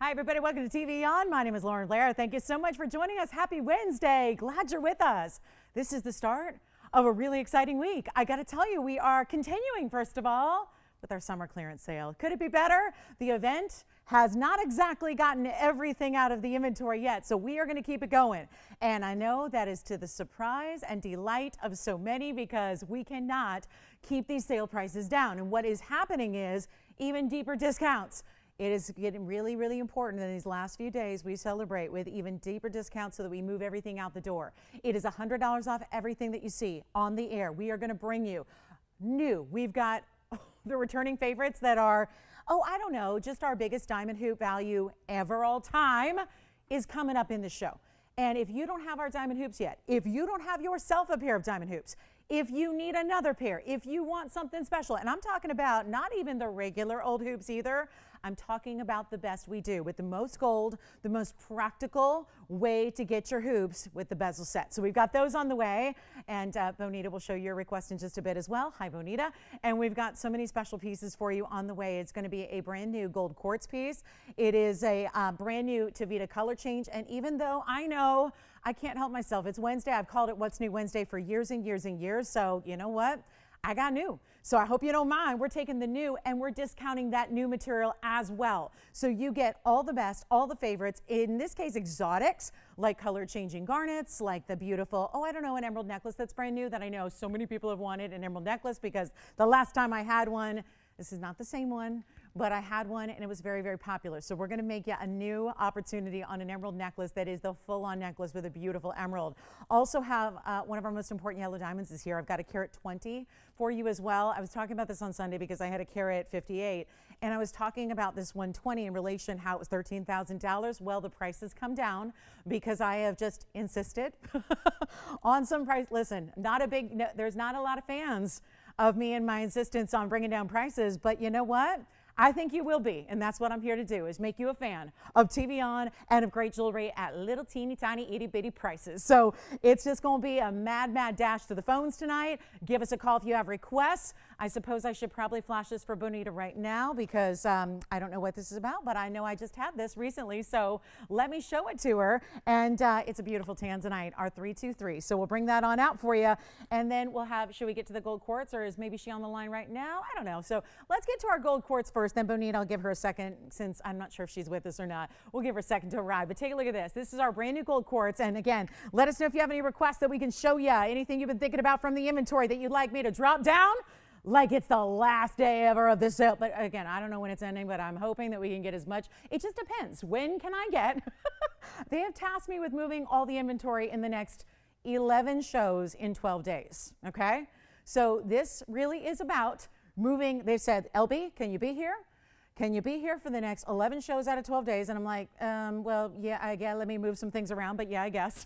Hi, everybody. Welcome to TVON. My name is Lauren Blair. Thank you so much for joining us. Happy Wednesday. Glad you're with us. This is the start of a really exciting week. I got to tell you, we are continuing, first of all, with our summer clearance sale. Could it be better? The event has not exactly gotten everything out of the inventory yet, so we are going to keep it going. And I know that is to the surprise and delight of so many because we cannot keep these sale prices down. And what is happening is even deeper discounts. It is getting really, really important in these last few days we celebrate with even deeper discounts so that we move everything out the door. It is $100 off everything that you see on the air. We are going to bring you new. We've got the returning favorites that are, I don't know, just our biggest diamond hoop value ever all time is coming up in the show. And if you don't have our diamond hoops yet, if you don't have yourself a pair of diamond hoops, if you need another pair, if you want something special, and I'm talking about not even the regular old hoops either, I'm talking about the best we do with the most gold, the most practical way to get your hoops with the bezel set. So we've got those on the way, and Bonita will show your request in just a bit as well. Hi, Bonita. And we've got so many special pieces for you on the way. It's going to be a brand new gold quartz piece. It is a brand new TVON color change, and even though I know I can't help myself, it's Wednesday. I've called it What's New Wednesday for years and years and years, so you know what? I got new. So I hope you don't mind. We're taking the new and we're discounting that new material as well. So you get all the best, all the favorites, in this case exotics, like color changing garnets, like the beautiful, I don't know, an emerald necklace that's brand new that I know so many people have wanted, an emerald necklace, because the last time I had one, this is not the same one, but I had one and it was very, very popular. So we're going to make you a new opportunity on an emerald necklace that is the full-on necklace with a beautiful emerald. Also have one of our most important yellow diamonds is here. I've got a carat 20 for you as well. I was talking about this on Sunday because I had a carat 58, and I was talking about this 120 in relation how it was $13,000. Well, the price has come down because I have just insisted on some price. Listen, there's not a lot of fans of me and my insistence on bringing down prices, but you know what? I think you will be, and that's what I'm here to do, is make you a fan of TVON and of great jewelry at little teeny tiny itty bitty prices. So it's just going to be a mad dash to the phones tonight. Give us a call if you have requests. I suppose I should probably flash this for Bonita right now because I don't know what this is about, but I know I just had this recently, so let me show it to her. And it's a beautiful tanzanite, R323. So we'll bring that on out for you, and then we'll have, should we get to the gold quartz, or is maybe she on the line right now? I don't know. So let's get to our gold quartz first. Then Bonita, I'll give her a second, since I'm not sure if she's with us or not. We'll give her a second to arrive. But take a look at this. This is our brand new gold quartz. And again, let us know if you have any requests that we can show you. Anything you've been thinking about from the inventory that you'd like me to drop down like it's the last day ever of this sale. But again, I don't know when it's ending, but I'm hoping that we can get as much. It just depends. When can I get? They have tasked me with moving all the inventory in the next 11 shows in 12 days. Okay? So this really is about moving. They've said, LB, can you be here? Can you be here for the next 11 shows out of 12 days? And I'm like, well, yeah, I guess, let me move some things around, but yeah, I guess.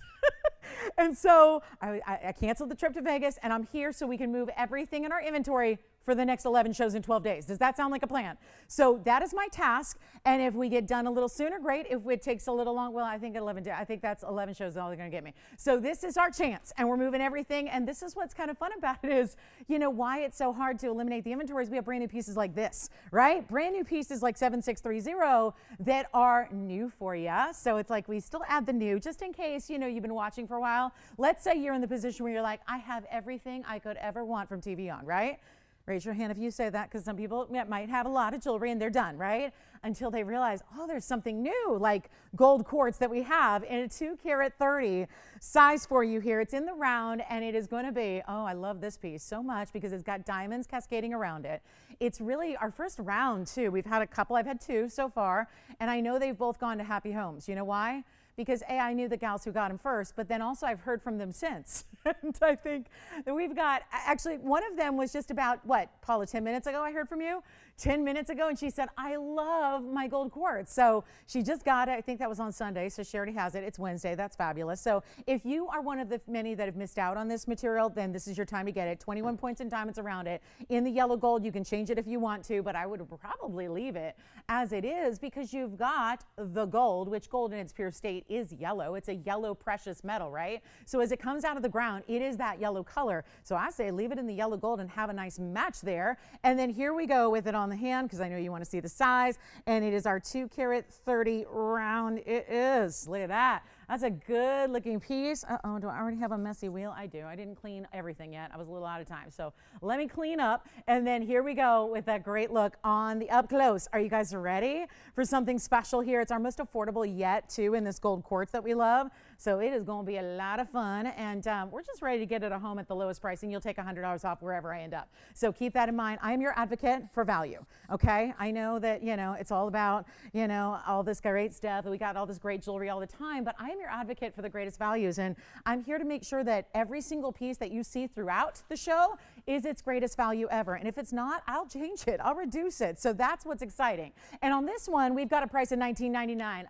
And so I canceled the trip to Vegas, and I'm here so we can move everything in our inventory for the next 11 shows in 12 days. Does that sound like a plan? So that is my task, and if we get done a little sooner, great. If it takes a little long, well, I think 11 days. I think that's 11 shows is all they're going to get me. So this is our chance, and we're moving everything, and this is what's kind of fun about it is, you know, why it's so hard to eliminate the inventories. We have brand new pieces like this, right? Brand new pieces like 7630 that are new for you. So it's like we still add the new just in case, you know, you've been watching for a while. Let's say you're in the position where you're like, I have everything I could ever want from TVON, right? Raise your hand if you say that, because some people might have a lot of jewelry and they're done, right? Until they realize, there's something new, like gold quartz that we have in a 2 carat 30 size for you here. It's in the round, and it is going to be, I love this piece so much because it's got diamonds cascading around it. It's really our first round, too. We've had a couple. I've had 2 so far, and I know they've both gone to happy homes. You know why? Because A, I knew the gals who got them first, but then also I've heard from them since. And I think that we've got, actually, one of them was just about, Paula, 10 minutes ago I heard from you? 10 minutes ago, and she said, I love my gold quartz. So she just got it. I think that was on Sunday, so she already has it. It's Wednesday. That's fabulous. So if you are one of the many that have missed out on this material, then this is your time to get it. 21 points and diamonds around it. In the yellow gold, you can change it if you want to, but I would probably leave it as it is because you've got the gold, which gold in its pure state it is yellow. It's a yellow precious metal, right? So as it comes out of the ground, it is that yellow color. So I say leave it in the yellow gold and have a nice match there. And then here we go with it on the hand, because I know you want to see the size. And it is our 2 carat 30 round. It is. Look at that. That's a good looking piece. Uh-oh, do I already have a messy wheel? I do. I didn't clean everything yet. I was a little out of time. So let me clean up. And then here we go with that great look on the up close. Are you guys ready for something special here? It's our most affordable yet, too, in this gold quartz that we love. So it is going to be a lot of fun. And we're just ready to get it at home at the lowest price. And you'll take $100 off wherever I end up. So keep that in mind. I am your advocate for value. Okay? I know that, you know, it's all about, you know, all this great stuff. We got all this great jewelry all the time. But I am your advocate for the greatest values. And I'm here to make sure that every single piece that you see throughout the show is its greatest value ever. And if it's not, I'll change it. I'll reduce it. So that's what's exciting. And on this one, we've got a price of $19.99. I'm going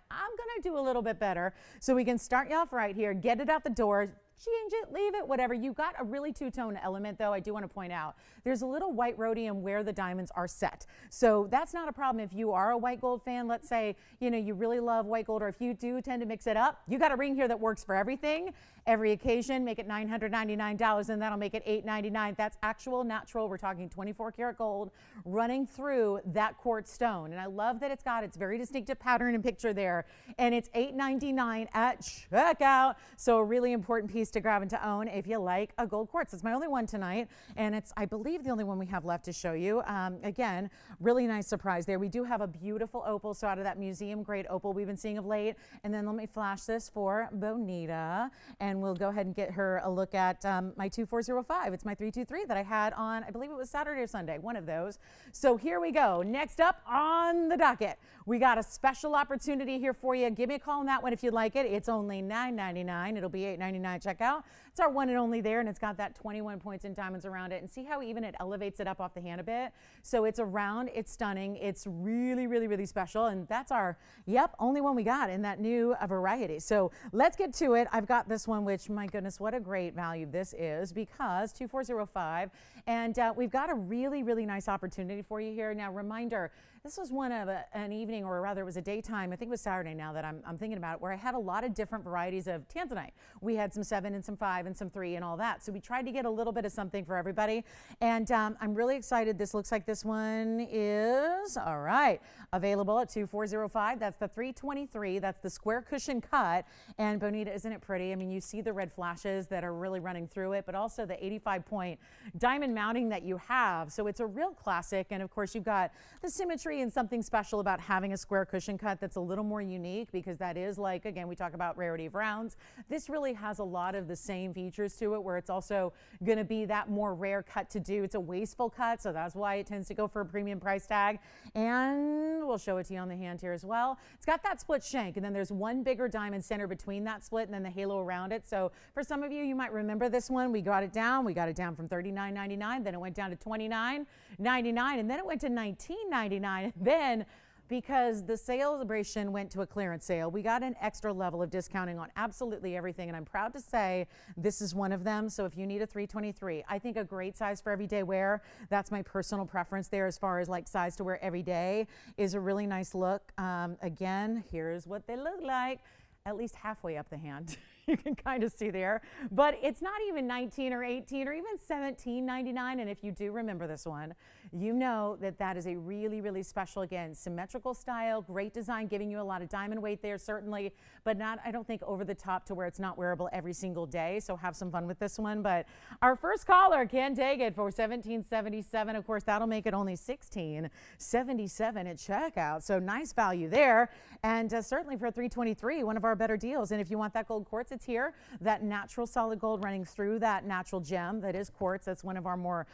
to do a little bit better so we can start you off right here, get it out the door, change it, leave it, whatever. You've got a really two-tone element, though. I do want to point out there's a little white rhodium where the diamonds are set. So that's not a problem if you are a white gold fan. Let's say, you know, you really love white gold, or if you do tend to mix it up, you got a ring here that works for everything, every occasion. Make it $999, and that'll make it $899. That's actual natural. We're talking 24 karat gold running through that quartz stone. And I love that it's got its very distinctive pattern and picture there. And it's $899 at checkout. So a really important piece to grab and to own if you like a gold quartz. It's my only one tonight, and it's, I believe, the only one we have left to show you. Again, really nice surprise there. We do have a beautiful opal, so out of that museum grade opal we've been seeing of late. And then let me flash this for Bonita, and we'll go ahead and get her a look at my 2405. It's my 323 that I had on, I believe it was Saturday or Sunday, one of those. So here we go. Next up on the docket, we got a special opportunity here for you. Give me a call on that one if you'd like it. It's only $9.99. It'll be $8.99 checkout. It's our one and only there, and it's got that 21 points in diamonds around it. And see how even it elevates it up off the hand a bit? So it's around, it's stunning, it's really, really, really special. And that's our, yep, only one we got in that new variety. So let's get to it. I've got this one, which, my goodness, what a great value this is, because 2405. And we've got a really, really nice opportunity for you here. Now, reminder, this was one of an evening, or rather it was a daytime, I think it was Saturday now that I'm thinking about it, where I had a lot of different varieties of tanzanite. We had some 7 and some 5 and some 3 and all that. So we tried to get a little bit of something for everybody. And I'm really excited. This looks like this one is, all right, available at 2405. That's the 323. That's the square cushion cut. And Bonita, isn't it pretty? I mean, you see the red flashes that are really running through it, but also the 85-point diamond mounting that you have. So it's a real classic. And of course, you've got the symmetry and something special about having a square cushion cut that's a little more unique, because that is, like, again, we talk about rarity of rounds. This really has a lot of the same features to it, where it's also going to be that more rare cut to do. It's a wasteful cut, so that's why it tends to go for a premium price tag. And we'll show it to you on the hand here as well. It's got that split shank, and then there's one bigger diamond center between that split and then the halo around it. So for some of you, you might remember this one. We got it down. We got it down from $39.99. Then it went down to $29.99, and then it went to $19.99. And then, because the celebration went to a clearance sale, we got an extra level of discounting on absolutely everything, and I'm proud to say this is one of them. So if you need a 323, I think a great size for everyday wear, that's my personal preference there as far as like size to wear every day, is a really nice look. Again, here's what they look like, at least halfway up the hand. You can kind of see there, but it's not even 19 or 18 or even $17.99. And if you do remember this one, you know that that is a really, really special, again, symmetrical style, great design, giving you a lot of diamond weight there, certainly, but not, I don't think, over the top to where it's not wearable every single day. So have some fun with this one. But our first caller can take it for $17.77. Of course, that'll make it only $16.77 at checkout. So nice value there. And certainly for a 323, one of our better deals. And if you want that gold quartz, it's here. That natural solid gold running through that natural gem that is quartz. That's one of our more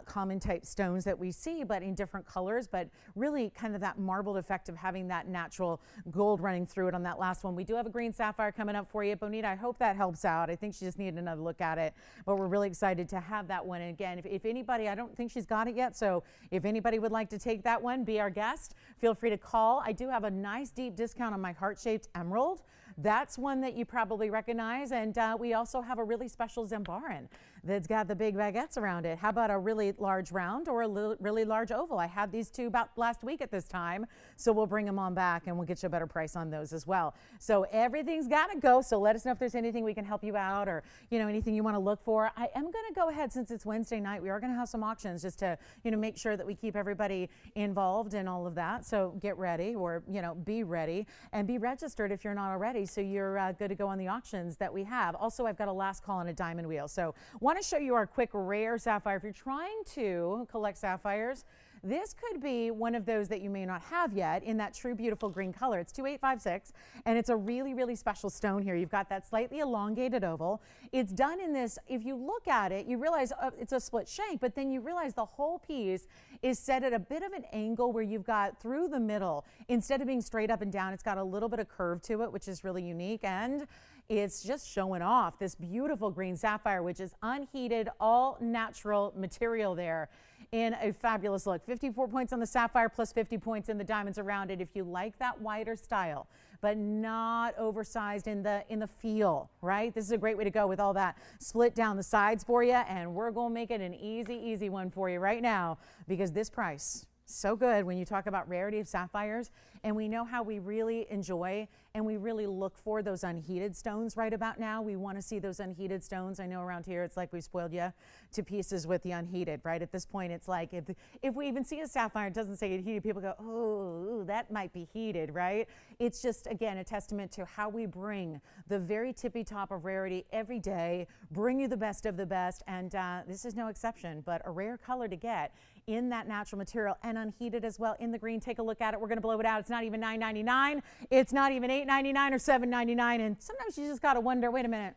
common type stones that we see, but in different colors, but really kind of that marbled effect of having that natural gold running through it on that last one. We do have a green sapphire coming up for you. Bonita, I hope that helps out. I think she just needed another look at it, but we're really excited to have that one. And again, if anybody, I don't think she's got it yet, so if anybody would like to take that one, be our guest, feel free to call. I do have a nice deep discount on my heart-shaped emerald. That's one that you probably recognize. And we also have a really special Zambaran that's got the big baguettes around it. How about a really large round or a really large oval? I had these two about last week at this time, so we'll bring them on back and we'll get you a better price on those as well. So everything's got to go. So let us know if there's anything we can help you out, or anything you want to look for. I am going to go ahead, since it's Wednesday night, we are going to have some auctions just to make sure that we keep everybody involved in all of that. So get ready, or be ready and be registered if you're not already, so you're good to go on the auctions that we have. Also, I've got a last call on a diamond wheel. So want to show you our quick rare sapphire. If you're trying to collect sapphires, this could be one of those that you may not have yet in that true beautiful green color. It's 2856, and it's a really, really special stone here. You've got that slightly elongated oval. It's done in this, if you look at it, you realize it's a split shank, but then you realize the whole piece is set at a bit of an angle where you've got through the middle, instead of being straight up and down, it's got a little bit of curve to it, which is really unique. And it's just showing off this beautiful green sapphire, which is unheated, all natural material there in a fabulous look. 54 points on the sapphire plus 50 points in the diamonds around it. If you like that wider style, but not oversized in the feel, right? This is a great way to go with all that split down the sides for you. And we're going to make it an easy one for you right now, because this price, so good when you talk about rarity of sapphires. And we know how we really enjoy and we really look for those unheated stones right about now. We want to see those unheated stones. I know around here it's like we spoiled you to pieces with the unheated, right? At this point, it's like if we even see a sapphire, it doesn't say it heated, people go, oh, that might be heated, right? It's just, again, a testament to how we bring the very tippy top of rarity every day, bring you the best of the best, and this is no exception, but a rare color to get in that natural material and unheated as well in the green. Take a look at it. We're going to blow it out. It's not even $9.99. It's not even $8.99 or $7.99. And sometimes you just got to wonder, wait a minute,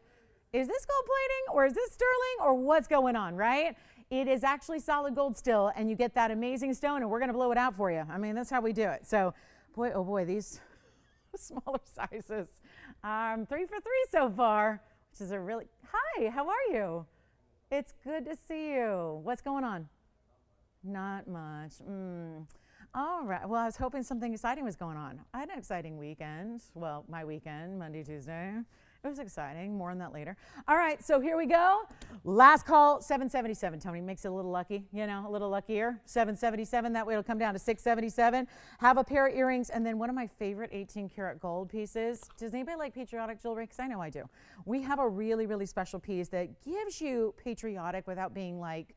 is this gold plating or is this sterling or what's going on, right? It is actually solid gold still, and you get that amazing stone, and we're going to blow it out for you. I mean, that's how we do it. So, boy, oh boy, these smaller sizes. 3 for 3 so far, which is a really, hi, how are you? It's good to see you. What's going on? Not much. All right. Well, I was hoping something exciting was going on. I had an exciting weekend. Well, my weekend, Monday, Tuesday. It was exciting. More on that later. All right. So here we go. Last call, 777. Tony makes it a little lucky, a little luckier. 777. That way it'll come down to 677. Have a pair of earrings. And then one of my favorite 18 karat gold pieces. Does anybody like patriotic jewelry? Because I know I do. We have a really, really special piece that gives you patriotic without being like,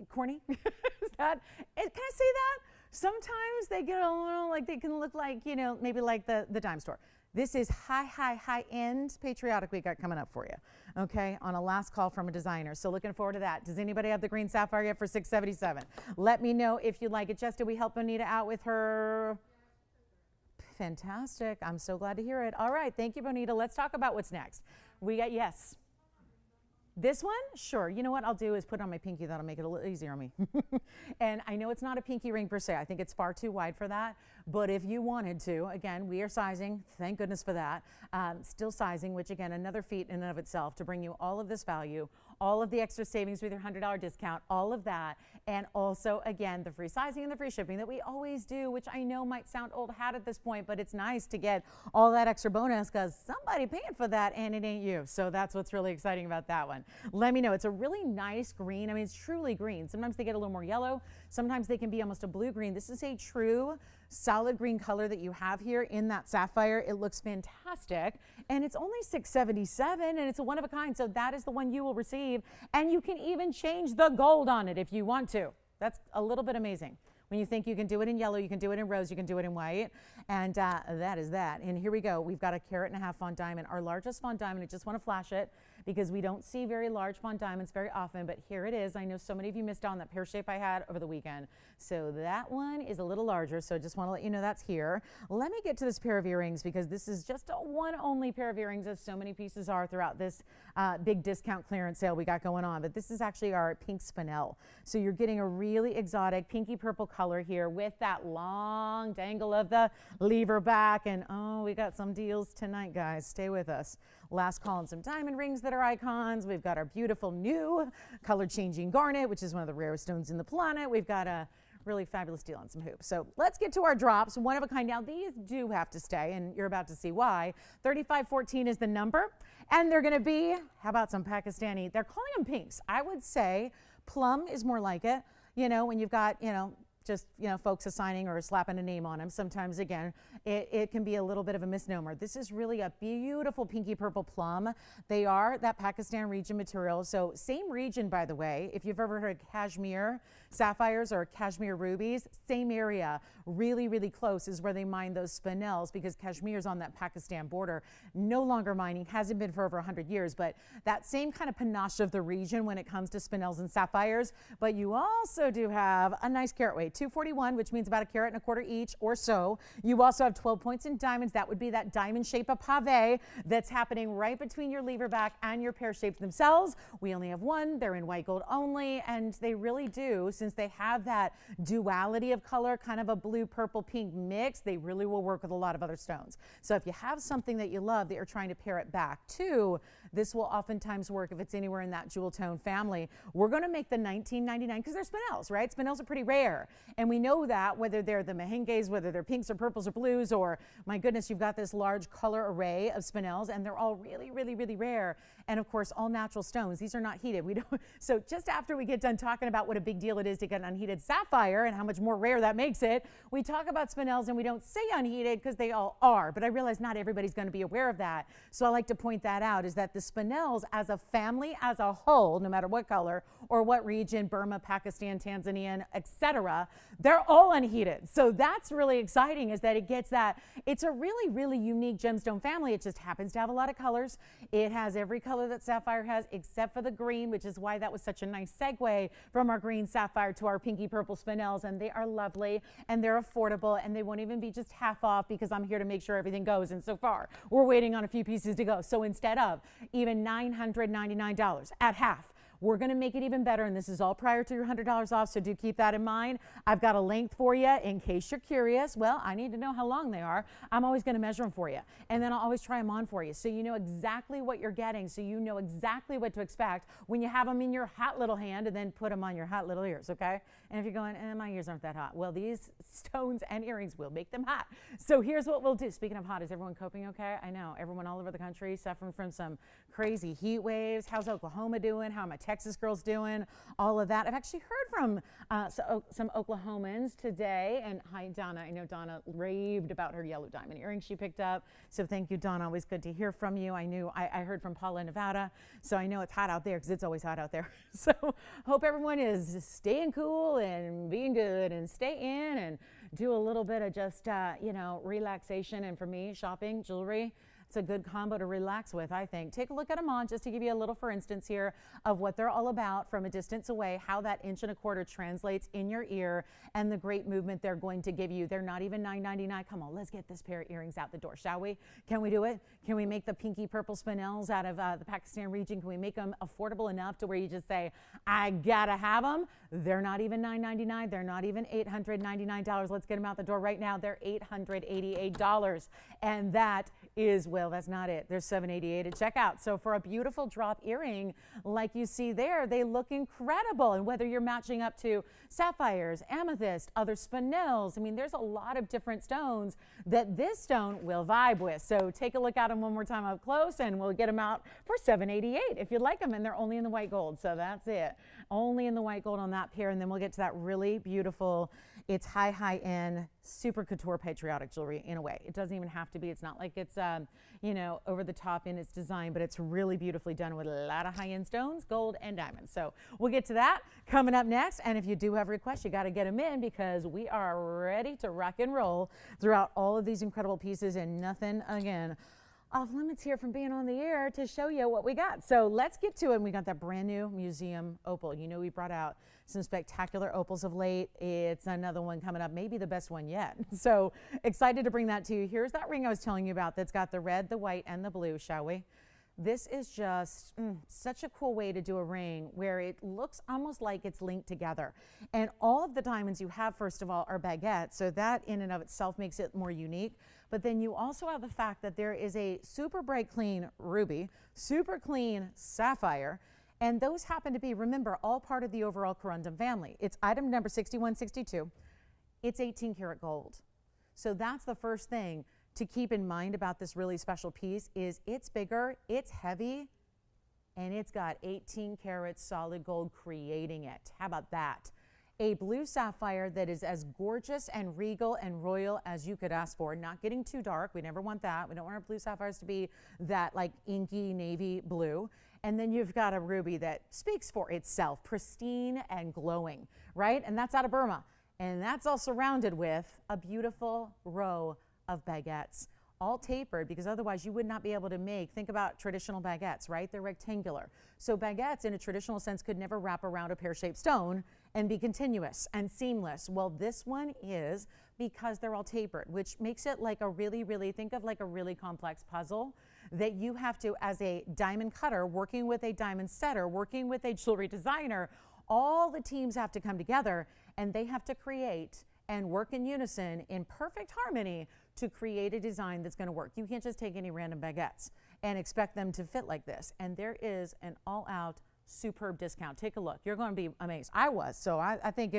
corny. Is that, can I say that? Sometimes they get a little, like they can look like, maybe like the dime store. This is high-end patriotic we got coming up for you, okay, on a last call from a designer. So looking forward to that. Does anybody have the green sapphire yet for $677? Let me know if you like it. Jess, did we help Bonita out with her? Fantastic. I'm so glad to hear it. All right. Thank you, Bonita. Let's talk about what's next. We got, yes. This one? Sure. You know what I'll do is put it on my pinky. That'll make it a little easier on me. And I know it's not a pinky ring per se. I think it's far too wide for that. But if you wanted to, again, we are sizing. Thank goodness for that. Still sizing, which again, another feat in and of itself to bring you all of this value, all of the extra savings with your $100 discount, all of that. And also, again, the free sizing and the free shipping that we always do, which I know might sound old hat at this point, but it's nice to get all that extra bonus because somebody paying for that and it ain't you. So that's what's really exciting about that one. Let me know. It's a really nice green. I mean, it's truly green. Sometimes they get a little more yellow. Sometimes they can be almost a blue green. This is a true solid green color that you have here in that sapphire. It looks fantastic. And it's only $677 and it's a one of a kind. So that is the one you will receive. And you can even change the gold on it if you want to. That's a little bit amazing. When you think you can do it in yellow, you can do it in rose, you can do it in white. And that is that. And here we go. We've got a 1.5 carat fond diamond. Our largest fond diamond, I just want to flash it because we don't see very large fond diamonds very often, but here it is. I know so many of you missed out on that pear shape I had over the weekend. So that one is a little larger, so I just want to let you know that's here. Let me get to this pair of earrings because this is just a one only pair of earrings, as so many pieces are throughout this big discount clearance sale we got going on. But this is actually our pink spinel. So you're getting a really exotic pinky purple color here with that long dangle of the lever back. And oh, we got some deals tonight, guys. Stay with us. Last call on some diamond rings that are icons. We've got our beautiful new color changing garnet, which is one of the rarest stones in the planet. We've got a really fabulous deal on some hoops. So let's get to our drops. One of a kind. Now these do have to stay, and you're about to see why. 3514 is the number, and they're going to be, how about some Pakistani? They're calling them pinks. I would say plum is more like it. You know, when you've got, just, folks assigning or slapping a name on them. Sometimes, again, it can be a little bit of a misnomer. This is really a beautiful pinky purple plum. They are that Pakistan region material. So same region, by the way. If you've ever heard of cashmere sapphires or cashmere rubies, same area. Really, really close is where they mine those spinels, because Kashmir is on that Pakistan border. No longer mining, hasn't been for over 100 years, but that same kind of panache of the region when it comes to spinels and sapphires. But you also do have a nice carat weight. 241, which means about 1.25 carats each or so. You also have 12 points in diamonds. That would be that diamond shape of pave that's happening right between your lever back and your pear shapes themselves. We only have one. They're in white gold only, and they really do, since they have that duality of color, kind of a blue, purple, pink mix, they really will work with a lot of other stones. So if you have something that you love that you're trying to pair it back to, this will oftentimes work if it's anywhere in that jewel tone family. We're going to make the $19.99 because they're spinels, right? Spinels are pretty rare. And we know that whether they're the mehenges, whether they're pinks or purples or blues, or my goodness, you've got this large color array of spinels, and they're all really, really, really rare. And of course, all natural stones. These are not heated. We don't. So just after we get done talking about what a big deal it is to get an unheated sapphire and how much more rare that makes it, we talk about spinels and we don't say unheated because they all are. But I realize not everybody's going to be aware of that. So I like to point that out, is that the spinels as a family, as a whole, no matter what color or what region, Burma, Pakistan, Tanzania, etc., they're all unheated. So that's really exciting, is that it gets that. It's a really, really unique gemstone family. It just happens to have a lot of colors. It has every color that sapphire has except for the green, which is why that was such a nice segue from our green sapphire to our pinky purple spinels. And they are lovely, and they're affordable, and they won't even be just half off, because I'm here to make sure everything goes. And so far, we're waiting on a few pieces to go. So instead of even $999 at half, we're going to make it even better, and this is all prior to your $100 off, so do keep that in mind. I've got a length for you in case you're curious. Well, I need to know how long they are. I'm always going to measure them for you, and then I'll always try them on for you, so you know exactly what you're getting, so you know exactly what to expect when you have them in your hot little hand, and then put them on your hot little ears, okay? And if you're going, my ears aren't that hot, well, these stones and earrings will make them hot. So here's what we'll do. Speaking of hot, is everyone coping okay? I know, everyone all over the country suffering from some crazy heat waves. How's Oklahoma doing? How am I Texas girls doing? All of that. I've actually heard from some Oklahomans today. And hi, Donna. I know Donna raved about her yellow diamond earrings she picked up. So thank you, Donna. Always good to hear from you. I heard from Paula in Nevada. So I know it's hot out there, because it's always hot out there. So hope everyone is staying cool and being good, and stay in and do a little bit of just, relaxation. And for me, shopping, jewelry, it's a good combo to relax with, I think. Take a look at them on, just to give you a little, for instance, here of what they're all about from a distance away, how that 1.25 inch translates in your ear, and the great movement they're going to give you. They're not even $9.99. Come on, let's get this pair of earrings out the door, shall we? Can we do it? Can we make the pinky purple spinels out of the Pakistan region? Can we make them affordable enough to where you just say, I gotta have them? They're not even $9.99. They're not even $899. Let's get them out the door right now. They're $888. And that is, well, that's not it. There's $788 at checkout. So for a beautiful drop earring like you see there, they look incredible. And whether you're matching up to sapphires, amethyst, other spinels, I mean, there's a lot of different stones that this stone will vibe with. So take a look at them one more time up close, and we'll get them out for $788 if you'd like them. And they're only in the white gold. So that's it. Only in the white gold on that pair. And then we'll get to that really beautiful, it's high end, super couture patriotic jewelry in a way. It doesn't even have to be. It's not like it's, over the top in its design, but it's really beautifully done with a lot of high-end stones, gold and diamonds. So we'll get to that coming up next. And if you do have requests, you got to get them in, because we are ready to rock and roll throughout all of these incredible pieces, and nothing, again, off limits here from being on the air to show you what we got. So let's get to it. We got that brand new museum opal. You know, we brought out some spectacular opals of late. It's another one coming up, maybe the best one yet. So excited to bring that to you. Here's that ring I was telling you about that's got the red, the white, and the blue, shall we? This is just such a cool way to do a ring where it looks almost like it's linked together. And all of the diamonds you have, first of all, are baguettes. So that in and of itself makes it more unique. But then you also have the fact that there is a super bright clean ruby, super clean sapphire, And those happen to be, remember, all part of the overall corundum family. It's item number 6162. It's 18 karat gold. So that's the first thing to keep in mind about this really special piece is it's bigger, it's heavy, and it's got 18 karat solid gold creating it. How about that? A blue sapphire that is as gorgeous and regal and royal as you could ask for. Not getting too dark. We never want that. We don't want our blue sapphires to be that like inky navy blue. And then you've got a ruby that speaks for itself, pristine and glowing, right? And that's out of Burma. And that's all surrounded with a beautiful row of baguettes, all tapered, because otherwise you would not be able to make, think about traditional baguettes, right? They're rectangular. So baguettes in a traditional sense could never wrap around a pear-shaped stone and be continuous and seamless. Well, this one is, because they're all tapered, which makes it like a really, think of like a really complex puzzle that you have to, as a diamond cutter, working with a diamond setter, working with a jewelry designer, all the teams have to come together and they have to create and work in unison in perfect harmony to create a design that's going to work. You can't just take any random baguettes and expect them to fit like this. And there is an all-out superb discount. Take a look. You're going to be amazed. I was. So I think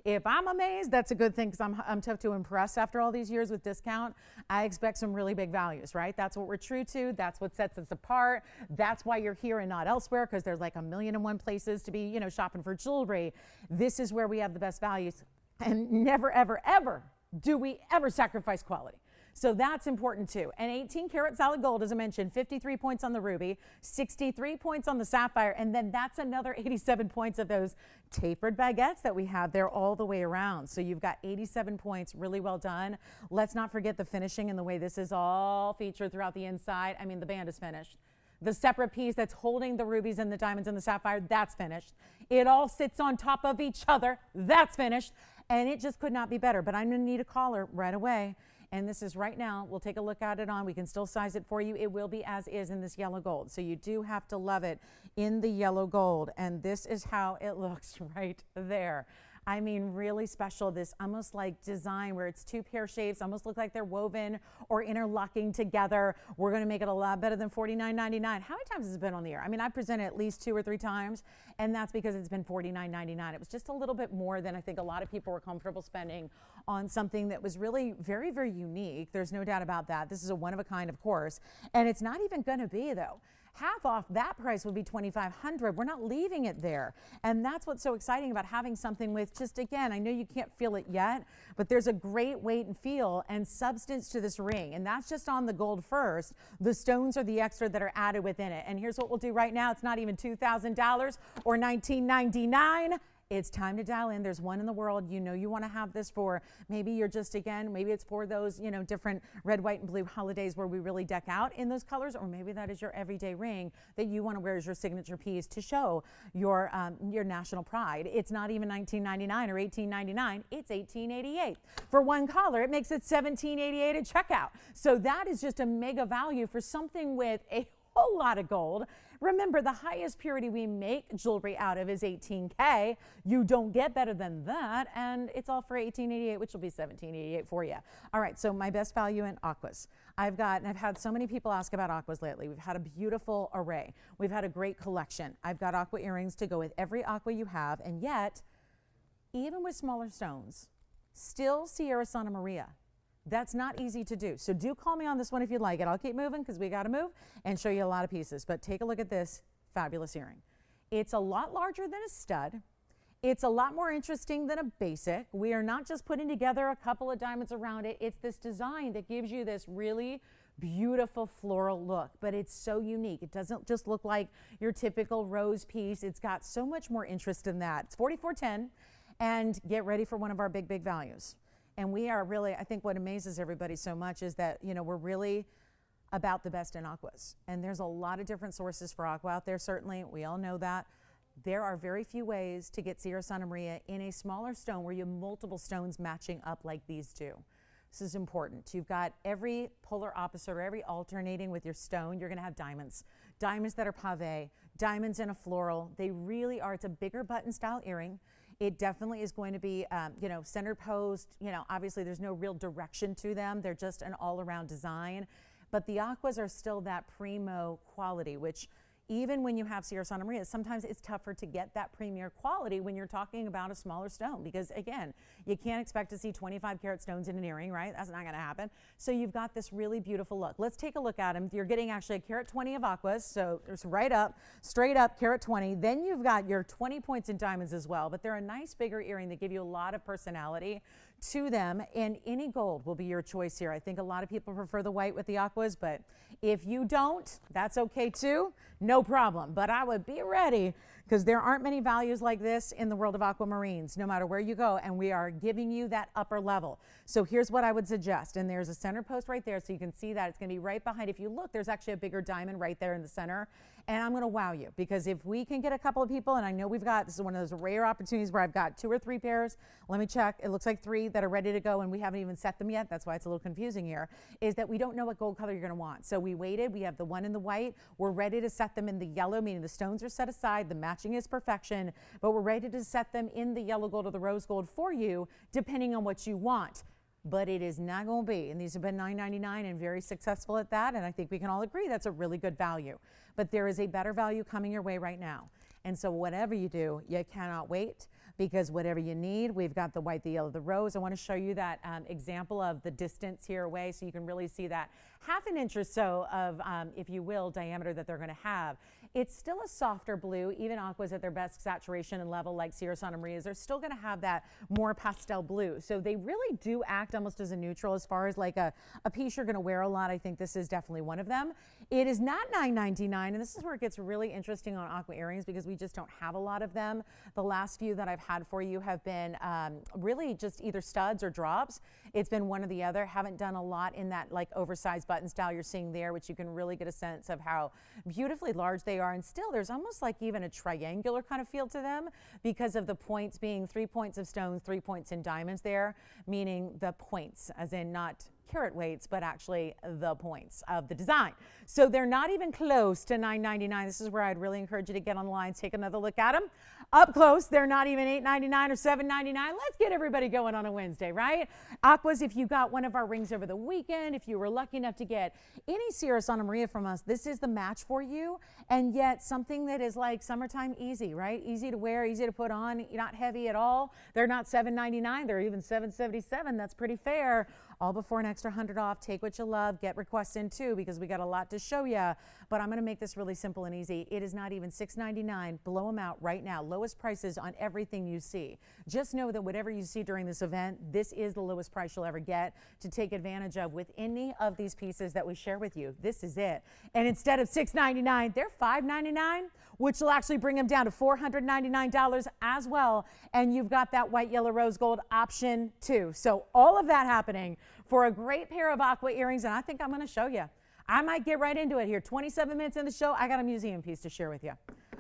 if I'm amazed, that's a good thing, because I'm tough to impress after all these years with discount. I expect some really big values, right? That's what we're true to. That's what sets us apart. That's why you're here and not elsewhere, because there's like 1,000,001 places to be, you know, shopping for jewelry. This is where we have the best values, and never, ever, ever do we ever sacrifice quality. So that's important too. And 18 karat solid gold, as I mentioned, 53 points on the ruby, 63 points on the sapphire, and then that's another 87 points of those tapered baguettes that we have there all the way around. So you've got 87 points, really well done. Let's not forget the finishing and the way this is all featured throughout the inside. I mean, the band is finished. The separate piece that's holding the rubies and the diamonds and the sapphire, that's finished. It all sits on top of each other, that's finished. And it just could not be better. But I'm gonna need a caller right away. And this is right now. We'll take a look at it on. We can still size it for you. It will be as is in this yellow gold. So you do have to love it in the yellow gold. And this is how it looks right there. I mean, really special, this almost like design where it's two pear shapes, almost look like they're woven or interlocking together. We're gonna make it a lot better than $49.99. How many times has it been on the air? I mean, I've presented at least 2 or 3 times, and that's because it's been $49.99. It was just a little bit more than I think a lot of people were comfortable spending on something that was really very, very unique. There's no doubt about that. This is a one of a kind, of course, and it's not even gonna be, though. Half off that price would be $2,500. We're not leaving it there. And that's what's so exciting about having something with just, again, I know you can't feel it yet, but there's a great weight and feel and substance to this ring. And that's just on the gold first. The stones are the extra that are added within it. And here's what we'll do right now. It's not even $2,000 or $1,999. It's time to dial in. There's one in the world. You know you want to have this for. Maybe you're just, again, maybe it's for those, you know, different red, white, and blue holidays where we really deck out in those colors, or maybe that is your everyday ring that you want to wear as your signature piece to show your national pride. It's not even $19.99 or $18.99. It's $18.88. For one caller, it makes it $17.88 at checkout. So that is just a mega value for something with a whole lot of gold. Remember, the highest purity we make jewelry out of is 18K. You don't get better than that, and it's all for $18.88, which will be $17.88 for you. All right, so my best value in aquas. I've had so many people ask about aquas lately. We've had a beautiful array. We've had a great collection. I've got aqua earrings to go with every aqua you have, and yet, even with smaller stones, still Sierra Santa Maria. That's not easy to do. So do call me on this one if you'd like it. I'll keep moving because we got to move and show you a lot of pieces. But take a look at this fabulous earring. It's a lot larger than a stud. It's a lot more interesting than a basic. We are not just putting together a couple of diamonds around it. It's this design that gives you this really beautiful floral look, but it's so unique. It doesn't just look like your typical rose piece. It's got so much more interest in that. It's $44.10, and get ready for one of our big, big values. And we are really, I think what amazes everybody so much is that, you know, we're really about the best in aquas. And there's a lot of different sources for aqua out there, certainly. We all know that. There are very few ways to get Sierra Santa Maria in a smaller stone where you have multiple stones matching up like these do. This is important. You've got every polar opposite or every alternating with your stone. You're going to have diamonds. Diamonds that are pave, diamonds in a floral. They really are. It's a bigger button style earring. It definitely is going to be, you know, center posed. You know, obviously there's no real direction to them. They're just an all-around design. But the aquas are still that primo quality, which even when you have Sierra Santa Maria, sometimes it's tougher to get that premier quality when you're talking about a smaller stone, because again, you can't expect to see 25 karat stones in an earring, right? That's not going to happen. So you've got this really beautiful look. Let's take a look at them. You're getting actually a carat 20 of aquas, so it's right up, straight up carat 20. Then you've got your 20 points in diamonds as well, but they're a nice bigger earring that give you a lot of personality to them, and any gold will be your choice here. I think a lot of people prefer the white with the aquas, but if you don't, that's okay too, no problem. But I would be ready, because there aren't many values like this in the world of aquamarines, no matter where you go, and we are giving you that upper level. So here's what I would suggest, and there's a center post right there, so you can see that it's going to be right behind. If you look, there's actually a bigger diamond right there in the center, and I'm going to wow you, because if we can get a couple of people, and I know we've got, this is one of those rare opportunities where I've got 2 or 3 pairs, let me check, it looks like 3 that are ready to go, and we haven't even set them yet, that's why it's a little confusing here, is that we don't know what gold color you're going to want. So we waited, we have the one in the white, we're ready to set them in the yellow, meaning the stones are set aside, the matching is perfection, but we're ready to set them in the yellow gold or the rose gold for you, depending on what you want. But it is not going to be, and these have been $9.99 and very successful at that, and I think we can all agree that's a really good value. But there is a better value coming your way right now. And so whatever you do, you cannot wait, because whatever you need, we've got the white, the yellow, the rose. I want to show you that example of the distance here away, so you can really see that 1/2 inch or so of, if you will, diameter that they're going to have. It's still a softer blue. Even aquas at their best saturation and level, like Sierra Santa Maria's, are still going to have that more pastel blue. So they really do act almost as a neutral as far as like a piece you're going to wear a lot. I think this is definitely one of them. It is not $9.99, and this is where it gets really interesting on aqua earrings, because we just don't have a lot of them. The last few that I've had for you have been really just either studs or drops. It's been one or the other. Haven't done a lot in that like oversized button style you're seeing there, which you can really get a sense of how beautifully large they are. And still, there's almost like even a triangular kind of feel to them, because of the points being 3 points of stones, 3 points in diamonds there, meaning the points, as in not carat weights, but actually the points of the design. So they're not even close to $9.99. This is where I'd really encourage you to get online, take another look at them. Up close, they're not even $8.99 or $7.99. Let's get everybody going on a Wednesday, right? Aquas, if you got one of our rings over the weekend, if you were lucky enough to get any Sierra Santa Maria from us, this is the match for you, and yet something that is like summertime easy, right? Easy to wear, easy to put on, not heavy at all. They're not $7.99, they're even $7.77. That's pretty fair. All before an extra $100 off. Take what you love, get requests in too, because we got a lot to show you. But I'm going to make this really simple and easy. It is not even $6.99. Blow them out right now. Lowest prices on everything you see. Just know that whatever you see during this event, this is the lowest price you'll ever get to take advantage of with any of these pieces that we share with you. This is it. And instead of $6.99, they're $5.99, which will actually bring them down to $499 as well. And you've got that white, yellow, rose gold option too. So all of that happening for a great pair of aqua earrings, and I think I'm going to show you. I might get right into it here. 27 minutes in the show, I got a museum piece to share with you.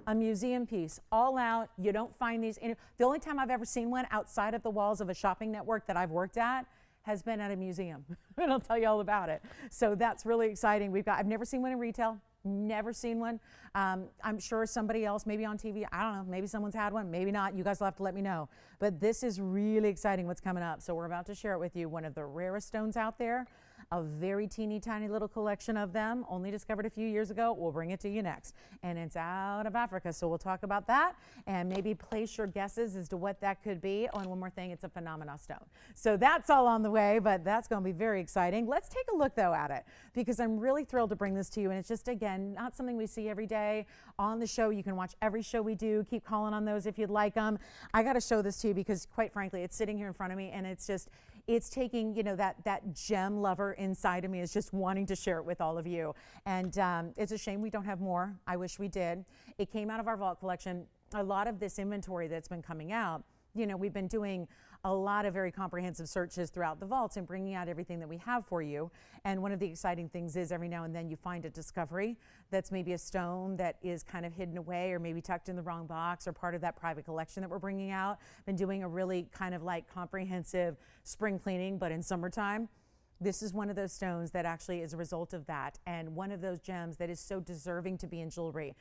A museum piece, all out. You don't find these. The only time I've ever seen one outside of the walls of a shopping network that I've worked at has been at a museum, and I'll tell you all about it. So that's really exciting. I've never seen one in retail. Never seen one. I'm sure somebody else, maybe on TV, I don't know, maybe someone's had one, maybe not. You guys will have to let me know. But this is really exciting what's coming up. So we're about to share it with you. One of the rarest stones out there, a very teeny tiny little collection of them, only discovered a few years ago. We'll bring it to you next. And it's out of Africa, so we'll talk about that and maybe place your guesses as to what that could be. Oh, and one more thing, it's a phenomenon stone. So that's all on the way, but that's going to be very exciting. Let's take a look, though, at it, because I'm really thrilled to bring this to you. And it's just, again, not something we see every day on the show. You can watch every show we do. Keep calling on those if you'd like them. I got to show this to you because, quite frankly, it's sitting here in front of me, and it's just, it's taking, you know, that gem lover inside of me is just wanting to share it with all of you. And it's a shame we don't have more. I wish we did. It came out of our vault collection. A lot of this inventory that's been coming out, you know, we've been doing a lot of very comprehensive searches throughout the vaults and bringing out everything that we have for you. And one of the exciting things is every now and then you find a discovery that's maybe a stone that is kind of hidden away or maybe tucked in the wrong box or part of that private collection that we're bringing out. Been doing a really kind of like comprehensive spring cleaning, but in summertime. This is one of those stones that actually is a result of that, and one of those gems that is so deserving to be in jewelry.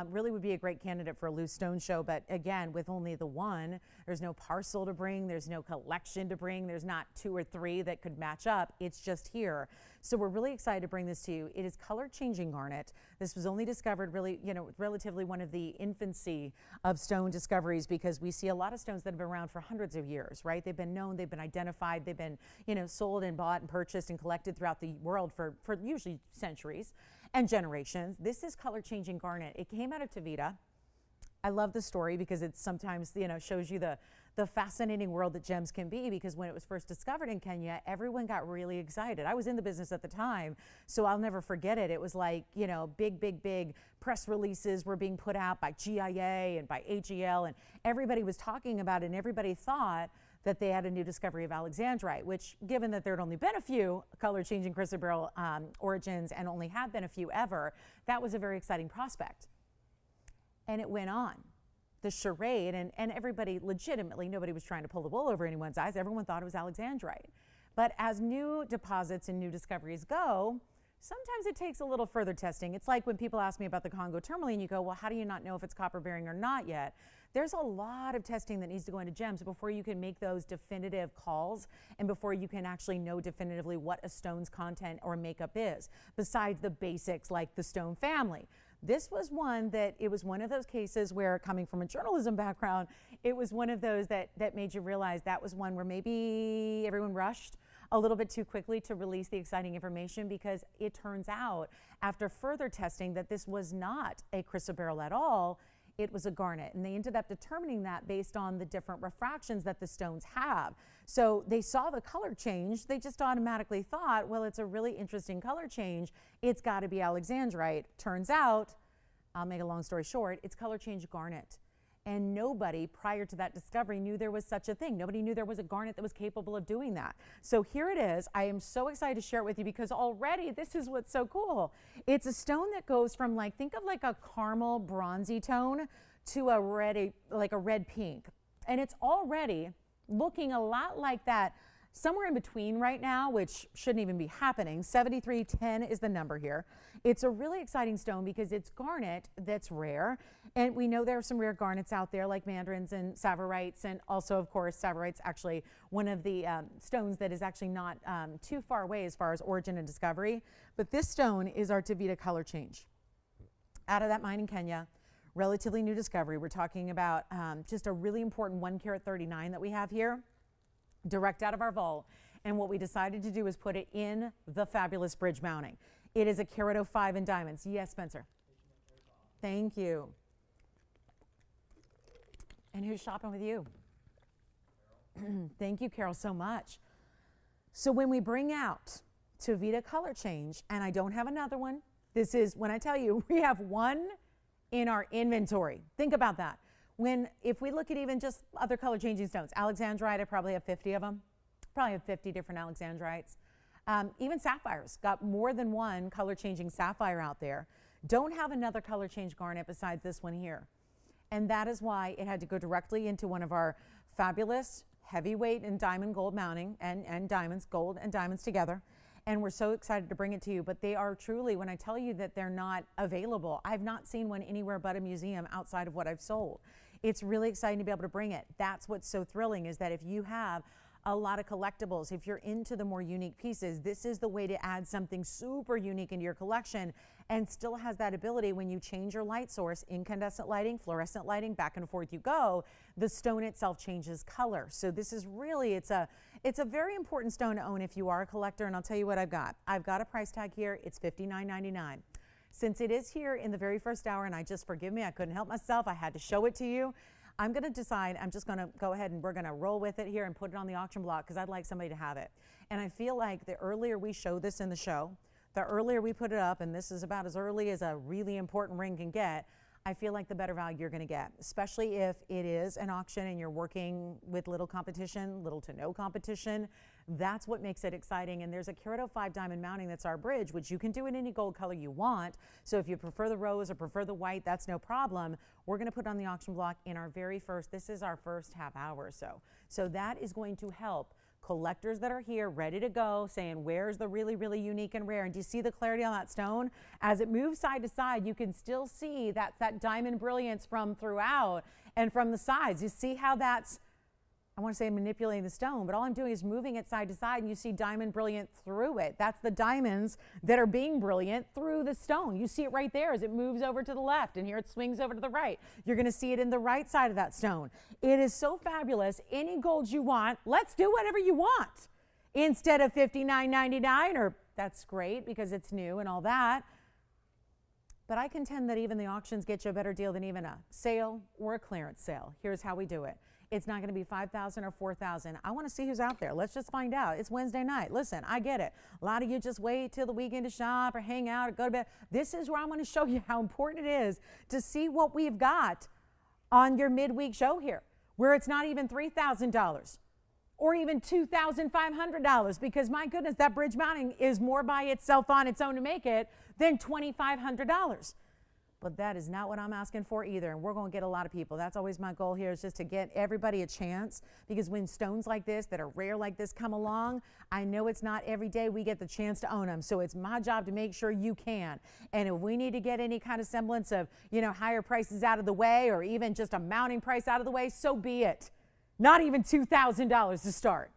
Really would be a great candidate for a loose stone show, but again, with only the one, there's no parcel to bring, there's no collection to bring, there's not 2 or 3 that could match up. It's just here. So we're really excited to bring this to you. It is color changing garnet. This was only discovered really, relatively one of the infancy of stone discoveries, because we see a lot of stones that have been around for hundreds of years, right? They've been known, they've been identified, they've been, sold and bought and purchased and collected throughout the world for usually centuries and generations. This is color changing garnet. It came out of TVON. I love the story because it sometimes, shows you the fascinating world that gems can be, because when it was first discovered in Kenya, everyone got really excited. I was in the business at the time, so I'll never forget it. It was like, big press releases were being put out by GIA and by AGL, and everybody was talking about it, and everybody thought that they had a new discovery of alexandrite, which, given that there had only been a few color-changing chrysoberyl origins and only had been a few ever, that was a very exciting prospect. And it went on. The charade, and everybody legitimately, nobody was trying to pull the wool over anyone's eyes. Everyone thought it was alexandrite. But as new deposits and new discoveries go, sometimes it takes a little further testing. It's like when people ask me about the Congo tourmaline, you go, well, how do you not know if it's copper bearing or not yet? There's a lot of testing that needs to go into gems before you can make those definitive calls and before you can actually know definitively what a stone's content or makeup is, besides the basics like the stone family. This was one that, it was one of those cases where, coming from a journalism background, it was one of those that made you realize that was one where maybe everyone rushed a little bit too quickly to release the exciting information, because it turns out after further testing that this was not a chrysoberyl at all. It was a garnet, and they ended up determining that based on the different refractions that the stones have. So they saw the color change. They just automatically thought, well, it's a really interesting color change. It's got to be alexandrite. Turns out, I'll make a long story short, it's color change garnet. And nobody prior to that discovery knew there was such a thing. Nobody knew there was a garnet that was capable of doing that. So here it is. I am so excited to share it with you, because already this is what's so cool. It's a stone that goes from, think of like a caramel bronzy tone to a red, like a red pink. And it's already looking a lot like that, somewhere in between right now, which shouldn't even be happening. 7310 is the number here. It's a really exciting stone because it's garnet that's rare. And we know there are some rare garnets out there like mandarins and savorites. And also, of course, savorite's actually one of the stones that is actually not too far away as far as origin and discovery. But this stone is our TVON color change. Out of that mine in Kenya, relatively new discovery. We're talking about just a really important 1 carat 39 that we have here, direct out of our vault. And what we decided to do is put it in the fabulous bridge mounting. It is a carat 05 in diamonds. Yes, Spencer. Thank you. And who's shopping with you? Thank you, Carol, so much. So when we bring out TVON color change, and I don't have another one, this is when I tell you we have one in our inventory. Think about that. If we look at even just other color changing stones, alexandrite, I probably have 50 of them. Probably have 50 different alexandrites. Even sapphires, got more than one color changing sapphire out there. Don't have another color change garnet besides this one here. And that is why it had to go directly into one of our fabulous heavyweight and diamond gold mounting, and diamonds, gold and diamonds together. And we're so excited to bring it to you. But they are truly, when I tell you that they're not available, I've not seen one anywhere but a museum outside of what I've sold. It's really exciting to be able to bring it. That's what's so thrilling, is that if you have a lot of collectibles, if you're into the more unique pieces, this is the way to add something super unique into your collection, and still has that ability when you change your light source, incandescent lighting, fluorescent lighting, back and forth you go, the stone itself changes color. So this is really, it's a very important stone to own if you are a collector. And I'll tell you what I've got. I've got a price tag here. It's $59.99. Since it is here in the very first hour, and forgive me, I couldn't help myself, I had to show it to you. I'm going to decide, I'm just going to go ahead and we're going to roll with it here and put it on the auction block, because I'd like somebody to have it. And I feel like the earlier we show this in the show, the earlier we put it up, and this is about as early as a really important ring can get, I feel like the better value you're going to get, especially if it is an auction and you're working with little competition, little to no competition. That's what makes it exciting. And there's a carat 05 diamond mounting that's our bridge, which you can do in any gold color you want. So if you prefer the rose or prefer the white, that's no problem. We're going to put on the auction block in our very first, this is our first half hour or so. So that is going to help collectors that are here ready to go, saying where's the really, really unique and rare. And do you see the clarity on that stone? As it moves side to side, you can still see that diamond brilliance from throughout and from the sides. You see how that's I want to say manipulating the stone, but all I'm doing is moving it side to side, and you see diamond brilliant through it. That's the diamonds that are being brilliant through the stone. You see it right there as it moves over to the left, and here it swings over to the right. You're going to see it in the right side of that stone. It is so fabulous. Any gold you want, let's do whatever you want. Instead of $59.99, or that's great because it's new and all that. But I contend that even the auctions get you a better deal than even a sale or a clearance sale. Here's how we do it. It's not going to be $5,000 or $4,000. I want to see who's out there. Let's just find out. It's Wednesday night. Listen, I get it. A lot of you just wait till the weekend to shop or hang out or go to bed. This is where I'm going to show you how important it is to see what we've got on your midweek show here, where it's not even $3,000 or even $2,500, because my goodness, that bridge mounting is more by itself on its own to make it than $2,500. But that is not what I'm asking for either, and we're going to get a lot of people. That's always my goal here, is just to get everybody a chance, because when stones like this that are rare like this come along, I know it's not every day we get the chance to own them, so it's my job to make sure you can. And if we need to get any kind of semblance of, higher prices out of the way, or even just a mounting price out of the way, so be it. Not even $2,000 to start.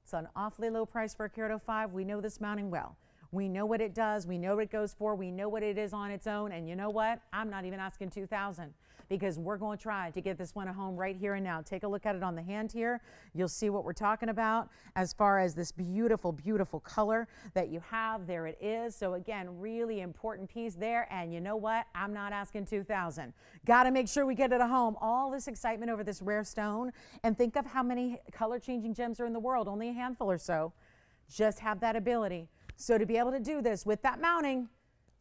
It's an awfully low price for a carat 05. We know this mounting well. We know what it does. We know what it goes for. We know what it is on its own. And you know what? I'm not even asking $2,000, because we're going to try to get this one at home right here and now. Take a look at it on the hand here. You'll see what we're talking about as far as this beautiful, beautiful color that you have. There it is. So again, really important piece there. And you know what? I'm not asking $2,000. Got to make sure we get it at home. All this excitement over this rare stone. And think of how many color-changing gems are in the world. Only a handful or so just have that ability. So to be able to do this with that mounting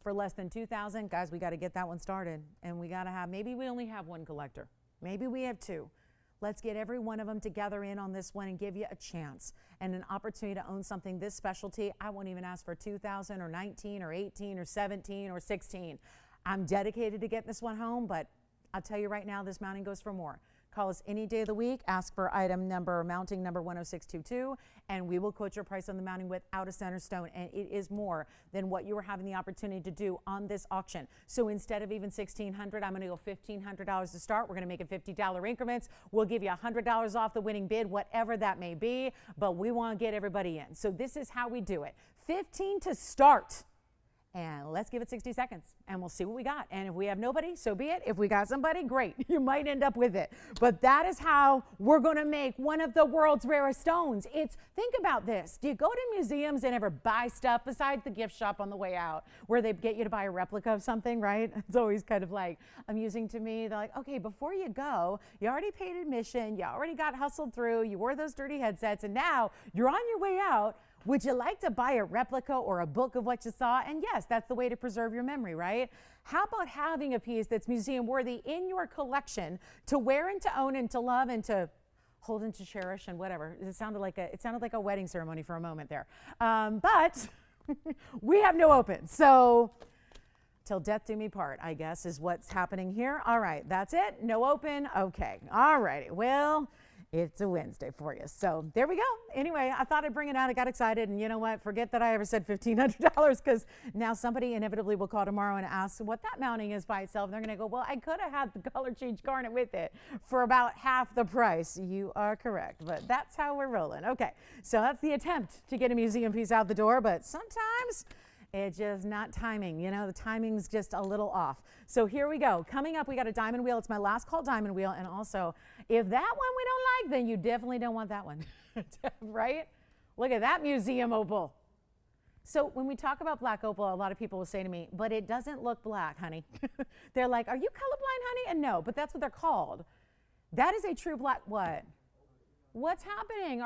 for less than $2,000, guys, we got to get that one started. And we got to have, maybe we only have one collector. Maybe we have two. Let's get every one of them together in on this one and give you a chance and an opportunity to own something this specialty. I won't even ask for $2,000 or $19,000 or $18,000 or $17,000 or $16,000. I'm dedicated to getting this one home, but I'll tell you right now, this mounting goes for more. Call us any day of the week, ask for item number, mounting number 10622, and we will quote your price on the mounting without a center stone. And it is more than what you were having the opportunity to do on this auction. So instead of even $1,600, I'm going to go $1,500 to start. We're going to make it $50 increments. We'll give you $100 off the winning bid, whatever that may be, but we want to get everybody in. So this is how we do it. 15 to start. And let's give it 60 seconds, and we'll see what we got. And if we have nobody, so be it. If we got somebody, great. You might end up with it. But that is how we're going to make one of the world's rarest stones. Think about this. Do you go to museums and ever buy stuff besides the gift shop on the way out, where they get you to buy a replica of something, right? It's always kind of like amusing to me. They're like, okay, before you go, you already paid admission, you already got hustled through, you wore those dirty headsets, and now you're on your way out. Would you like to buy a replica or a book of what you saw? And yes, that's the way to preserve your memory, right? How about having a piece that's museum worthy in your collection to wear and to own and to love and to hold and to cherish and whatever? It sounded like a wedding ceremony for a moment there. But we have no open. So till death do me part, I guess, is what's happening here. All right, that's it. No open. Okay. All righty. Well, it's a Wednesday for you. So there we go. Anyway, I thought I'd bring it out. I got excited. And you know what? Forget that I ever said $1,500, because now somebody inevitably will call tomorrow and ask what that mounting is by itself. And they're going to go, well, I could have had the color change garnet with it for about half the price. You are correct. But that's how we're rolling. Okay. So that's the attempt to get a museum piece out the door. But sometimes it's just not timing. The timing's just a little off. So here we go. Coming up, we got a diamond wheel. It's my last call diamond wheel. And also, if that one we don't like, then you definitely don't want that one, right? Look at that museum opal. So when we talk about black opal, a lot of people will say to me, but it doesn't look black, honey. They're like, are you colorblind, honey? And no, but that's what they're called. That is a true black, what? What's happening?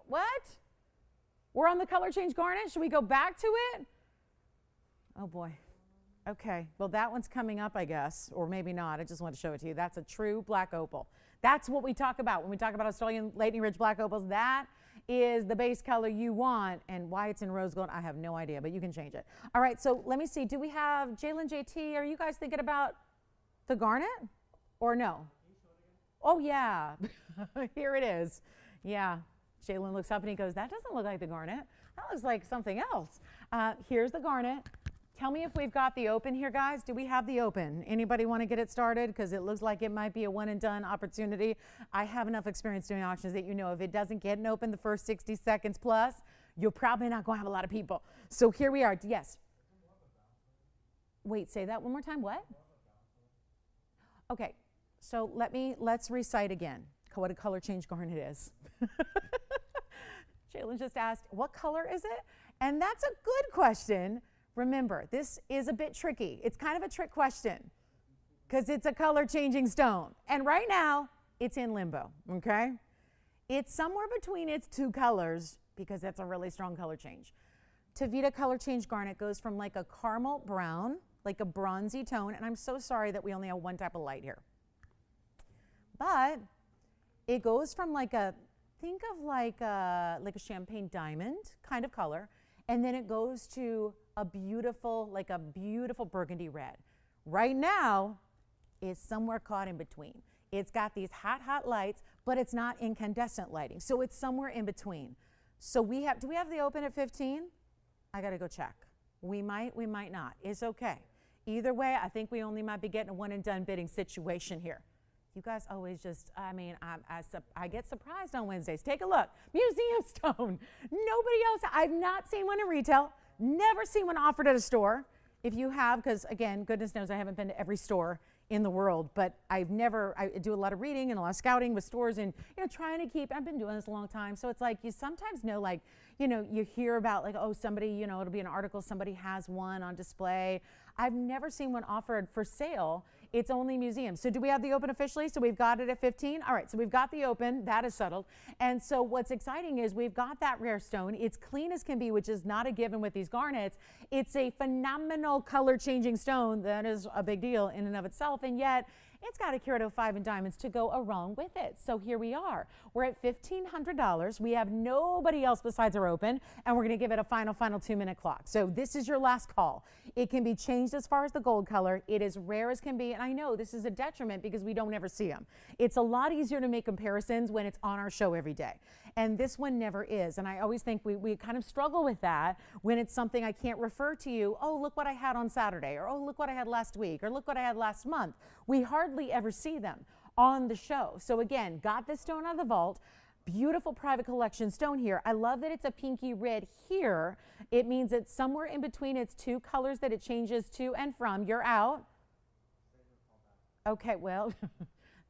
What? We're on the color change garnet. Should we go back to it? Oh boy. Okay, well that one's coming up, I guess, or maybe not. I just want to show it to you. That's a true black opal. That's what we talk about when we talk about Australian Lightning Ridge black opals. That is the base color you want, and why it's in rose gold, I have no idea, but you can change it. All right, so let me see. Do we have Jalen, JT? Are you guys thinking about the garnet or no? Oh yeah, here it is. Yeah, Jalen looks up and he goes, that doesn't look like the garnet. That looks like something else. Here's the garnet. Tell me if we've got the open here, guys. Do we have the open? Anybody want to get it started? Because it looks like it might be a one and done opportunity. I have enough experience doing auctions that you know if it doesn't get an open the first 60 seconds plus, you're probably not going to have a lot of people. So here we are. Yes. Wait, say that one more time. What? Okay. So let's recite again what a color change garnet is. Jalen just asked, what color is it? And that's a good question. Remember, this is a bit tricky. It's kind of a trick question because it's a color changing stone. And right now, it's in limbo, okay? It's somewhere between its two colors because that's a really strong color change. TVON color change garnet goes from like a caramel brown, like a bronzy tone, and I'm so sorry that we only have one type of light here. But it goes from like a, think of like a champagne diamond kind of color, and then it goes to a beautiful burgundy red. Right now, it's somewhere caught in between. It's got these hot, hot lights, but it's not incandescent lighting. So it's somewhere in between. So do we have the open at 15? I gotta go check. We might not. It's okay. Either way, I think we only might be getting a one and done bidding situation here. You guys always just, I get surprised on Wednesdays. Take a look. Museum stone. Nobody else, I've not seen one in retail. Never seen one offered at a store. If you have, because again, goodness knows I haven't been to every store in the world, but I do a lot of reading and a lot of scouting with stores and, trying to keep, I've been doing this a long time. So it's like, you sometimes know, like, you hear about like, oh, somebody, it'll be an article, somebody has one on display. I've never seen one offered for sale. It's only museums. So do we have the open officially? So we've got it at 15. All right, so we've got the open. That is settled. And so what's exciting is we've got that rare stone. It's clean as can be, which is not a given with these garnets. It's a phenomenal color changing stone. That is a big deal in and of itself. And yet it's got a carat 05 in diamonds to go along with it. So here we are. We're at $1,500. We have nobody else besides our open, and we're going to give it a final 2-minute clock. So this is your last call. It can be changed as far as the gold color. It is rare as can be, and I know this is a detriment because we don't ever see them. It's a lot easier to make comparisons when it's on our show every day. And this one never is. And I always think we kind of struggle with that when it's something I can't refer to you, oh, look what I had on Saturday, or oh, look what I had last week, or look what I had last month. We hardly ever see them on the show. So again, got this stone out of the vault. Beautiful private collection stone here. I love that it's a pinky red here. It means it's somewhere in between its two colors that it changes to and from. You're out. Okay, well,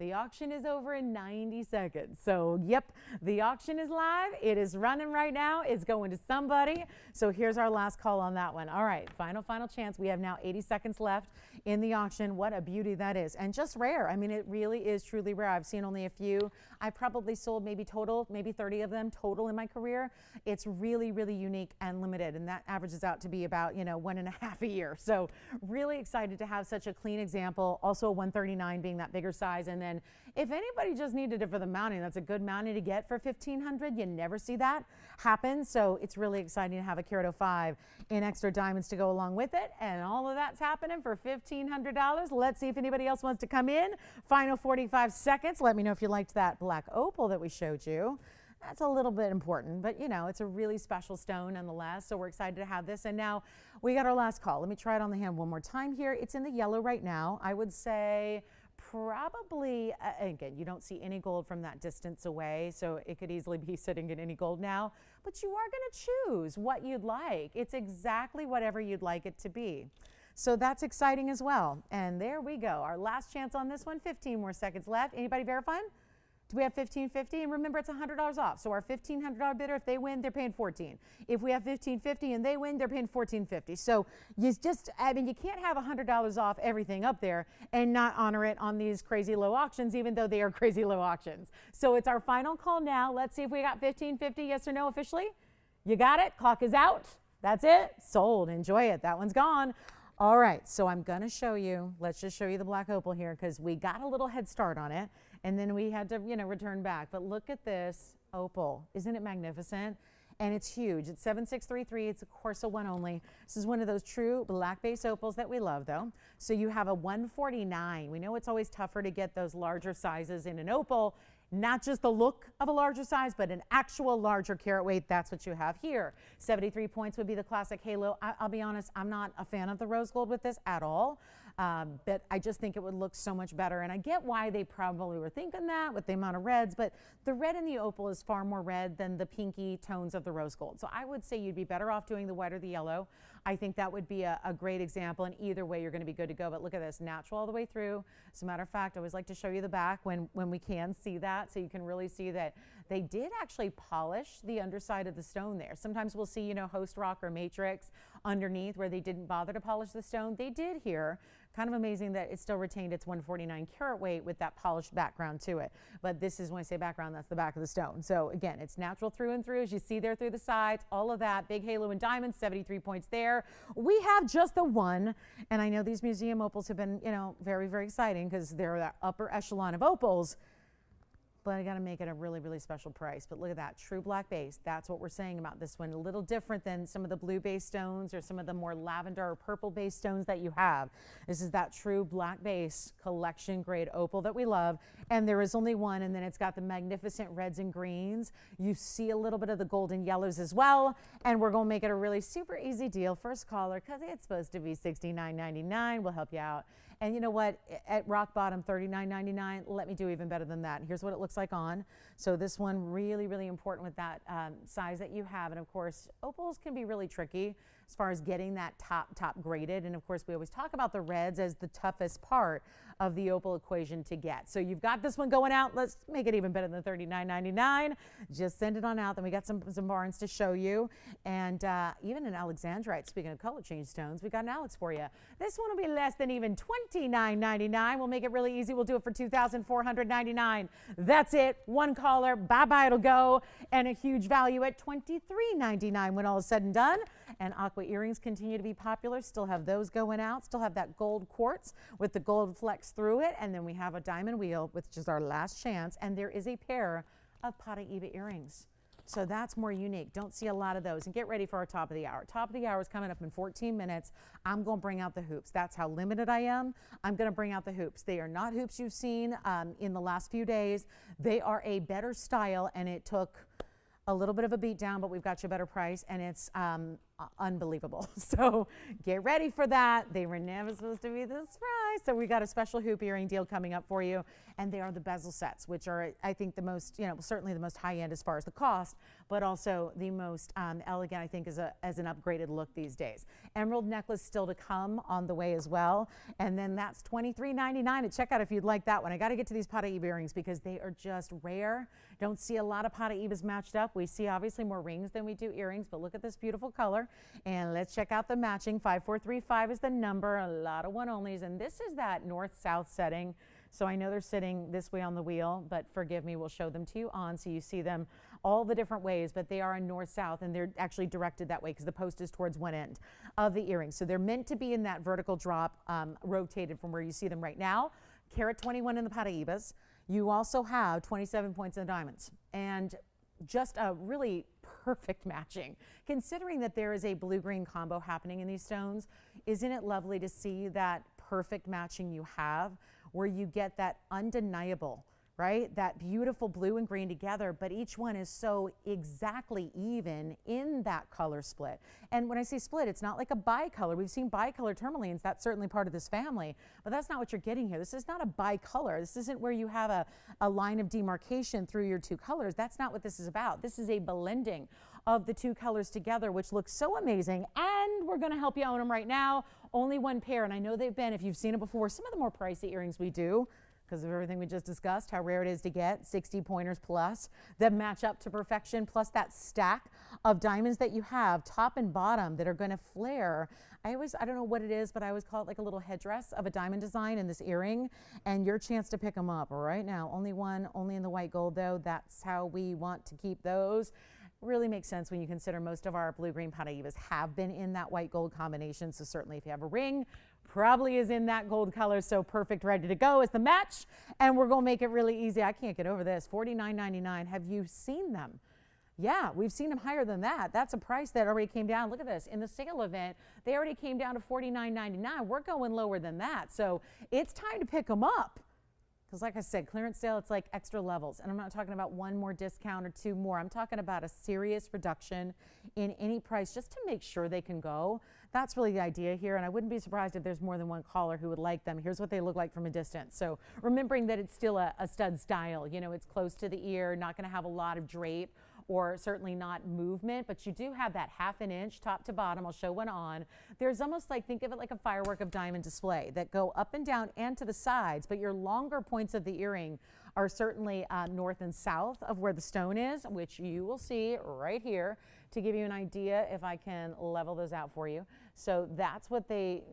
the auction is over in 90 seconds. So, yep, the auction is live. It is running right now. It's going to somebody. So here's our last call on that one. All right, final chance. We have now 80 seconds left in the auction. What a beauty that is. And just rare. I mean, it really is truly rare. I've seen only a few. I've probably sold maybe 30 of them total in my career. It's really, really unique and limited. And that averages out to be about, 1.5 a year. So really excited to have such a clean example. Also a 139 being that bigger size. And then if anybody just needed it for the mounting, that's a good mounting to get for $1,500. You never see that happen. So it's really exciting to have a carat 05 in extra diamonds to go along with it. And all of that's happening for $1,500. Let's see if anybody else wants to come in. Final 45 seconds. Let me know if you liked that black opal that we showed you. That's a little bit important, but it's a really special stone nonetheless. So we're excited to have this. And now we got our last call. Let me try it on the hand one more time here. It's in the yellow right now. I would say probably, again, you don't see any gold from that distance away, so it could easily be sitting in any gold now, but you are going to choose what you'd like. It's exactly whatever you'd like it to be. So that's exciting as well. And there we go. Our last chance on this one, 15 more seconds left. Anybody verifying? Do we have $1,550? And remember, it's $100 off. So our $1,500 bidder, if they win, they're paying $14. If we have $1,550 and they win, they're paying $14.50. So you can't have $100 off everything up there and not honor it on these crazy low auctions, even though they are crazy low auctions. So it's our final call now. Let's see if we got $1,550, yes or no officially. You got it. Clock is out. That's it. Sold. Enjoy it. That one's gone. All right, so I'm going to show you, let's just show you the black opal here because we got a little head start on it and then we had to, return back. But look at this opal. Isn't it magnificent? And it's huge. It's 7633. It's of course a one only. This is one of those true black base opals that we love though. So you have a 149. We know it's always tougher to get those larger sizes in an opal. Not just the look of a larger size, but an actual larger carat weight. That's what you have here. 73 points would be the classic halo. I'll be honest, I'm not a fan of the rose gold with this at all. But I just think it would look so much better. And I get why they probably were thinking that with the amount of reds, but the red in the opal is far more red than the pinky tones of the rose gold. So I would say you'd be better off doing the white or the yellow. I think that would be a great example, and either way you're going to be good to go. But look at this, natural all the way through. As a matter of fact, I always like to show you the back when we can see that, so you can really see that they did actually polish the underside of the stone there. Sometimes we'll see, you know, host rock or matrix underneath where they didn't bother to polish the stone. They did here. Kind of amazing that it still retained its 149 carat weight with that polished background to it. But this is, when I say background, that's the back of the stone. So again, it's natural through and through, as you see there through the sides, all of that. Big halo and diamonds, 73 points there. We have just the one, and I know these museum opals have been, you know, very, very exciting because they're that upper echelon of opals. But I got to make it a really, really special price. But look at that, true black base. That's what we're saying about this one. A little different than some of the blue base stones or some of the more lavender or purple base stones that you have. This is that true black base collection grade opal that we love. And there is only one, and then it's got the magnificent reds and greens. You see a little bit of the golden yellows as well. And we're going to make it a really super easy deal. First caller, because it's supposed to be $69.99. We'll help you out. And you know what? At rock bottom, $39.99. Let me do even better than that. Here's what it looks like on. So this one really, really important with that size that you have. And of course, opals can be really tricky as far as getting that top graded. And of course, we always talk about the reds as the toughest part of the opal equation to get. So you've got this one going out. Let's make it even better than $39.99. Just send it on out. Then we got some barns to show you. And even an Alexandrite, speaking of color change stones, we got an Alex for you. This one will be less than even $29.99. We'll make it really easy. We'll do it for $2,499. That's it. One caller. Bye-bye. It'll go. And a huge value at $23.99 when all is said and done. And aqua earrings continue to be popular. Still have those going out. Still have that gold quartz with the gold flecks through it. And then we have a diamond wheel, which is our last chance. And there is a pair of Paraiba earrings. So that's more unique. Don't see a lot of those. And get ready for our top of the hour. Top of the hour is coming up in 14 minutes. I'm going to bring out the hoops. That's how limited I am. I'm going to bring out the hoops. They are not hoops you've seen in the last few days. They are a better style, and it took a little bit of a beat down, but we've got you a better price, and it's unbelievable. So get ready for that. They were never supposed to be this price. So we got a special hoop earring deal coming up for you. And they are the bezel sets, which are, I think, the most, you know, certainly the most high end as far as the cost, but also the most elegant, I think, as an upgraded look these days. Emerald necklace still to come on the way as well. And then that's $23.99 at checkout if you'd like that one. I got to get to these Paraiba earrings because they are just rare. Don't see a lot of Paraibas matched up. We see obviously more rings than we do earrings, but look at this beautiful color. And let's check out the matching. 5435 is the number, a lot of one onlys. And this is that north-south setting. So I know they're sitting this way on the wheel, but forgive me, we'll show them to you on so you see them all the different ways, but they are in north-south, and they're actually directed that way because the post is towards one end of the earring. So they're meant to be in that vertical drop, rotated from where you see them right now. Carat 21 in the Paraibas. You also have 27 points in the diamonds, and just a really perfect matching. Considering that there is a blue-green combo happening in these stones, isn't it lovely to see that perfect matching you have, where you get that undeniable, right? That beautiful blue and green together, but each one is so exactly even in that color split. And when I say split, it's not like a bicolor. We've seen bicolor tourmalines. That's certainly part of this family, but that's not what you're getting here. This is not a bicolor. This isn't where you have a line of demarcation through your two colors. That's not what this is about. This is a blending of the two colors together, which looks so amazing. And we're going to help you own them right now. Only one pair, and I know they've been, if you've seen it before, some of the more pricey earrings we do, because of everything we just discussed, how rare it is to get 60 pointers plus that match up to perfection, plus that stack of diamonds that you have, top and bottom, that are going to flare. I don't know what it is, but I always call it like a little headdress of a diamond design in this earring, and your chance to pick them up right now. Only one, only in the white gold, though. That's how we want to keep those. Really makes sense when you consider most of our blue-green Paraibas have been in that white gold combination. So certainly if you have a ring, probably is in that gold color. So perfect, ready to go is the match. And we're going to make it really easy. I can't get over this. $49.99. Have you seen them? Yeah, we've seen them higher than that. That's a price that already came down. Look at this. In the sale event, they already came down to $49.99. We're going lower than that. So it's time to pick them up. Because like I said, clearance sale, it's like extra levels. And I'm not talking about one more discount or two more. I'm talking about a serious reduction in any price just to make sure they can go. That's really the idea here. And I wouldn't be surprised if there's more than one caller who would like them. Here's what they look like from a distance. So remembering that it's still a stud style, you know, it's close to the ear, not going to have a lot of drape or certainly not movement, but you do have that 1/2 inch top to bottom. I'll show one on. There's almost like, think of it like a firework of diamond display that go up and down and to the sides, but your longer points of the earring are certainly north and south of where the stone is, which you will see right here to give you an idea if I can level those out for you. So that's what they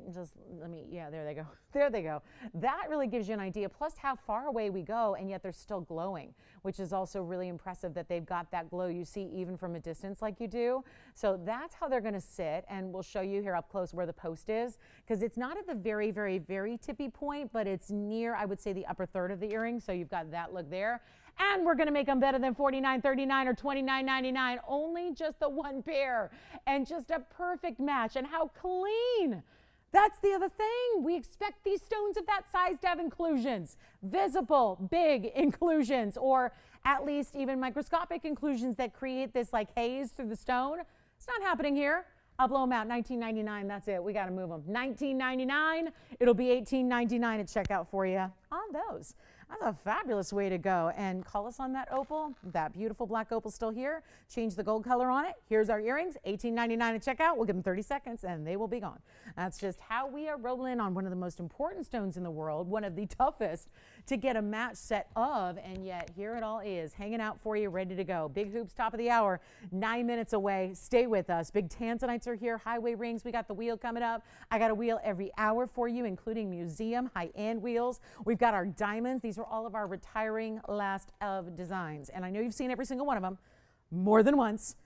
yeah, there they go. There they go. That really gives you an idea, plus how far away we go, and yet they're still glowing, which is also really impressive that they've got that glow you see even from a distance like you do. So that's how they're going to sit, and we'll show you here up close where the post is, because it's not at the very, very, very tippy point, but it's near, I would say, the upper third of the earring. So you've got that look there. And we're going to make them better than $49.39 or $29.99. Only just the one pair and just a perfect match. And how clean. That's the other thing. We expect these stones of that size to have inclusions, visible, big inclusions, or at least even microscopic inclusions that create this like haze through the stone. It's not happening here. I'll blow them out. $19.99. That's it. We got to move them. $19.99. It'll be $18.99 at checkout for you on those. That's a fabulous way to go. And call us on that opal. That beautiful black opal still here. Change the gold color on it. Here's our earrings. $18.99 at checkout. We'll give them 30 seconds and they will be gone. That's just how we are rolling on one of the most important stones in the world, one of the toughest to get a match set of, and yet here it all is, hanging out for you, ready to go. Big hoops, top of the hour, 9 minutes away. Stay with us. Big tanzanites are here, highway rings. We got the wheel coming up. I got a wheel every hour for you, including museum, high-end wheels. We've got our diamonds. These are all of our retiring last of designs, and I know you've seen every single one of them more than once,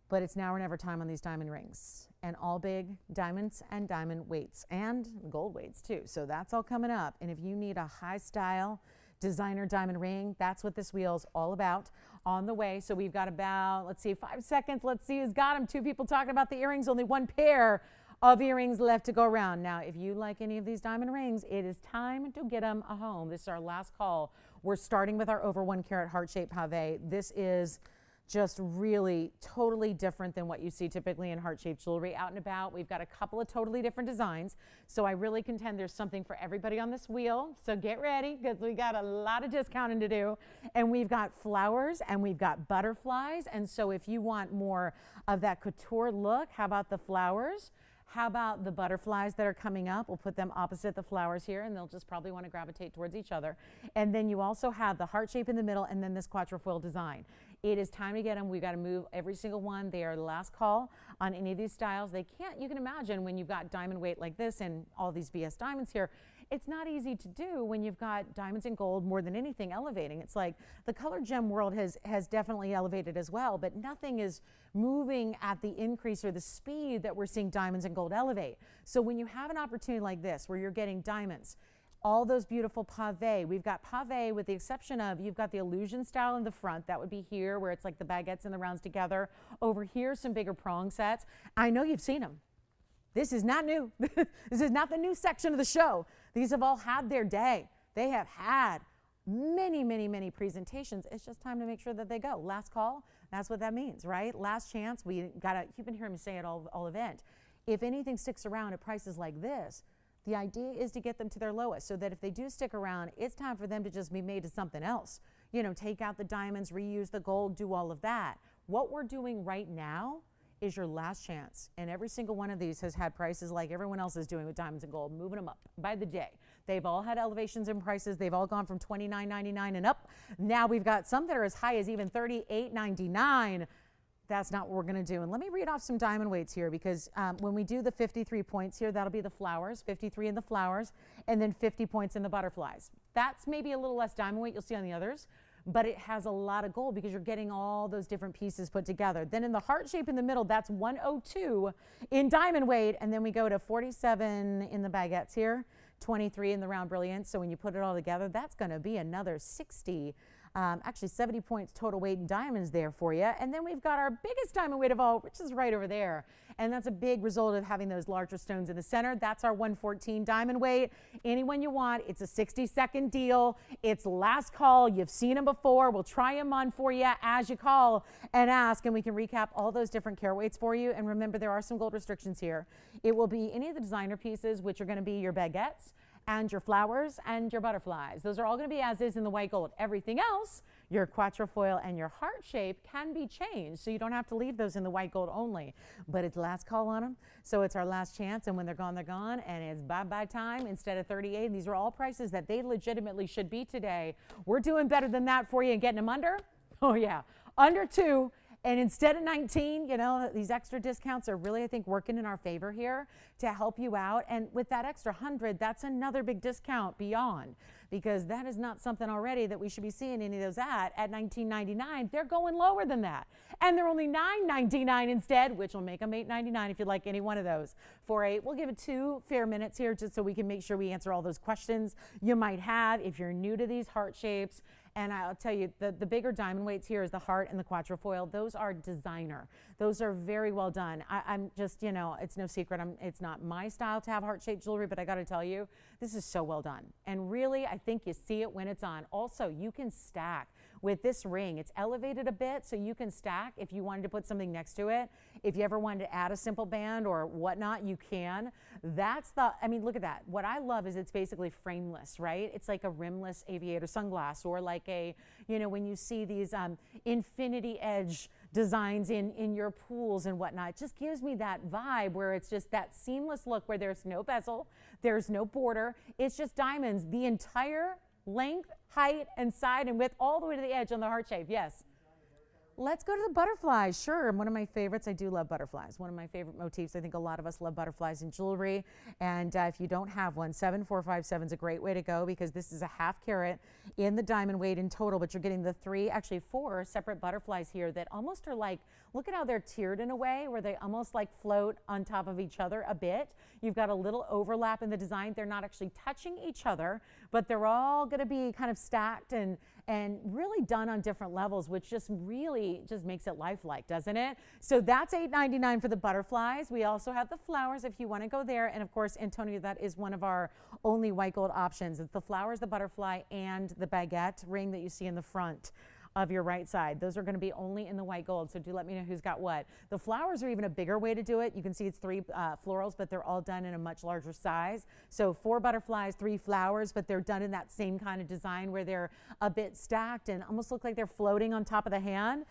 but it's now or never time on these diamond rings, and all big diamonds and diamond weights and gold weights too. So that's all coming up. And if you need a high style designer diamond ring, that's what this wheel's all about. On the way. So we've got about, let's see, 5 seconds. Let's see who's got them. 2 people talking about the earrings, only 1 pair of earrings left to go around. Now, if you like any of these diamond rings, it is time to get them a home. This is our last call. We're starting with our over 1 carat heart-shaped pave. This is just really totally different than what you see typically in heart-shaped jewelry out and about. We've got a couple of totally different designs, so I really contend there's something for everybody on this wheel. So get ready, because we got a lot of discounting to do, and we've got flowers and we've got butterflies. And so if you want more of that couture look, how about the flowers? How about the butterflies that are coming up? We'll put them opposite the flowers here, and they'll just probably want to gravitate towards each other. And then you also have the heart shape in the middle, and then this quatrefoil design. It is time to get them. We've got to move every single one. They are the last call on any of these styles. They can't, you can imagine when you've got diamond weight like this and all these VS diamonds here, it's not easy to do when you've got diamonds and gold more than anything elevating. It's like the color gem world has definitely elevated as well, but nothing is moving at the increase or the speed that we're seeing diamonds and gold elevate. So when you have an opportunity like this where you're getting diamonds, all those beautiful pave. We've got pave with the exception of, you've got the illusion style in the front. That would be here where it's like the baguettes and the rounds together. Over here, some bigger prong sets. I know you've seen them. This is not new. This is not the new section of the show. These have all had their day. They have had many, many, many presentations. It's just time to make sure that they go. Last call, that's what that means, right? Last chance. You've been hearing me say it all event. If anything sticks around at prices like this, the idea is to get them to their lowest so that if they do stick around, it's time for them to just be made to something else. You know, take out the diamonds, reuse the gold, do all of that. What we're doing right now is your last chance. And every single one of these has had prices like everyone else is doing with diamonds and gold, moving them up by the day. They've all had elevations in prices. They've all gone from $29.99 and up. Now we've got some that are as high as even $38.99. That's not what we're going to do. And let me read off some diamond weights here, because when we do the 53 points here, that'll be the flowers, 53 in the flowers, and then 50 points in the butterflies. That's maybe a little less diamond weight you'll see on the others, but it has a lot of gold because you're getting all those different pieces put together. Then in the heart shape in the middle, that's 102 in diamond weight, and then we go to 47 in the baguettes here, 23 in the round brilliance. So when you put it all together, that's going to be another 60 Actually 70 points total weight in diamonds there for you. And then we've got our biggest diamond weight of all, which is right over there. And that's a big result of having those larger stones in the center. That's our 114 diamond weight. Anyone you want. It's a 60-second deal. It's last call. You've seen them before. We'll try them on for you as you call and ask, and we can recap all those different carat weights for you. And remember, there are some gold restrictions here. It will be any of the designer pieces, which are going to be your baguettes and your flowers and your butterflies. Those are all going to be as is in the white gold. Everything else, your quatrefoil and your heart shape, can be changed, so you don't have to leave those in the white gold only. But it's last call on them, so it's our last chance, and when they're gone, and it's bye-bye time instead of 38. These are all prices that they legitimately should be today. We're doing better than that for you and getting them under, oh yeah, under 2. And instead of 19, you know, these extra discounts are really, I think, working in our favor here to help you out. And with that extra 100, that's another big discount beyond, because that is not something already that we should be seeing any of those at $19.99. They're going lower than that. And they're only $9.99 instead, which will make them $8.99 if you like any one of those. We'll give it 2 fair minutes here just so we can make sure we answer all those questions you might have if you're new to these heart shapes. And I'll tell you, the bigger diamond weights here is the heart and the quatrefoil. Those are designer. Those are very well done. I'm just, you know, it's no secret. It's not my style to have heart-shaped jewelry, but I got to tell you, this is so well done. And really, I think you see it when it's on. Also, you can stack with this ring. It's elevated a bit, so you can stack if you wanted to put something next to it. If you ever wanted to add a simple band or whatnot, you can. I mean, look at that. What I love is it's basically frameless, right? It's like a rimless aviator sunglass, or like when you see these infinity edge designs in your pools and whatnot. It just gives me that vibe where it's just that seamless look where there's no bezel, there's no border. It's just diamonds, the entire length, height, and side and width, all the way to the edge on the heart shape. Yes. Let's go to the butterflies. Sure, one of my favorites. I do love butterflies. One of my favorite motifs. I think a lot of us love butterflies in jewelry. And if you don't have one, 7457 is a great way to go, because this is a half carat in the diamond weight in total, but you're getting the 4 separate butterflies here that almost are like, look at how they're tiered in a way where they almost like float on top of each other a bit. You've got a little overlap in the design. They're not actually touching each other, but they're all going to be kind of stacked and really done on different levels, which just really just makes it lifelike, doesn't it? So that's $8.99 for the butterflies. We also have the flowers if you want to go there. And of course, Antonio, that is one of our only white gold options. It's the flowers, the butterfly, and the baguette ring that you see in the front of your right side. Those are going to be only in the white gold, so do let me know who's got what. The flowers are even a bigger way to do it. You can see it's 3 florals, but they're all done in a much larger size. So 4 butterflies, 3 flowers, but they're done in that same kind of design where they're a bit stacked and almost look like they're floating on top of the hand.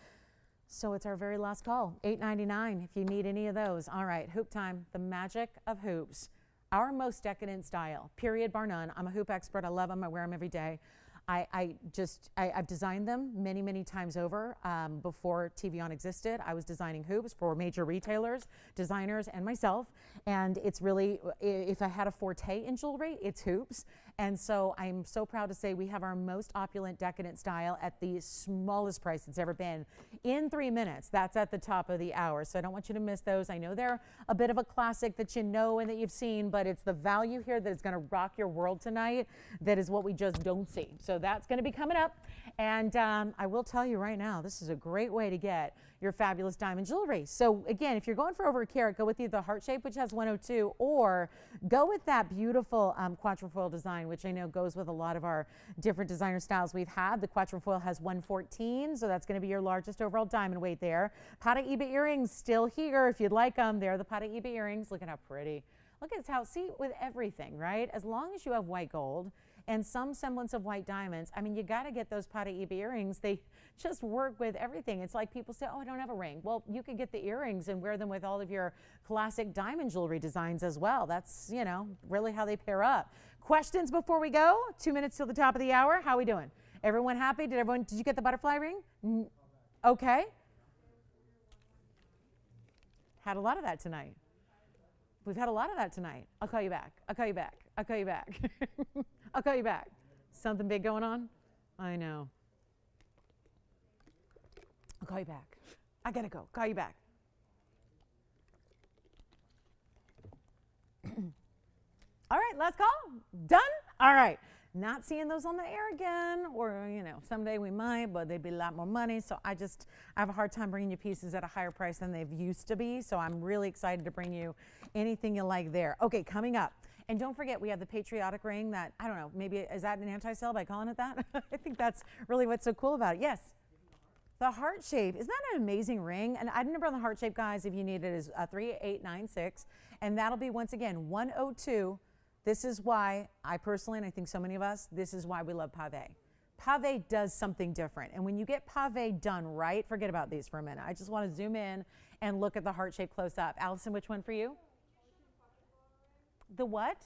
So it's our very last call, $8.99 if you need any of those. All right, hoop time, the magic of hoops. Our most decadent style, period, bar none. I'm a hoop expert. I love them. I wear them every day. I've designed them many, many times over. Before TVON existed, I was designing hoops for major retailers, designers, and myself. And it's really, if I had a forte in jewelry, it's hoops. And so I'm so proud to say we have our most opulent decadent style at the smallest price it's ever been in 3 minutes. That's at the top of the hour. So I don't want you to miss those. I know they're a bit of a classic that you know and that you've seen, but it's the value here that is going to rock your world tonight. That is what we just don't see. So that's going to be coming up. And I will tell you right now, this is a great way to get your fabulous diamond jewelry. So again, if you're going for over a carat, go with either the heart shape, which has 102, or go with that beautiful quatrefoil design, which I know goes with a lot of our different designer styles we've had. The quatrefoil has 114, so that's going to be your largest overall diamond weight there. Paraíba earrings still here if you'd like them. They're the Paraíba earrings. Look at how pretty. Look at how, see, with everything, right? As long as you have white gold and some semblance of white diamonds, I mean, you got to get those Paraíba earrings. They just work with everything. It's like people say, oh, I don't have a ring. Well, you could get the earrings and wear them with all of your classic diamond jewelry designs as well. That's, you know, really how they pair up. Questions before we go? 2 minutes till the top of the hour. How are we doing? Everyone happy? Did you get the butterfly ring? Okay. Had a lot of that tonight. We've had a lot of that tonight. I'll call you back. I'll call you back. I'll call you back. I'll call you back. Something big going on? I know. I'll call you back. I gotta go. Call you back. All right, last call. Done? All right. Not seeing those on the air again, or someday we might, but they'd be a lot more money. So I have a hard time bringing you pieces at a higher price than they've used to be. So I'm really excited to bring you anything you like there. Okay, coming up. And don't forget, we have the patriotic ring that, I don't know, maybe, is that an anti-sale by calling it that? I think that's really what's so cool about it. Yes. The heart shape, isn't that an amazing ring? And item number on the heart shape, guys, if you need it, is 3896. And that'll be, once again, 102. This is why I personally, and I think so many of us, this is why we love pave. Pave does something different. And when you get pave done right, forget about these for a minute. I just want to zoom in and look at the heart shape close up. Allison, which one for you? The what?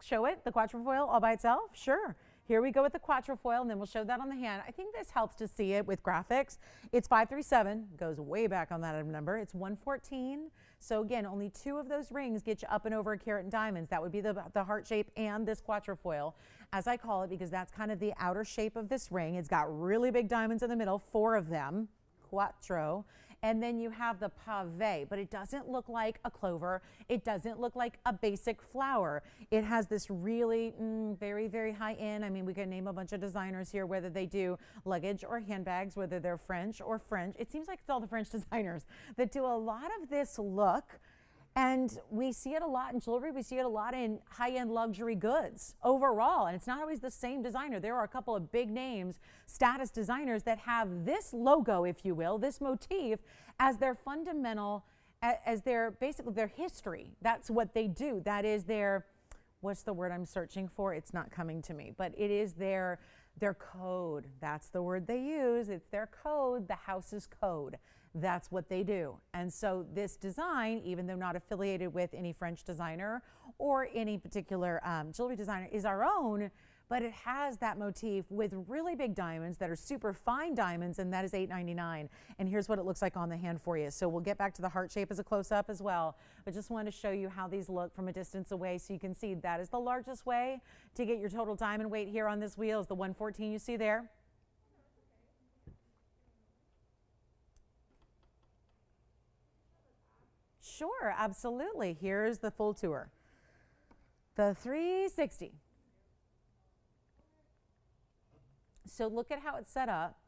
Show it, the quatrefoil all by itself? Sure. Here we go with the quatrefoil, and then we'll show that on the hand. I think this helps to see it with graphics. It's 537, goes way back on that item number. It's 114. So again, only 2 of those rings get you up and over a carat in diamonds. That would be the heart shape and this quatrefoil, as I call it, because that's kind of the outer shape of this ring. It's got really big diamonds in the middle, 4 of them, quattro. And then you have the pave, but it doesn't look like a clover. It doesn't look like a basic flower. It has this really very, very high end. I mean, we can name a bunch of designers here, whether they do luggage or handbags, whether they're French or French. It seems like it's all the French designers that do a lot of this look. And we see it a lot in jewelry. We see it a lot in high-end luxury goods overall. And it's not always the same designer. There are a couple of big names, status designers, that have this logo, if you will, this motif as their fundamental, as their basically their history. That's what they do. That is their, what's the word I'm searching for? It's not coming to me, but it is their code. That's the word they use. It's their code, the house's code. That's what they do. And so this design, even though not affiliated with any French designer or any particular jewelry designer, is our own, but it has that motif with really big diamonds that are super fine diamonds, and that is $8.99. And here's what it looks like on the hand for you. So we'll get back to the heart shape as a close-up as well, but just wanted to show you how these look from a distance away so you can see that is the largest way to get your total diamond weight here on this wheel is the 114 you see there. Sure, absolutely. Here's the full tour. The 360. So look at how it's set up.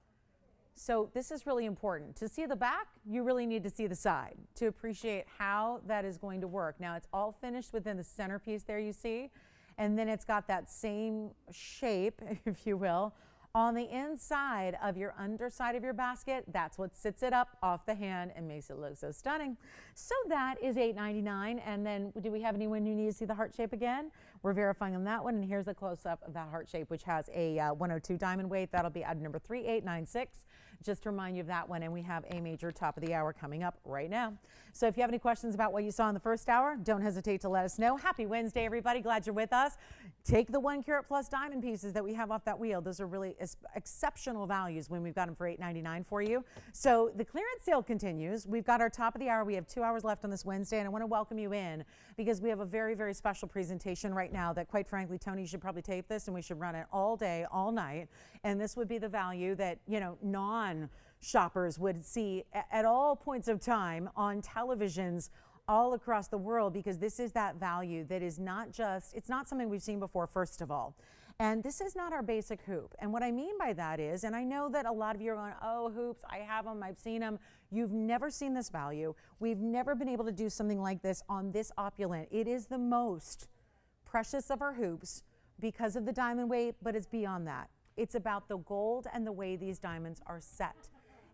So this is really important. To see the back, you really need to see the side to appreciate how that is going to work. Now it's all finished within the centerpiece there you see, and then it's got that same shape, if you will, on the inside of your underside of your basket. That's what sits it up off the hand and makes it look so stunning. So that is $8.99. And then do we have anyone who needs to see the heart shape again? We're verifying on that one. And here's a close-up of that heart shape, which has a 102 diamond weight. That'll be item number 3896. Just to remind you of that one. And we have a major top of the hour coming up right now. So if you have any questions about what you saw in the first hour, don't hesitate to let us know. Happy Wednesday, everybody. Glad you're with us. Take the 1 carat plus diamond pieces that we have off that wheel. Those are really exceptional values when we've got them for $8.99 for you. So the clearance sale continues. We've got our top of the hour. We have 2 hours left on this Wednesday, and I want to welcome you in because we have a very, very special presentation right now that, quite frankly, Tony, you should probably tape this and we should run it all day, all night. And this would be the value that, non-shoppers would see at all points of time on televisions all across the world, because this is that value that is not just, it's not something we've seen before, first of all. And this is not our basic hoop. And what I mean by that is, and I know that a lot of you are going, oh, hoops, I have them, I've seen them. You've never seen this value. We've never been able to do something like this on this opulent. It is the most precious of our hoops because of the diamond weight, but it's beyond that. It's about the gold and the way these diamonds are set.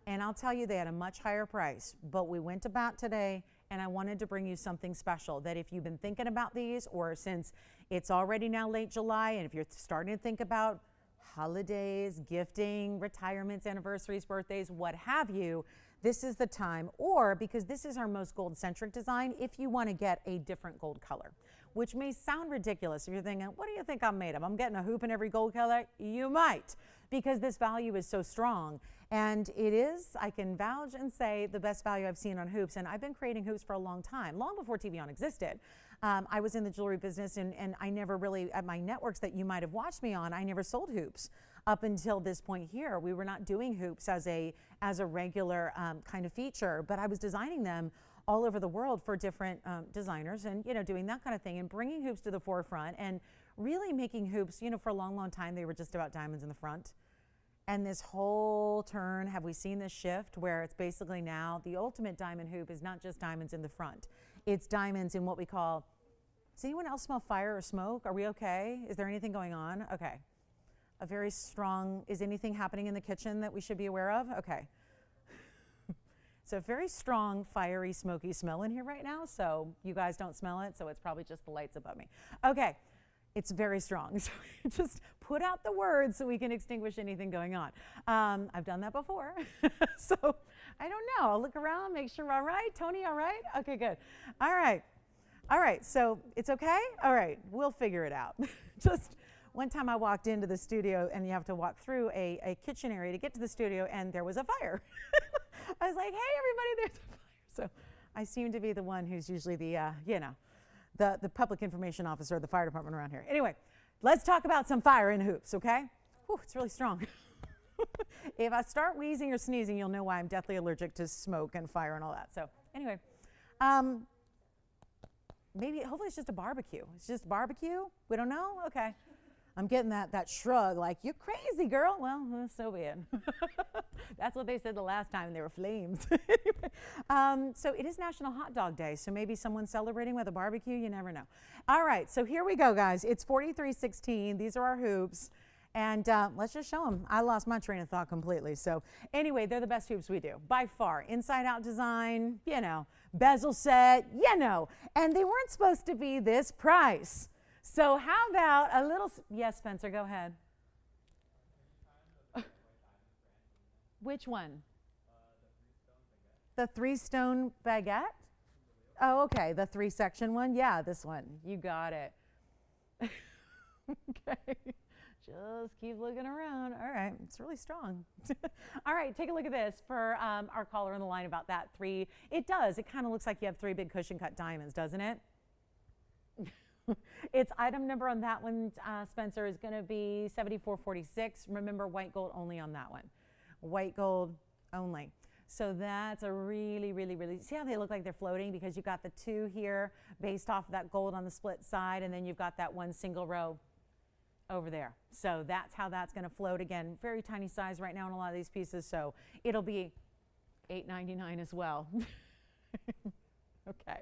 And I'll tell you, they had a much higher price, but we went about today, and I wanted to bring you something special that if you've been thinking about these, or since it's already now late July, and if you're starting to think about holidays, gifting, retirements, anniversaries, birthdays, what have you, this is the time. Or because this is our most gold-centric design, if you want to get a different gold color, which may sound ridiculous if you're thinking, what do you think I'm made of? I'm getting a hoop in every gold color? You might, because this value is so strong. And it is, I can vouch and say, the best value I've seen on hoops. And I've been creating hoops for a long time, long before TVON existed. I was in the jewelry business, and I never really, at my networks that you might have watched me on, I never sold hoops up until this point here. We were not doing hoops as a regular kind of feature, but I was designing them all over the world for different designers, and doing that kind of thing and bringing hoops to the forefront and really making hoops, you know, for a long, long time, they were just about diamonds in the front. And this whole turn, have we seen this shift where it's basically now the ultimate diamond hoop is not just diamonds in the front. It's diamonds in what we call, does anyone else smell fire or smoke? Are we okay? Is there anything going on? Okay. A very strong, is anything happening in the kitchen that we should be aware of? Okay. So a very strong, fiery, smoky smell in here right now. So you guys don't smell it, so it's probably just the lights above me. Okay. It's very strong, so just put out the words so we can extinguish anything going on. I've done that before, so I don't know. I'll look around, make sure we're all right. Tony, all right? Okay, good. All right, so it's okay? All right, we'll figure it out. Just one time I walked into the studio, and you have to walk through a kitchen area to get to the studio, and there was a fire. I was like, hey, everybody, there's a fire. So I seem to be the one who's usually the, the public information officer of the fire department around here. Anyway, let's talk about some fire in hoops, okay? Whew, it's really strong. If I start wheezing or sneezing, you'll know why I'm deathly allergic to smoke and fire and all that. So anyway, hopefully it's just a barbecue. It's just barbecue? We don't know? Okay. I'm getting that shrug like, you're crazy, girl. Well, so be it. That's what they said the last time, they were flames. So it is National Hot Dog Day, so maybe someone's celebrating with a barbecue, you never know. All right, so here we go, guys. It's 4316. These are our hoops. And let's just show them. I lost my train of thought completely. So anyway, they're the best hoops we do, by far. Inside out design, bezel set, and they weren't supposed to be this price. So how about a little, yes, Spencer, go ahead. Which one? The 3-stone baguette? Oh, okay, the 3-section one? Yeah, this one. You got it. Okay, just keep looking around. All right, it's really strong. All right, take a look at this for our caller on the line about that 3. It does. It kind of looks like you have 3 big cushion cut diamonds, doesn't it? Its item number on that one, Spencer, is going to be 7446. Remember, white gold only on that one. White gold only. So that's a really, really, really, see how they look like they're floating? Because you've got the 2 here based off of that gold on the split side, and then you've got that one single row over there. So that's how that's going to float. Again, very tiny size right now in a lot of these pieces, so it'll be $8.99 as well. Okay.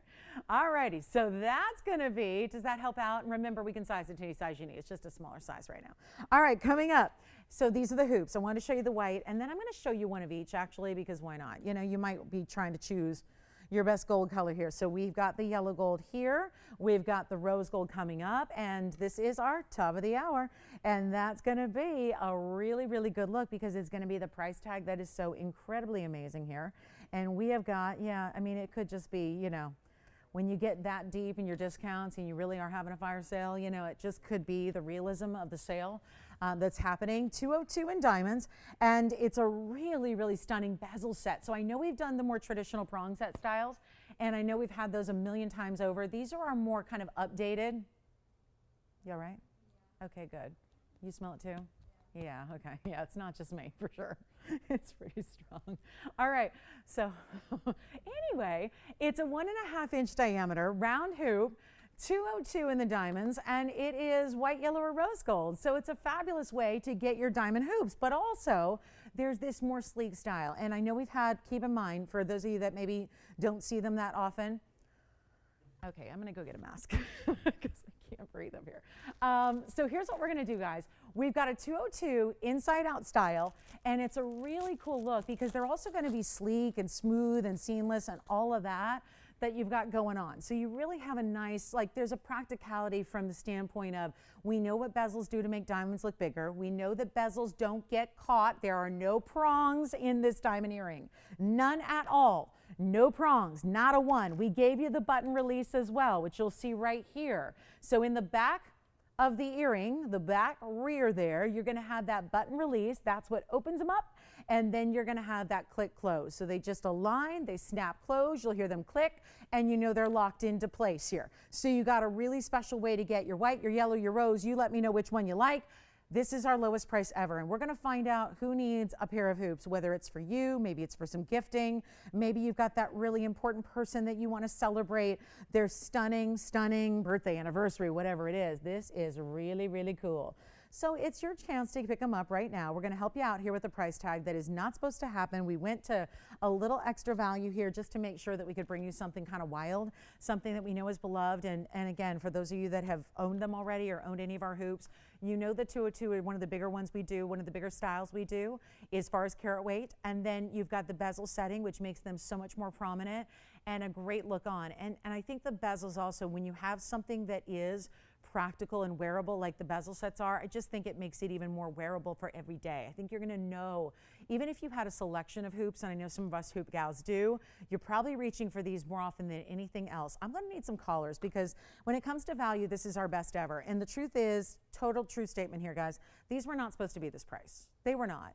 All righty. So that's going to be, does that help out? And remember, we can size it to any size you need. It's just a smaller size right now. All right, coming up. So these are the hoops. I want to show you the white, and then I'm going to show you one of each, actually, because why not? You might be trying to choose your best gold color here. So we've got the yellow gold here. We've got the rose gold coming up, and this is our top of the hour. And that's going to be a really, really good look because it's going to be the price tag that is so incredibly amazing here. And we have got, it could just be, when you get that deep in your discounts and you really are having a fire sale, it just could be the realism of the sale that's happening. 202 in diamonds, and it's a really, really stunning bezel set. So I know we've done the more traditional prong set styles, and I know we've had those a million times over. These are our more kind of updated. You all right? Okay, good. You smell it too? Yeah, okay. Yeah, it's not just me, for sure. It's pretty strong. All right, so anyway, it's a 1.5-inch diameter round hoop, 202 in the diamonds, and it is white, yellow, or rose gold. So it's a fabulous way to get your diamond hoops, but also there's this more sleek style. And I know we've had, keep in mind, for those of you that maybe don't see them that often, okay, I'm gonna go get a mask because I can't breathe up here. So here's what we're gonna do, guys. We've got a 202 inside out style, and it's a really cool look because they're also gonna be sleek and smooth and seamless and all of that you've got going on. So you really have a nice, there's a practicality from the standpoint of, we know what bezels do to make diamonds look bigger. We know that bezels don't get caught. There are no prongs in this diamond earring. None at all. No prongs, not a one. We gave you the button release as well, which you'll see right here. So in the back of the earring, the back rear there, you're gonna have that button release. That's what opens them up. And then you're gonna have that click close. So they just align, they snap close, you'll hear them click, and you know they're locked into place here. So you got a really special way to get your white, your yellow, your rose. You let me know which one you like. This is our lowest price ever, and we're going to find out who needs a pair of hoops, whether it's for you, maybe it's for some gifting, maybe you've got that really important person that you want to celebrate their stunning birthday, anniversary, whatever it is. This is really, really cool. So it's your chance to pick them up right now. We're going to help you out here with a price tag that is not supposed to happen. We went to a little extra value here just to make sure that we could bring you something kind of wild, something that we know is beloved. And again, for those of you that have owned them already or owned any of our hoops, you know the 202 is one of the bigger ones we do, one of the bigger styles we do as far as carat weight. And then you've got the bezel setting, which makes them so much more prominent and a great look on. And I think the bezels also, when you have something that is practical and wearable like the bezel sets are, I just think it makes it even more wearable for every day. I think you're going to know, even if you had a selection of hoops, and I know some of us hoop gals do, you're probably reaching for these more often than anything else. I'm going to need some collars because when it comes to value, this is our best ever. And the truth is, total true statement here, guys, these were not supposed to be this price. They were not.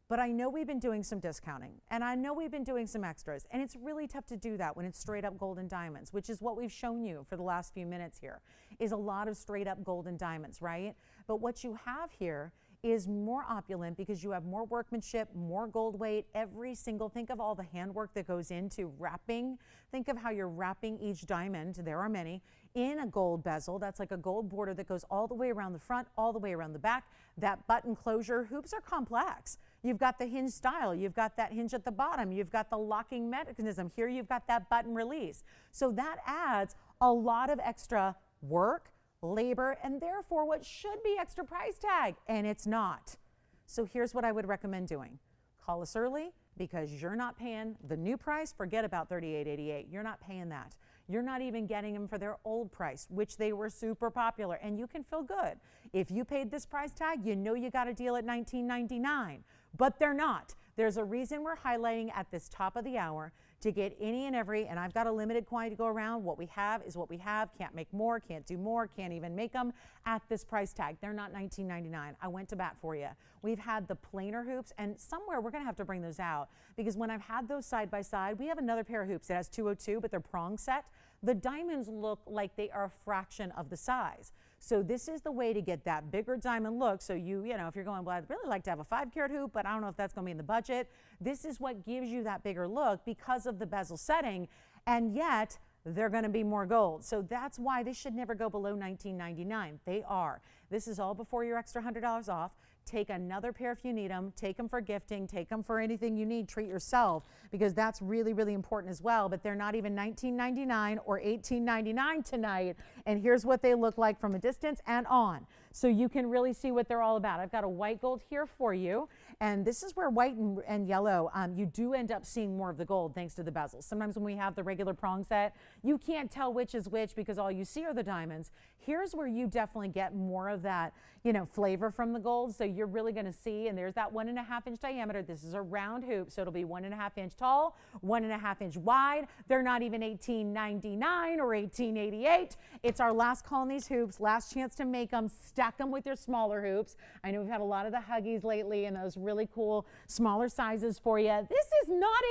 But I know we've been doing some discounting, and I know we've been doing some extras, and it's really tough to do that when it's straight up gold and diamonds, which is what we've shown you for the last few minutes here, is a lot of straight up gold and diamonds, right? But what you have here is more opulent because you have more workmanship, more gold weight, every single, think of all the handwork that goes into wrapping. Think of how you're wrapping each diamond, there are many, in a gold bezel. That's like a gold border that goes all the way around the front, all the way around the back. That button closure, hoops are complex. You've got the hinge style, you've got that hinge at the bottom, you've got the locking mechanism. Here you've got that button release. So that adds a lot of extra work, labor, and therefore what should be extra price tag, and it's not. So here's what I would recommend doing. Call us early because you're not paying the new price. Forget about $38.88. You're not paying that. You're not even getting them for their old price, which they were super popular, and you can feel good. If you paid this price tag, you know you got a deal at $19.99, but they're not. There's a reason we're highlighting at this top of the hour to get any and every, and I've got a limited quantity to go around. What we have is what we have. Can't make more, can't do more, can't even make them at this price tag. They're not $19.99. I went to bat for you. We've had the plainer hoops, and somewhere we're going to have to bring those out because when I've had those side by side, we have another pair of hoops that has 202, but they're prong set. The diamonds look like they are a fraction of the size. So this is the way to get that bigger diamond look. So you know, if you're going, well, I'd really like to have a 5-carat hoop, but I don't know if that's going to be in the budget. This is what gives you that bigger look because of the bezel setting, and yet they're going to be more gold. So that's why this should never go below $19.99. They are. This is all before your extra $100 off. Take another pair if you need them. Take them for gifting. Take them for anything you need. Treat yourself because that's really, really important as well. But they're not even $19.99 or $18.99 tonight. And here's what they look like from a distance and on. So you can really see what they're all about. I've got a white gold here for you. And this is where white and yellow, you do end up seeing more of the gold thanks to the bezels. Sometimes when we have the regular prong set, you can't tell which is which because all you see are the diamonds. Here's where you definitely get more of that, you know, flavor from the gold. So you're really going to see, and there's that 1.5 inch diameter. This is a round hoop, so it'll be 1.5 inch tall, 1.5 inch wide. They're not even $18.99 or $18.88. It's our last call on these hoops, last chance to make them. Stack them with your smaller hoops. I know we've had a lot of the Huggies lately and those really cool smaller sizes for you. This is not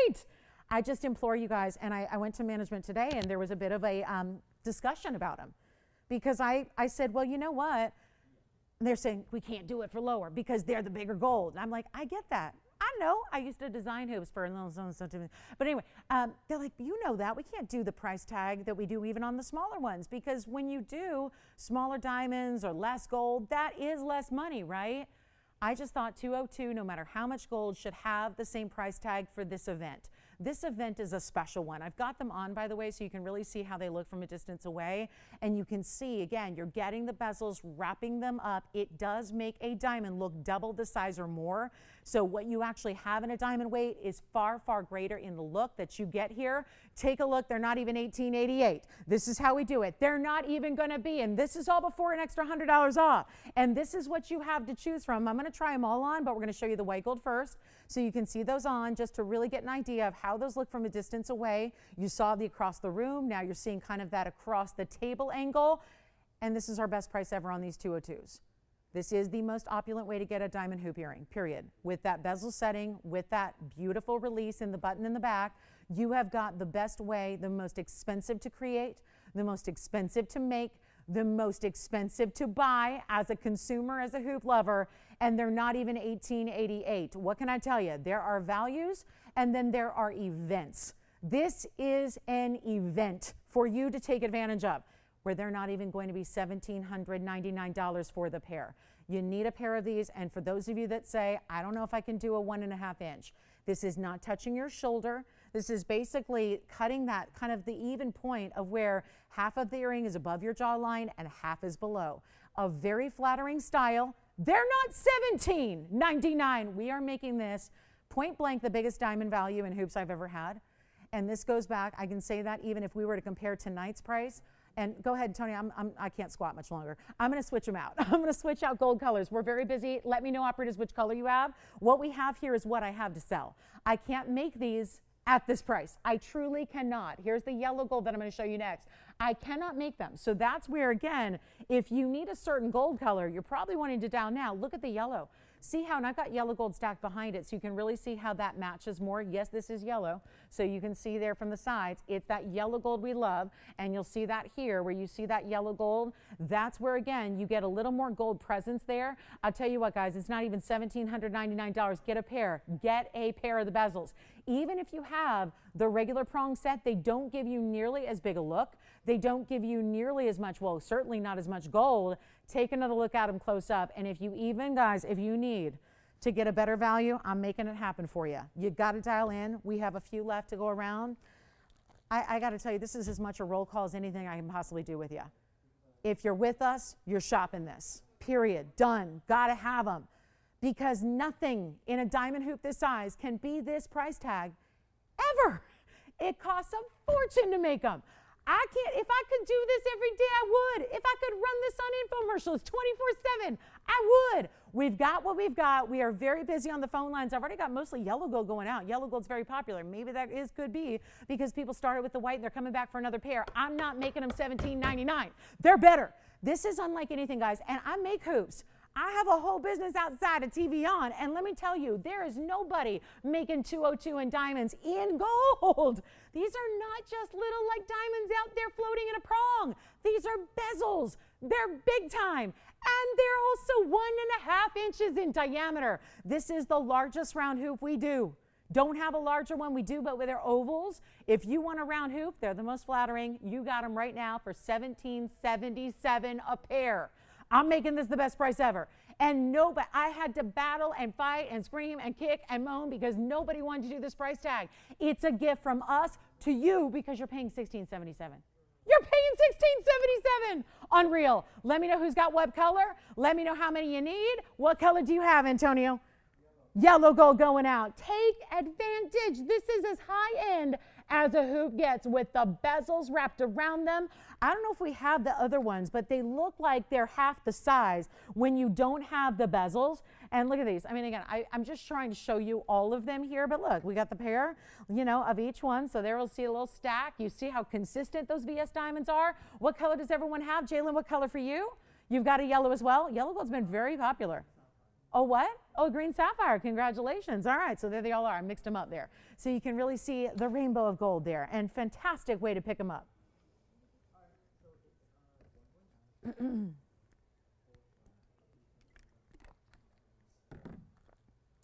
$18.88. I just implore you guys, and I went to management today and there was a bit of a discussion about them because I said, well, you know what? They're saying we can't do it for lower because they're the bigger gold. And I'm like, I get that. I know. I used to design hoops for a little something. But anyway, they're like, you know that. We can't do the price tag that we do even on the smaller ones because when you do smaller diamonds or less gold, that is less money, right? I just thought 202, no matter how much gold, should have the same price tag for this event. This event is a special one. I've got them on, by the way, so you can really see how they look from a distance away. And you can see, again, you're getting the bezels, wrapping them up. It does make a diamond look double the size or more. So what you actually have in a diamond weight is far, far greater in the look that you get here. Take a look. They're not even $18.88. This is how we do it. They're not even going to be, and this is all before an extra $100 off. And this is what you have to choose from. I'm going to try them all on, but we're going to show you the white gold first. So you can see those on just to really get an idea of how those look from a distance away. You saw the across the room. Now you're seeing kind of that across the table angle. And this is our best price ever on these 202s. This is the most opulent way to get a diamond hoop earring, period. With that bezel setting, with that beautiful release in the button in the back, you have got the best way, the most expensive to create, the most expensive to make, the most expensive to buy as a consumer, as a hoop lover, and they're not even $18.88. What can I tell you? There are values, and then there are events. This is an event for you to take advantage of, where they're not even going to be $1,799 for the pair. You need a pair of these, and for those of you that say, I don't know if I can do a 1.5 inch, this is not touching your shoulder. This is basically cutting that kind of the even point of where half of the earring is above your jawline and half is below. A very flattering style. They're not $17.99. We are making this point blank the biggest diamond value in hoops I've ever had. And this goes back, I can say that even if we were to compare tonight's price. And go ahead, Tony, I can't squat much longer. I'm going to switch them out. I'm going to switch out gold colors. We're very busy. Let me know, operators, which color you have. What we have here is what I have to sell. I can't make these at this price. I truly cannot. Here's the yellow gold that I'm going to show you next. I cannot make them. So that's where, again, if you need a certain gold color, you're probably wanting to down now. Look at the yellow. See how, and I've got yellow gold stacked behind it, so you can really see how that matches more. Yes, this is yellow, so you can see there from the sides. It's that yellow gold we love, and you'll see that here where you see that yellow gold. That's where, again, you get a little more gold presence there. I'll tell you what, guys, it's not even $1,799. Get a pair. Get a pair of the bezels. Even if you have the regular prong set, they don't give you nearly as big a look. They don't give you nearly as much, well, certainly not as much gold. Take another look at them close up. And if you even, guys, if you need to get a better value, I'm making it happen for you. You got to dial in. We have a few left to go around. I got to tell you, this is as much a roll call as anything I can possibly do with you. If you're with us, you're shopping this. Period. Done. Got to have them. Because nothing in a diamond hoop this size can be this price tag ever. It costs a fortune to make them. I can't, if I could do this every day, I would. If I could run this on infomercials 24/7, I would. We've got what we've got. We are very busy on the phone lines. I've already got mostly yellow gold going out. Yellow gold's very popular. Maybe that could be because people started with the white and they're coming back for another pair. I'm not making them $17.99. They're better. This is unlike anything, guys. And I make hoops. I have a whole business outside of TVON, and let me tell you, there is nobody making 202 in diamonds in gold. These are not just little like diamonds out there floating in a prong. These are bezels. They're big time, and they're also 1.5 inches in diameter. This is the largest round hoop we do. Don't have a larger one, we do, but with their ovals. If you want a round hoop, they're the most flattering. You got them right now for $17.77 a pair. I'm making this the best price ever. And nobody, I had to battle and fight and scream and kick and moan because nobody wanted to do this price tag. It's a gift from us to you because you're paying $16.77. You're paying $16.77. Unreal. Let me know who's got what color. Let me know how many you need. What color do you have, Antonio? Yellow gold going out. Take advantage. This is as high end as a hoop gets with the bezels wrapped around them. I don't know if we have the other ones, but they look like they're half the size when you don't have the bezels. And look at these. I mean, again, I'm just trying to show you all of them here, but look, we got the pair, you know, of each one. So there we'll see a little stack. You see how consistent those VS diamonds are. What color does everyone have? Jalen, what color for you? You've got a yellow as well. Yellow gold's been very popular. Oh, what? Oh, green sapphire. Congratulations. All right, so there they all are. I mixed them up there. So you can really see the rainbow of gold there, and fantastic way to pick them up.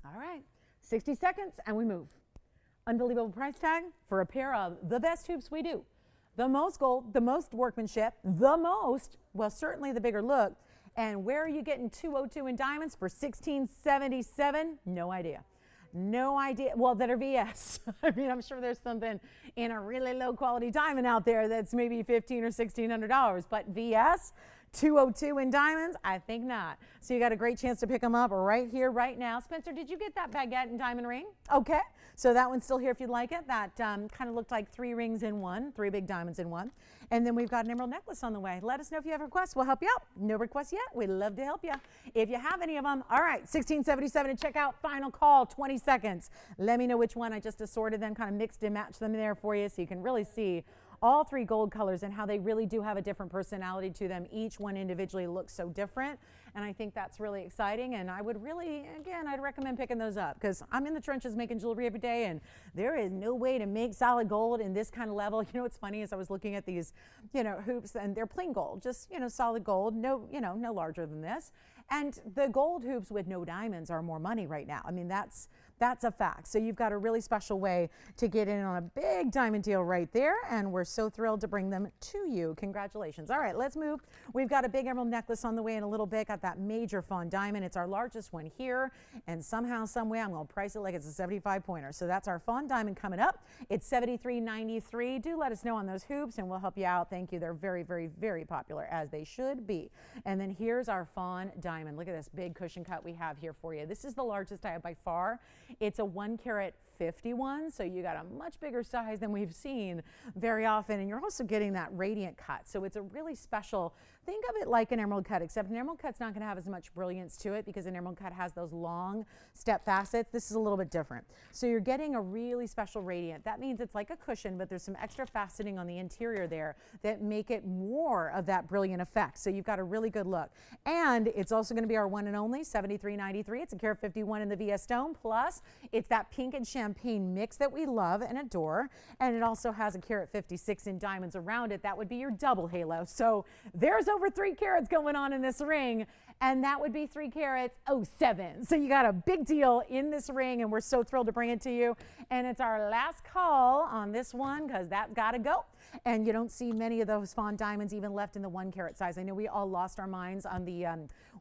All right, 60 seconds and we move. Unbelievable price tag for a pair of the best hoops we do. The most gold, the most workmanship, the most, well, certainly the bigger look. And where are you getting 202 in diamonds for $16.77? No idea. No idea. Well, that are VS. I mean, I'm sure there's something in a really low quality diamond out there that's maybe $1,500 or $1,600. But VS, 202 in diamonds? I think not. So you got a great chance to pick them up right here, right now. Spencer, did you get that baguette and diamond ring? Okay. So that one's still here if you'd like it. That kind of looked like 3 rings in one, 3 big diamonds in one. And then we've got an emerald necklace on the way. Let us know if you have requests. We'll help you out. No requests yet. We'd love to help you. If you have any of them, all right, $16.77 and check out. Final call, 20 seconds. Let me know which one. I just assorted them, kind of mixed and matched them there for you so you can really see all three gold colors and how they really do have a different personality to them. Each one individually looks so different, and I think that's really exciting. And I would really, again, I'd recommend picking those up because I'm in the trenches making jewelry every day, and there is no way to make solid gold in this kind of level. You know what's funny is I was looking at these, hoops, and they're plain gold, just, solid gold, no larger than this. And the gold hoops with no diamonds are more money right now. I mean, that's a fact. So you've got a really special way to get in on a big diamond deal right there, and we're so thrilled to bring them to you. Congratulations. All right, let's move. We've got a big emerald necklace on the way in a little bit. Got that major fawn diamond. It's our largest one here, and somehow, some way, I'm going to price it like it's a 75 pointer. So that's our fawn diamond coming up. It's $73.93. Do let us know on those hoops, and we'll help you out. Thank you. They're very, very, very popular, as they should be. And then here's our fawn diamond. Look at this big cushion cut we have here for you. This is the largest I have by far. It's a 1 carat 51, so you got a much bigger size than we've seen very often, and you're also getting that radiant cut. So it's a really special, think of it like an emerald cut, except an emerald cut's not going to have as much brilliance to it because an emerald cut has those long step facets. This is a little bit different. So you're getting a really special radiant. That means it's like a cushion, but there's some extra faceting on the interior there that make it more of that brilliant effect. So you've got a really good look. And it's also going to be our one and only $73.93. It's a carat 51 in the VS stone, plus it's that pink and champagne mix that we love and adore. And it also has a carat 56 in diamonds around it. That would be your double halo. So there's over 3 carats going on in this ring, and that would be 3 carats 07. So you got a big deal in this ring, and we're so thrilled to bring it to you. And it's our last call on this one because that's got to go. And you don't see many of those fawn diamonds even left in the 1 carat size. I know we all lost our minds on the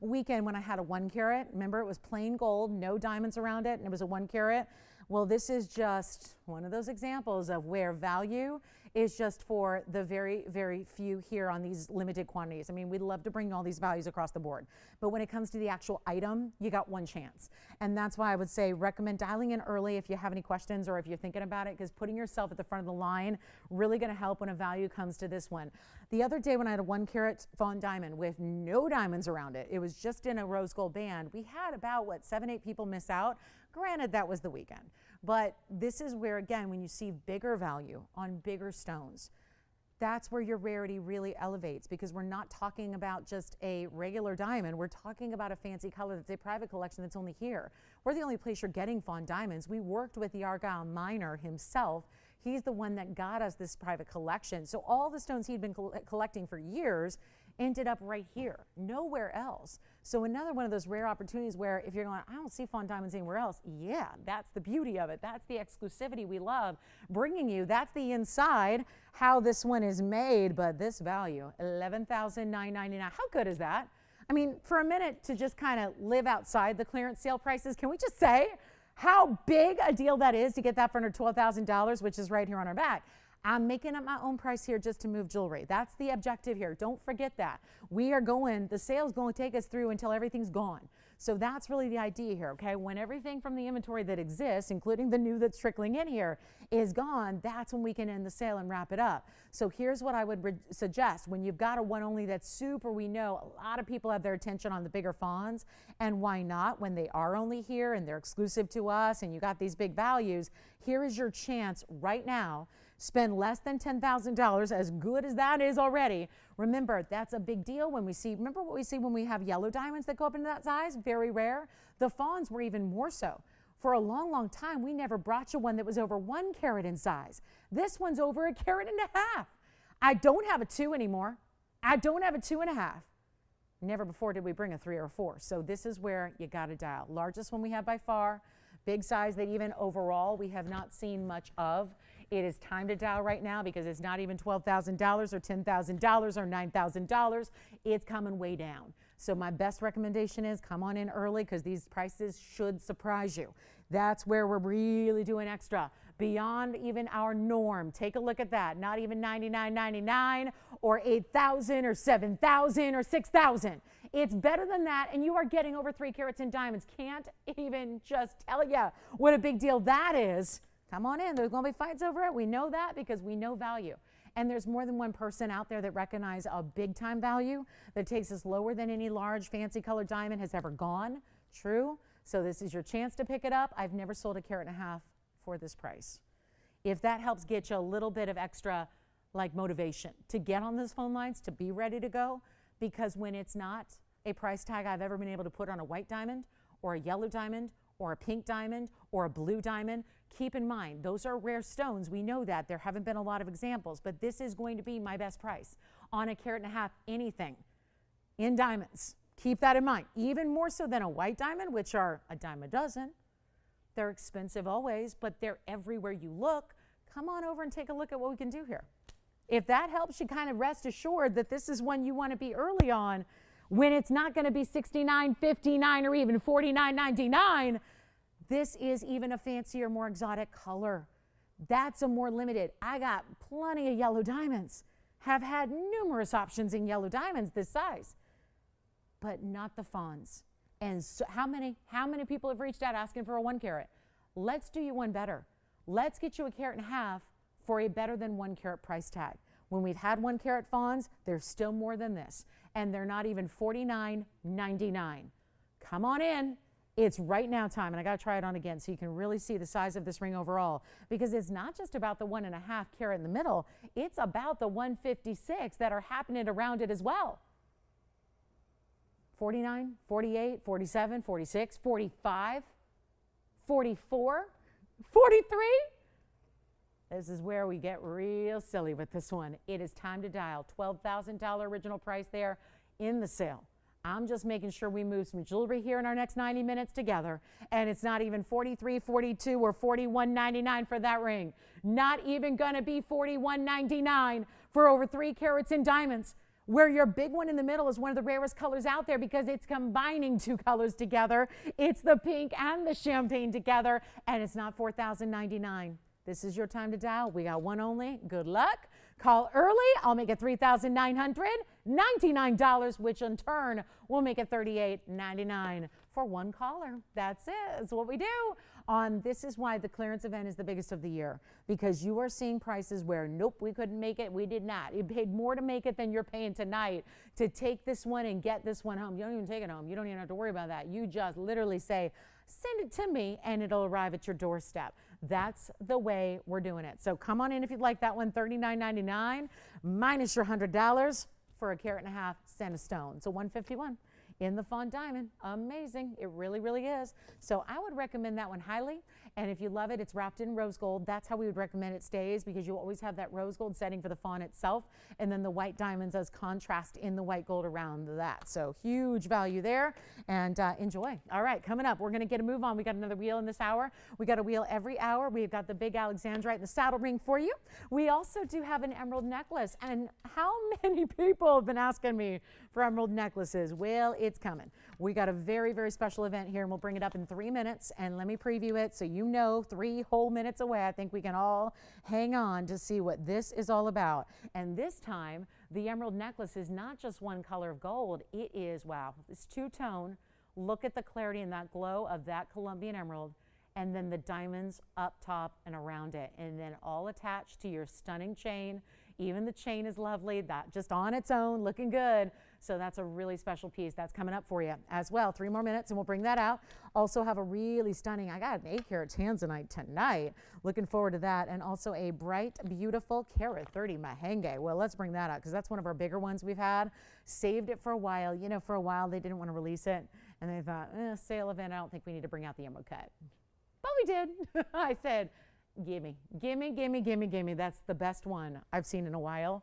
weekend when I had a 1 carat. Remember, it was plain gold, no diamonds around it, and it was a 1 carat. Well, this is just one of those examples of where value is just for the very, very few here on these limited quantities. I mean, we'd love to bring all these values across the board, but when it comes to the actual item, you got one chance. And that's why I would say recommend dialing in early if you have any questions or if you're thinking about it, because putting yourself at the front of the line really going to help when a value comes to this one. The other day when I had a 1 carat fawn diamond with no diamonds around it, it was just in a rose gold band, we had about, 7, 8 people miss out. Granted, that was the weekend. But this is where, again, when you see bigger value on bigger stones, that's where your rarity really elevates, because we're not talking about just a regular diamond. We're talking about a fancy color that's a private collection that's only here. We're the only place you're getting fawn diamonds. We worked with the Argyle miner himself. He's the one that got us this private collection. So all the stones he'd been collecting for years ended up right here, nowhere else. So another one of those rare opportunities where if you're going, I don't see fawn diamonds anywhere else. Yeah, that's the beauty of it. That's the exclusivity we love bringing you. That's the inside, how this one is made. But this value, $11,999. How good is that? I mean, for a minute to just kind of live outside the clearance sale prices, can we just say how big a deal that is to get that for under $12,000, which is right here on our back? I'm making up my own price here just to move jewelry. That's the objective here. Don't forget that. We are going, the sale's going to take us through until everything's gone. So that's really the idea here, okay? When everything from the inventory that exists, including the new that's trickling in here, is gone, that's when we can end the sale and wrap it up. So here's what I would suggest. When you've got a one only that's super, we know a lot of people have their attention on the bigger fawns, and why not when they are only here and they're exclusive to us and you got these big values, here is your chance right now. Spend less than $10,000, as good as that is already. Remember, that's a big deal when we see, remember what we see when we have yellow diamonds that go up into that size? Very rare. The fawns were even more so. For a long, long time, we never brought you one that was over 1 carat in size. This one's over 1.5 carats. I don't have a 2 anymore. I don't have a 2.5. Never before did we bring a 3 or 4. So this is where you got to dial. Largest one we have by far. Big size that even overall we have not seen much of. It is time to dial right now because it's not even $12,000 or $10,000 or $9,000. It's coming way down. So my best recommendation is come on in early because these prices should surprise you. That's where we're really doing extra. Beyond even our norm. Take a look at that. Not even $99.99 or $8,000 or $7,000 or $6,000. It's better than that, and you are getting over 3 carats in diamonds. Can't even just tell you what a big deal that is. Come on in. There's going to be fights over it. We know that because we know value. And there's more than one person out there that recognize a big-time value that takes us lower than any large, fancy colored diamond has ever gone. True. So this is your chance to pick it up. I've never sold 1.5 carats for this price. If that helps get you a little bit of extra like motivation to get on those phone lines, to be ready to go, because when it's not a price tag I've ever been able to put on a white diamond or a yellow diamond or a pink diamond or a blue diamond, keep in mind, those are rare stones. We know that. There haven't been a lot of examples, but this is going to be my best price on 1.5 carats, anything in diamonds. Keep that in mind. Even more so than a white diamond, which are a dime a dozen. They're expensive always, but they're everywhere you look. Come on over and take a look at what we can do here. If that helps you kind of rest assured that this is one you want to be early on, when it's not going to be $69.59 or even $49.99, this is even a fancier, more exotic color. That's a more limited. I got plenty of yellow diamonds, have had numerous options in yellow diamonds this size, but not the fawns. And so how many people have reached out asking for a 1 carat? Let's do you one better. Let's get you 1.5 carats for a better than 1 carat price tag. When we've had 1 carat fawns, there's still more than this. And they're not even $49.99. Come on in. It's right now time. And I got to try it on again so you can really see the size of this ring overall. Because it's not just about the 1.5 carat in the middle. It's about the 156 that are happening around it as well. 49, 48, 47, 46, 45, 44, 43. This is where we get real silly with this one. It is time to dial. $12,000 original price there in the sale. I'm just making sure we move some jewelry here in our next 90 minutes together. And it's not even $43, $42, or $41.99 for that ring. Not even going to be $41.99 for over 3 carats in diamonds, where your big one in the middle is one of the rarest colors out there because it's combining 2 colors together. It's the pink and the champagne together, and it's not $4,099. This is your time to dial. We got one only. Good luck. Call early. I'll make it $3,999, which in turn will make it $38.99 for one caller. That's it. That's what we do. This is why the clearance event is the biggest of the year, because you are seeing prices where, nope, we couldn't make it. We did not. You paid more to make it than you're paying tonight to take this one and get this one home. You don't even take it home. You don't even have to worry about that. You just literally say, send it to me, and it'll arrive at your doorstep. That's the way we're doing it. So come on in if you'd like that one, $39.99 minus your $100 for 1.5 carats, send a stone. So $151 in the fawn diamond. Amazing. It really, really is. So I would recommend that one highly. And if you love it, it's wrapped in rose gold. That's how we would recommend it stays, because you always have that rose gold setting for the fawn itself, and then the white diamonds as contrast in the white gold around that. So huge value there, and enjoy. All right, coming up, we're going to get a move on. We got another wheel in this hour. We got a wheel every hour. We've got the big Alexandrite and the saddle ring for you. We also do have an emerald necklace. And how many people have been asking me for emerald necklaces? Well, it's coming. We got a very, very special event here, and we'll bring it up in 3 minutes. And let me preview it so you know 3 whole minutes away. I think we can all hang on to see what this is all about. And this time, the emerald necklace is not just one color of gold. It is, wow, it's 2-tone. Look at the clarity and that glow of that Colombian emerald, and then the diamonds up top and around it, and then all attached to your stunning chain. Even the chain is lovely, that just on its own, looking good. So that's a really special piece. That's coming up for you as well. 3 more minutes and we'll bring that out. Also have a really stunning, I got an 8 carat tanzanite tonight. Looking forward to that. And also a bright, beautiful carat 30 mahenge. Well, let's bring that out because that's one of our bigger ones we've had. Saved it for a while. You know, for a while they didn't want to release it. And they thought, sale event, I don't think we need to bring out the emerald cut. But we did. I said, gimme. That's the best one I've seen in a while.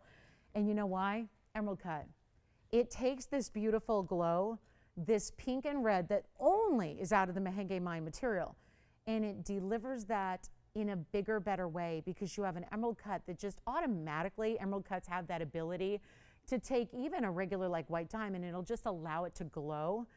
And you know why? Emerald cut. It takes this beautiful glow, this pink and red that only is out of the mahenge mine material, and it delivers that in a bigger, better way, because you have an emerald cut that just automatically, emerald cuts have that ability to take even a regular like white diamond, and it'll just allow it to glow.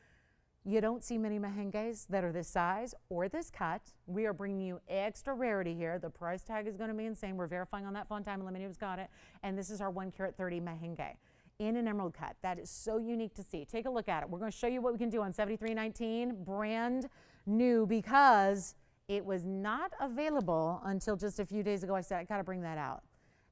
You don't see many mahenges that are this size or this cut. We are bringing you extra rarity here. The price tag is going to be insane. We're verifying on that Fawn Diamond Limited who's got it. And this is our 1 carat 30 mahenge in an emerald cut. That is so unique to see. Take a look at it. We're going to show you what we can do on 7319, brand new, because it was not available until just a few days ago. I said, I got to bring that out.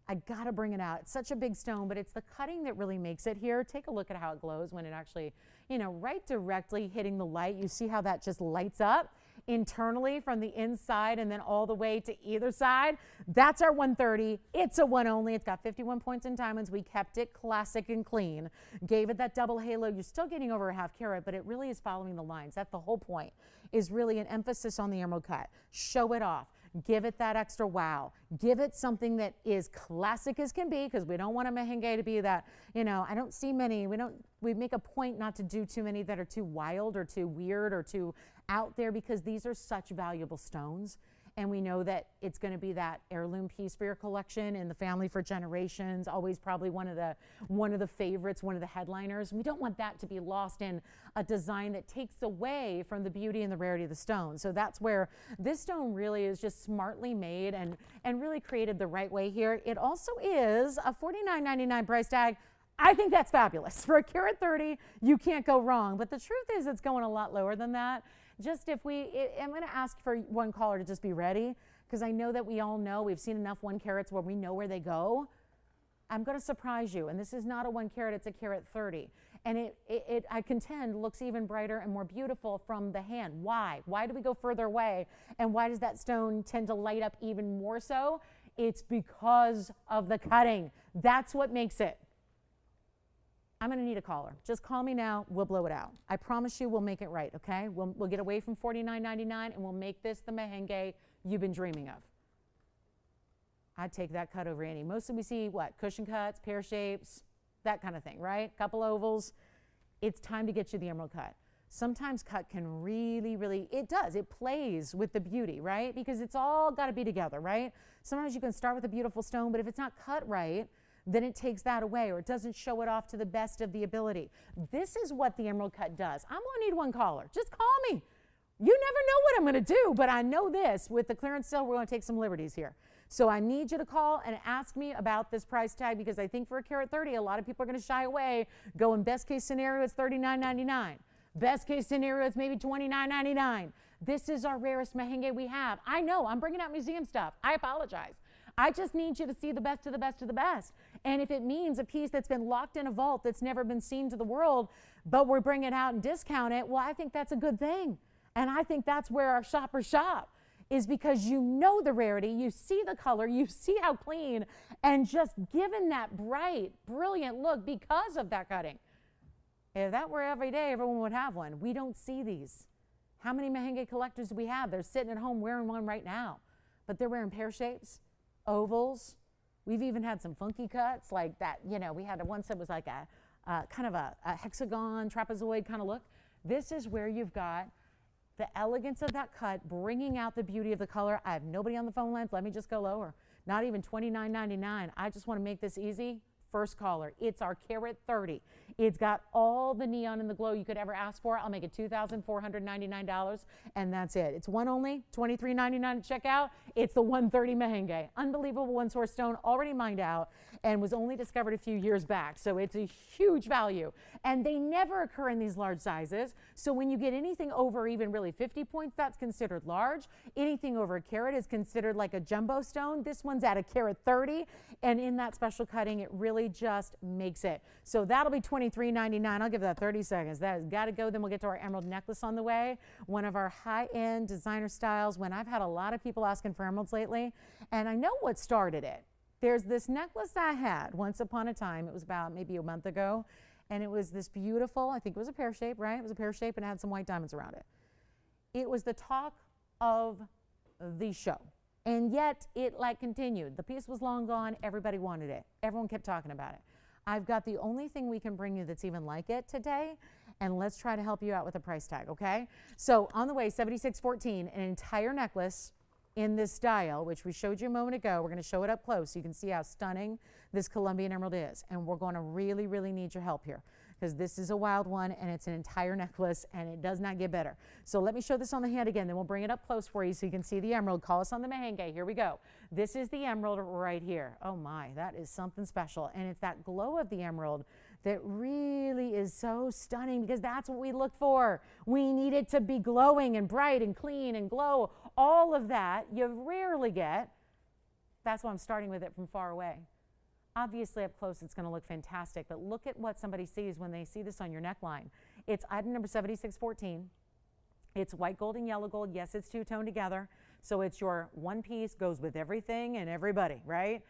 I got to bring it out. It's such a big stone, but it's the cutting that really makes it here. Take a look at how it glows when it actually, you know, right directly hitting the light. You see how that just lights up? internally from the inside and then all the way to either side. That's our 130. It's a one only. It's got 51 points in diamonds. We kept it classic and clean. Gave it that double halo. You're still getting over a half carat, but it really is following the lines. That's the whole point, is really an emphasis on the emerald cut. Show it off. Give it that extra wow. Give it something that is classic as can be, because we don't want a merengue to be that, I don't see many. We make a point not to do too many that are too wild or too weird or too out there, because these are such valuable stones. And we know that it's going to be that heirloom piece for your collection in the family for generations, always probably one of the favorites, one of the headliners. We don't want that to be lost in a design that takes away from the beauty and the rarity of the stone. So that's where this stone really is just smartly made and really created the right way here. It also is a $49.99 price tag. I think that's fabulous. For a carat 30, you can't go wrong. But the truth is it's going a lot lower than that. Just I'm going to ask for one caller to just be ready, because I know that we all know, we've seen enough 1 carats where we know where they go. I'm going to surprise you, and this is not a 1 carat, it's a carat 30. And it I contend, looks even brighter and more beautiful from the hand. Why? Why do we go further away? And why does that stone tend to light up even more so? It's because of the cutting. That's what makes it. I'm going to need a caller. Just call me now. We'll blow it out. I promise you we'll make it right, okay? We'll get away from $49.99 and we'll make this the merengue you've been dreaming of. I'd take that cut over any. Mostly we see, what, cushion cuts, pear shapes, that kind of thing, right? Couple ovals. It's time to get you the emerald cut. Sometimes cut can really, it does. It plays with the beauty, right? Because it's all got to be together, right? Sometimes you can start with a beautiful stone, but if it's not cut right, then it takes that away, or it doesn't show it off to the best of the ability. This is what the emerald cut does. I'm going to need one caller. Just call me. You never know what I'm going to do, but I know this. With the clearance sale, we're going to take some liberties here. So I need you to call and ask me about this price tag, because I think for a carat 30, a lot of people are going to shy away, going best case scenario, it's $39.99. Best case scenario, it's maybe $29.99. This is our rarest merengue we have. I know, I'm bringing out museum stuff. I apologize. I just need you to see the best of the best of the best. And if it means a piece that's been locked in a vault that's never been seen to the world, but we're bringing it out and discount it, well, I think that's a good thing. And I think that's where our shoppers shop, is because you know the rarity, you see the color, you see how clean, and just given that bright, brilliant look because of that cutting. If that were every day, everyone would have one. We don't see these. How many merengue collectors do we have? They're sitting at home wearing one right now, but they're wearing pear shapes, ovals. We've even had some funky cuts like that. We had one that was like a kind of a hexagon, trapezoid kind of look. This is where you've got the elegance of that cut, bringing out the beauty of the color. I have nobody on the phone lines. Let me just go lower. Not even $29.99. I just want to make this easy. First caller. It's our carat 30. It's got all the neon and the glow you could ever ask for. I'll make it $2,499, and that's it. It's one only, $23.99 to check out. It's the 130 merengue. Unbelievable one-source stone, already mined out, and was only discovered a few years back. So it's a huge value. And they never occur in these large sizes. So when you get anything over even really 50 points, that's considered large. Anything over a carat is considered like a jumbo stone. This one's at a carat 30. And in that special cutting, it really just makes it. So that'll be $23.99. I'll give that 30 seconds. That has got to go. Then we'll get to our emerald necklace on the way. One of our high-end designer styles. When I've had a lot of people asking for emeralds lately, and I know what started it. There's this necklace I had once upon a time. It was about maybe a month ago. And it was this beautiful, I think it was a pear shape, right? It was a pear shape and it had some white diamonds around it. It was the talk of the show. And yet it continued. The piece was long gone. Everybody wanted it. Everyone kept talking about it. I've got the only thing we can bring you that's even like it today. And let's try to help you out with a price tag, okay? So on the way, $76.14, an entire necklace in this style, which we showed you a moment ago. We're going to show it up close so you can see how stunning this Colombian emerald is. And we're going to really, really need your help here, because this is a wild one and it's an entire necklace and it does not get better. So let me show this on the hand again, then we'll bring it up close for you so you can see the emerald. Call us on the merengue. Here we go. This is the emerald right here. Oh my, that is something special. And it's that glow of the emerald that really is so stunning, because that's what we look for. We need it to be glowing and bright and clean and glow. All of that you rarely get. That's why I'm starting with it from far away. Obviously up close it's going to look fantastic, but look at what somebody sees when they see this on your neckline. It's item number 7614. It's white gold and yellow gold. Yes, it's two-tone together. So it's your one piece, goes with everything and everybody, right?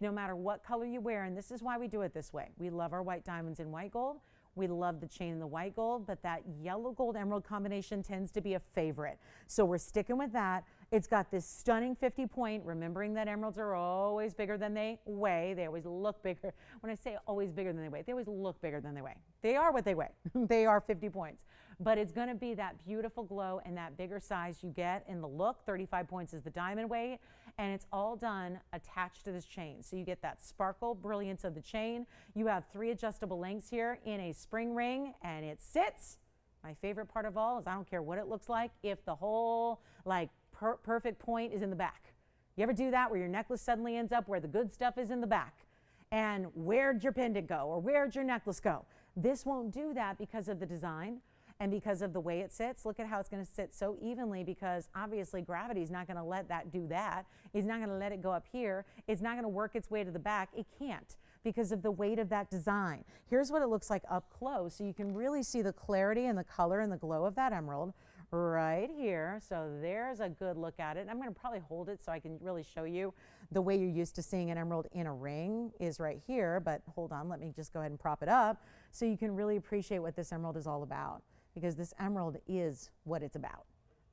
No matter what color you wear, and this is why we do it this way. We love our white diamonds in white gold. We love the chain in the white gold, but that yellow gold emerald combination tends to be a favorite. So we're sticking with that. It's got this stunning 50 point, remembering that emeralds are always bigger than they weigh. They always look bigger. When I say always bigger than they weigh, they always look bigger than they weigh. They are what they weigh. They are 50 points. But it's going to be that beautiful glow and that bigger size you get in the look. 35 points is the diamond weight, and it's all done attached to this chain. So you get that sparkle, brilliance of the chain. You have 3 adjustable lengths here in a spring ring, and it sits. My favorite part of all is I don't care what it looks like if the whole perfect point is in the back. You ever do that where your necklace suddenly ends up where the good stuff is in the back? And where'd your pendant go, or where'd your necklace go? This won't do that because of the design and because of the way it sits. Look at how it's going to sit so evenly, because obviously gravity is not going to let that do that. It's not going to let it go up here. It's not going to work its way to the back. It can't, because of the weight of that design. Here's what it looks like up close, so you can really see the clarity and the color and the glow of that emerald right here. So there's a good look at it. I'm going to probably hold it so I can really show you the way you're used to seeing an emerald in a ring is right here. But hold on, let me just go ahead and prop it up so you can really appreciate what this emerald is all about, because this emerald is what it's about.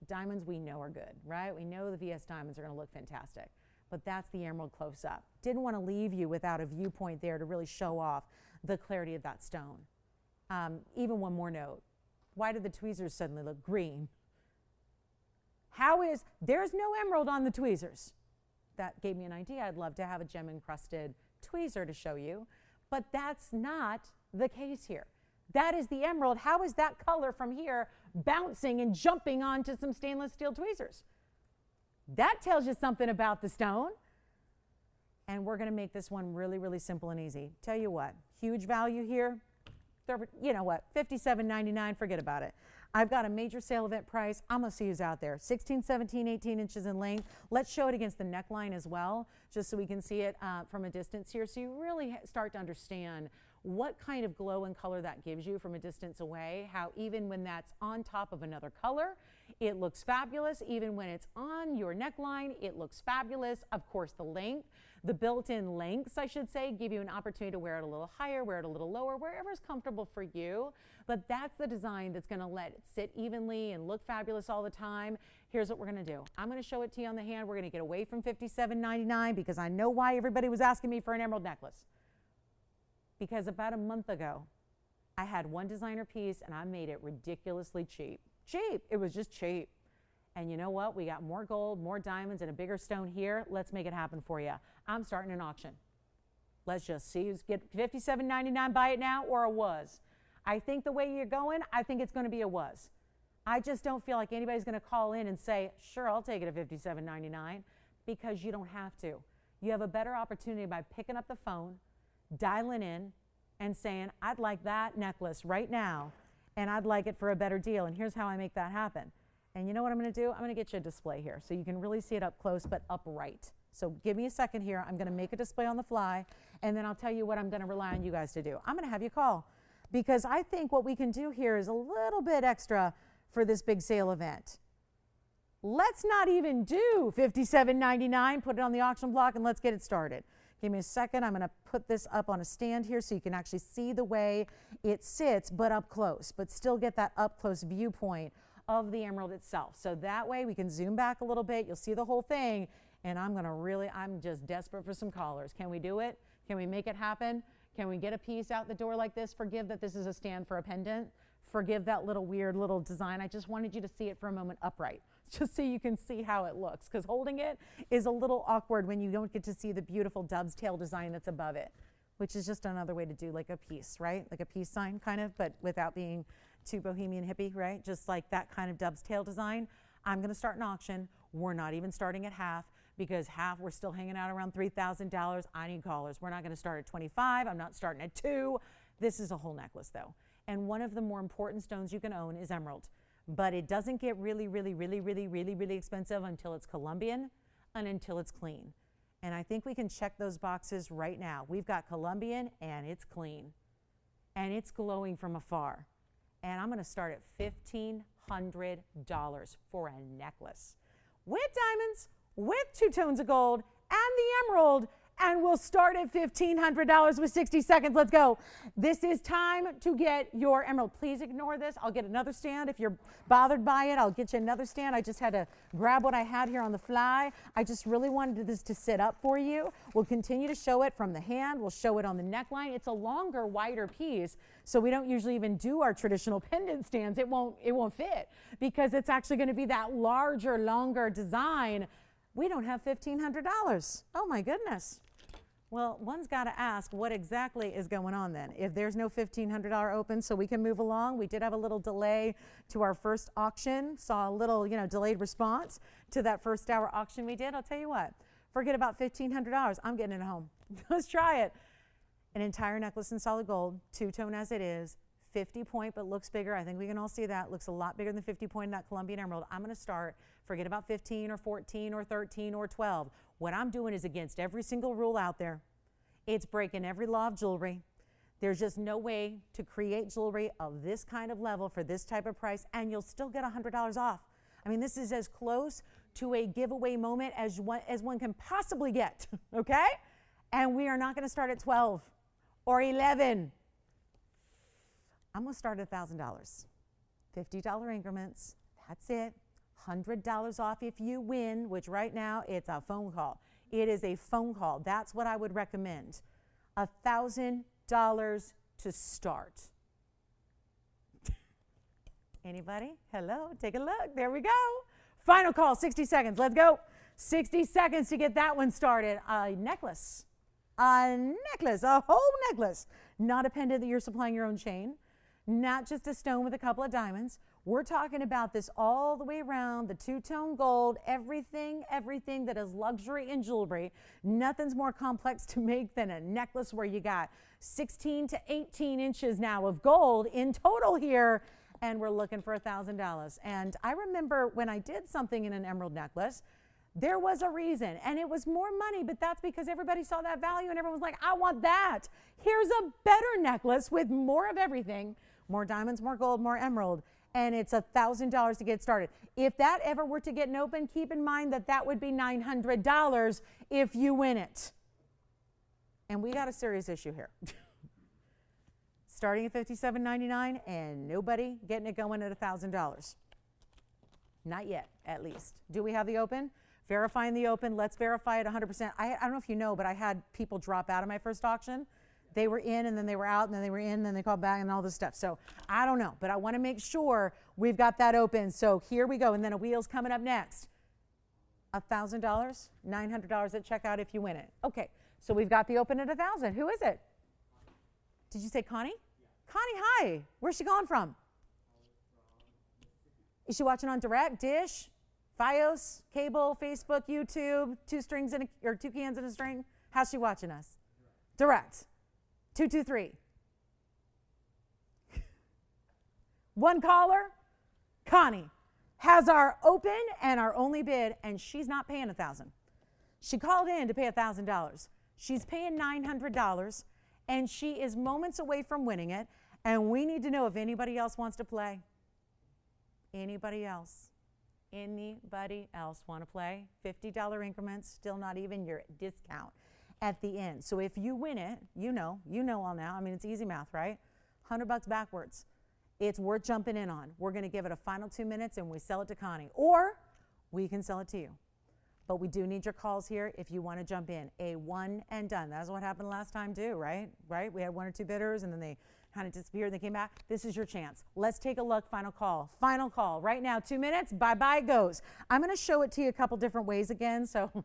Diamonds we know are good, right? We know the VS diamonds are going to look fantastic, but that's the emerald close up. Didn't want to leave you without a viewpoint there to really show off the clarity of that stone. Even one more note. Why did the tweezers suddenly look green? There's no emerald on the tweezers. That gave me an idea. I'd love to have a gem encrusted tweezer to show you, but that's not the case here. That is the emerald. How is that color from here bouncing and jumping onto some stainless steel tweezers? That tells you something about the stone. And we're going to make this one really, really simple and easy. Tell you what, huge value here. You know what, $57.99, forget about it. I've got a major sale event price. I'm going to see who's out there. 16, 17, 18 inches in length. Let's show it against the neckline as well, just so we can see it from a distance here. So you really start to understand what kind of glow and color that gives you from a distance away, how even when that's on top of another color, it looks fabulous. Even when it's on your neckline, it looks fabulous. Of course, the length, the built-in lengths, I should say, give you an opportunity to wear it a little higher, wear it a little lower, wherever is comfortable for you. But that's the design that's going to let it sit evenly and look fabulous all the time. Here's what we're going to do. I'm going to show it to you on the hand. We're going to get away from $57.99 because I know why everybody was asking me for an emerald necklace. Because about a month ago, I had one designer piece and I made it ridiculously cheap. Cheap, it was just cheap. And you know what? We got more gold, more diamonds, and a bigger stone here. Let's make it happen for you. I'm starting an auction. Let's just see who's get $57.99, buy it now, or a was. I think the way you're going, I think it's going to be a was. I just don't feel like anybody's going to call in and say, sure, I'll take it at $57.99, because you don't have to. You have a better opportunity by picking up the phone, dialing in, and saying, I'd like that necklace right now, and I'd like it for a better deal, and here's how I make that happen. And you know what I'm going to do? I'm going to get you a display here so you can really see it up close but upright. So give me a second here. I'm going to make a display on the fly, and then I'll tell you what I'm going to rely on you guys to do. I'm going to have you call, because I think what we can do here is a little bit extra for this big sale event. Let's not even do $57.99. Put it on the auction block and let's get it started. Give me a second. I'm going to put this up on a stand here so you can actually see the way it sits, but up close, but still get that up close viewpoint of the emerald itself. So that way we can zoom back a little bit. You'll see the whole thing. And I'm just desperate for some callers. Can we do it? Can we make it happen? Can we get a piece out the door like this? Forgive that this is a stand for a pendant. Forgive that little weird little design. I just wanted you to see it for a moment upright, just so you can see how it looks, because holding it is a little awkward when you don't get to see the beautiful dove's tail design that's above it, which is just another way to do like a piece, right? Like a peace sign kind of, but without being too bohemian hippie, right? Just like that kind of dove's tail design. I'm going to start an auction. We're not even starting at half, because half we're still hanging out around $3,000. I need callers. We're not going to start at 25. I'm not starting at 2. This is a whole necklace though. And one of the more important stones you can own is emerald. But it doesn't get really, really, really, really, really, really expensive until it's Colombian and until it's clean. And I think we can check those boxes right now. We've got Colombian and it's clean. And it's glowing from afar. And I'm going to start at $1,200 for a necklace with diamonds, with 2 tones of gold, and the emerald. And we'll start at $1,500 with 60 seconds. Let's go. This is time to get your emerald. Please ignore this. I'll get another stand. If you're bothered by it, I'll get you another stand. I just had to grab what I had here on the fly. I just really wanted this to sit up for you. We'll continue to show it from the hand. We'll show it on the neckline. It's a longer, wider piece, so we don't usually even do our traditional pendant stands. It won't fit because it's actually going to be that larger, longer design. We don't have $1,500. Oh my goodness. Well, one's got to ask what exactly is going on then. If there's no $1,500 open, so we can move along. We did have a little delay to our first auction. Saw a little, delayed response to that first hour auction we did. I'll tell you what, forget about $1,500. I'm getting it home. Let's try it. An entire necklace in solid gold, 2-tone as it is, 50 point, but looks bigger. I think we can all see that. Looks a lot bigger than 50 point in that Colombian emerald. I'm going to start. Forget about 15 or 14 or 13 or 12. What I'm doing is against every single rule out there. It's breaking every law of jewelry. There's just no way to create jewelry of this kind of level for this type of price, and you'll still get $100 off. I mean, this is as close to a giveaway moment as one can possibly get, okay? And we are not going to start at 12 or 11. I'm going to start at $1,000. $50 increments. That's it. $100 off if you win, which right now it's a phone call. It is a phone call. That's what I would recommend. $1,000 to start. Anybody? Hello? Take a look. There we go. Final call, 60 seconds. Let's go. 60 seconds to get that one started. A necklace. A necklace. A whole necklace. Not a pendant that you're supplying your own chain. Not just a stone with a couple of diamonds. We're talking about this all the way around, the 2-tone gold, everything that is luxury in jewelry. Nothing's more complex to make than a necklace where you got 16 to 18 inches now of gold in total here, and we're looking for $1,000. And I remember when I did something in an emerald necklace, there was a reason, and it was more money, but that's because everybody saw that value and everyone was like, I want that. Here's a better necklace with more of everything, more diamonds, more gold, more emerald. And it's $1,000 to get started. If that ever were to get an open, keep in mind that that would be $900 if you win it. And we got a serious issue here. Starting at $57.99 and nobody getting it going at $1,000. Not yet, at least. Do we have the open? Verifying the open. Let's verify it 100%. I don't know if you know, but I had people drop out of my first auction. They were in and then they were out and then they were in and then they called back and all this stuff. So I don't know, but I want to make sure we've got that open. So here we go. And then a wheel's coming up next. $1,000, $900 at checkout if you win it. Okay, so we've got the open at $1,000. Who is it? Did you say Connie? Yeah. Connie, hi. Where's she calling from? Is she watching on Direct, Dish, Fios, cable, Facebook, YouTube, 2 strings in or 2 cans in a string? How's she watching us? Direct. 223. One caller, Connie, has our open and our only bid, and she's not paying $1,000. She called in to pay $1,000. She's paying $900, and she is moments away from winning it, and we need to know if anybody else wants to play. Anybody else? Anybody else want to play? $50 increments, still not even your discount at the end. So if you win it, you know all now. I mean, it's easy math, right? $100 backwards. It's worth jumping in on. We're going to give it a final 2 minutes and we sell it to Connie, or we can sell it to you. But we do need your calls here if you want to jump in. A one and done. That's what happened last time too, right? We had 1 or 2 bidders and then they kind of disappeared. They came back. This is your chance. Let's take a look. Final call. Final call. Right now, 2 minutes. Bye-bye it goes. I'm going to show it to you a couple different ways again. So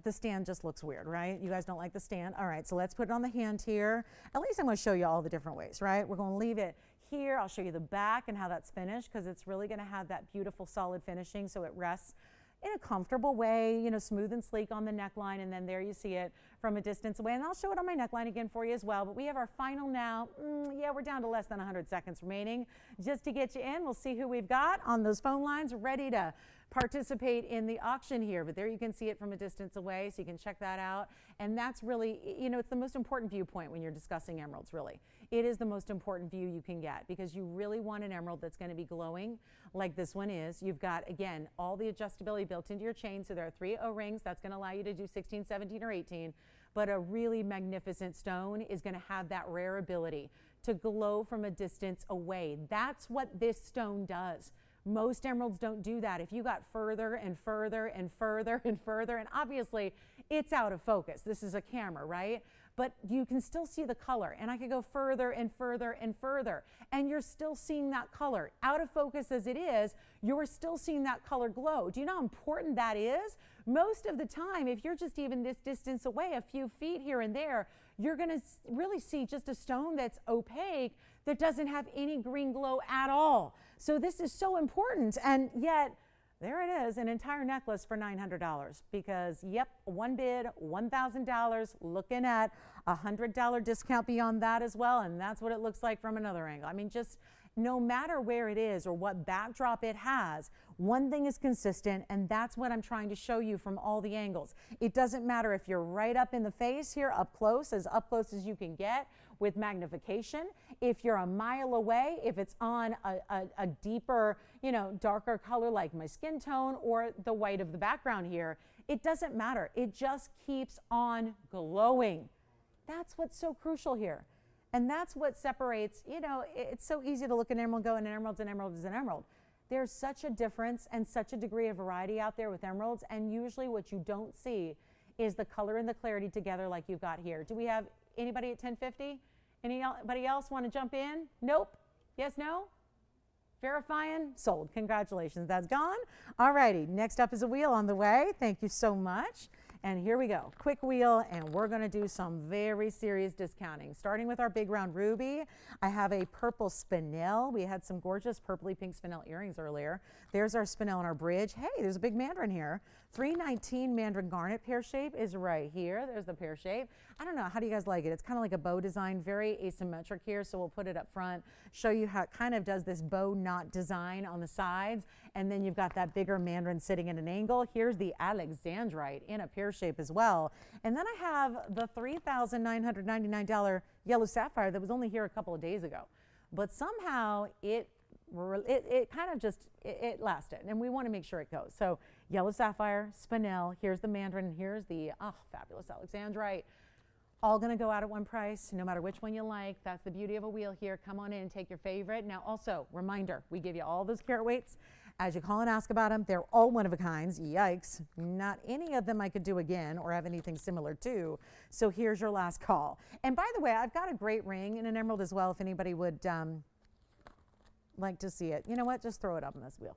the stand just looks weird, right? You guys don't like the stand. All right, so let's put it on the hand here. At least I'm going to show you all the different ways, right? We're going to leave it here. I'll show you the back and how that's finished because it's really going to have that beautiful solid finishing so it rests in a comfortable way, you know, smooth and sleek on the neckline, and then there you see it from a distance away. And I'll show it on my neckline again for you as well. But we have our final now. Yeah, we're down to less than 100 seconds remaining. Just to get you in, we'll see who we've got on those phone lines ready to participate in the auction here, but there you can see it from a distance away, so you can check that out. And that's really, you know, it's the most important viewpoint when you're discussing emeralds, really. It is the most important view you can get because you really want an emerald that's going to be glowing like this one is. You've got, again, all the adjustability built into your chain, so there are 3 O-rings. That's going to allow you to do 16, 17, or 18. But a really magnificent stone is going to have that rare ability to glow from a distance away. That's what this stone does. Most emeralds don't do that. If you got further and further and further and further, and obviously it's out of focus. This is a camera, right? But you can still see the color, and I could go further and further and further, and you're still seeing that color. Out of focus as it is, you're still seeing that color glow. Do you know how important that is? Most of the time, if you're just even this distance away, a few feet here and there, you're gonna really see just a stone that's opaque, that doesn't have any green glow at all. So this is so important, and yet, there it is, an entire necklace for $900 because, yep, one bid, $1,000, looking at a $100 discount beyond that as well, and that's what it looks like from another angle. I mean, just no matter where it is or what backdrop it has, one thing is consistent, and that's what I'm trying to show you from all the angles. It doesn't matter if you're right up in the face here, up close as you can get with magnification. If you're a mile away, if it's on a deeper, you know, darker color like my skin tone or the white of the background here, it doesn't matter. It just keeps on glowing. That's what's so crucial here. And that's what separates, you know, it's so easy to look at an emerald and go, an emerald's an emerald is an emerald. There's such a difference and such a degree of variety out there with emeralds, and usually what you don't see is the color and the clarity together like you've got here. Do we have anybody at 1050? Anybody else want to jump in? Nope. Yes, no? Verifying? Sold. Congratulations. That's gone. All righty. Next up is a wheel on the way. Thank you so much. And here we go. Quick wheel, and we're going to do some very serious discounting. Starting with our big round ruby, I have a purple spinel. We had some gorgeous purpley pink spinel earrings earlier. There's our spinel on our bridge. Hey, there's a big mandarin here. 319 mandarin garnet pear shape is right here. There's the pear shape. I don't know, how do you guys like it? It's kind of like a bow design, very asymmetric here, so we'll put it up front, show you how it kind of does this bow knot design on the sides, and then you've got that bigger mandarin sitting at an angle. Here's the alexandrite in a pear shape as well. And then I have the $3,999 yellow sapphire that was only here a couple of days ago. But somehow it kind of just, it lasted, and we want to make sure it goes. So yellow sapphire, spinel, here's the mandarin, here's the fabulous alexandrite. All going to go out at one price, no matter which one you like. That's the beauty of a wheel here. Come on in and take your favorite. Now also, reminder, we give you all those carat weights. As you call and ask about them, they're all one of a kinds. Yikes. Not any of them I could do again or have anything similar to. So here's your last call. And by the way, I've got a great ring in an emerald as well if anybody would like to see it. You know what? Just throw it up on this wheel.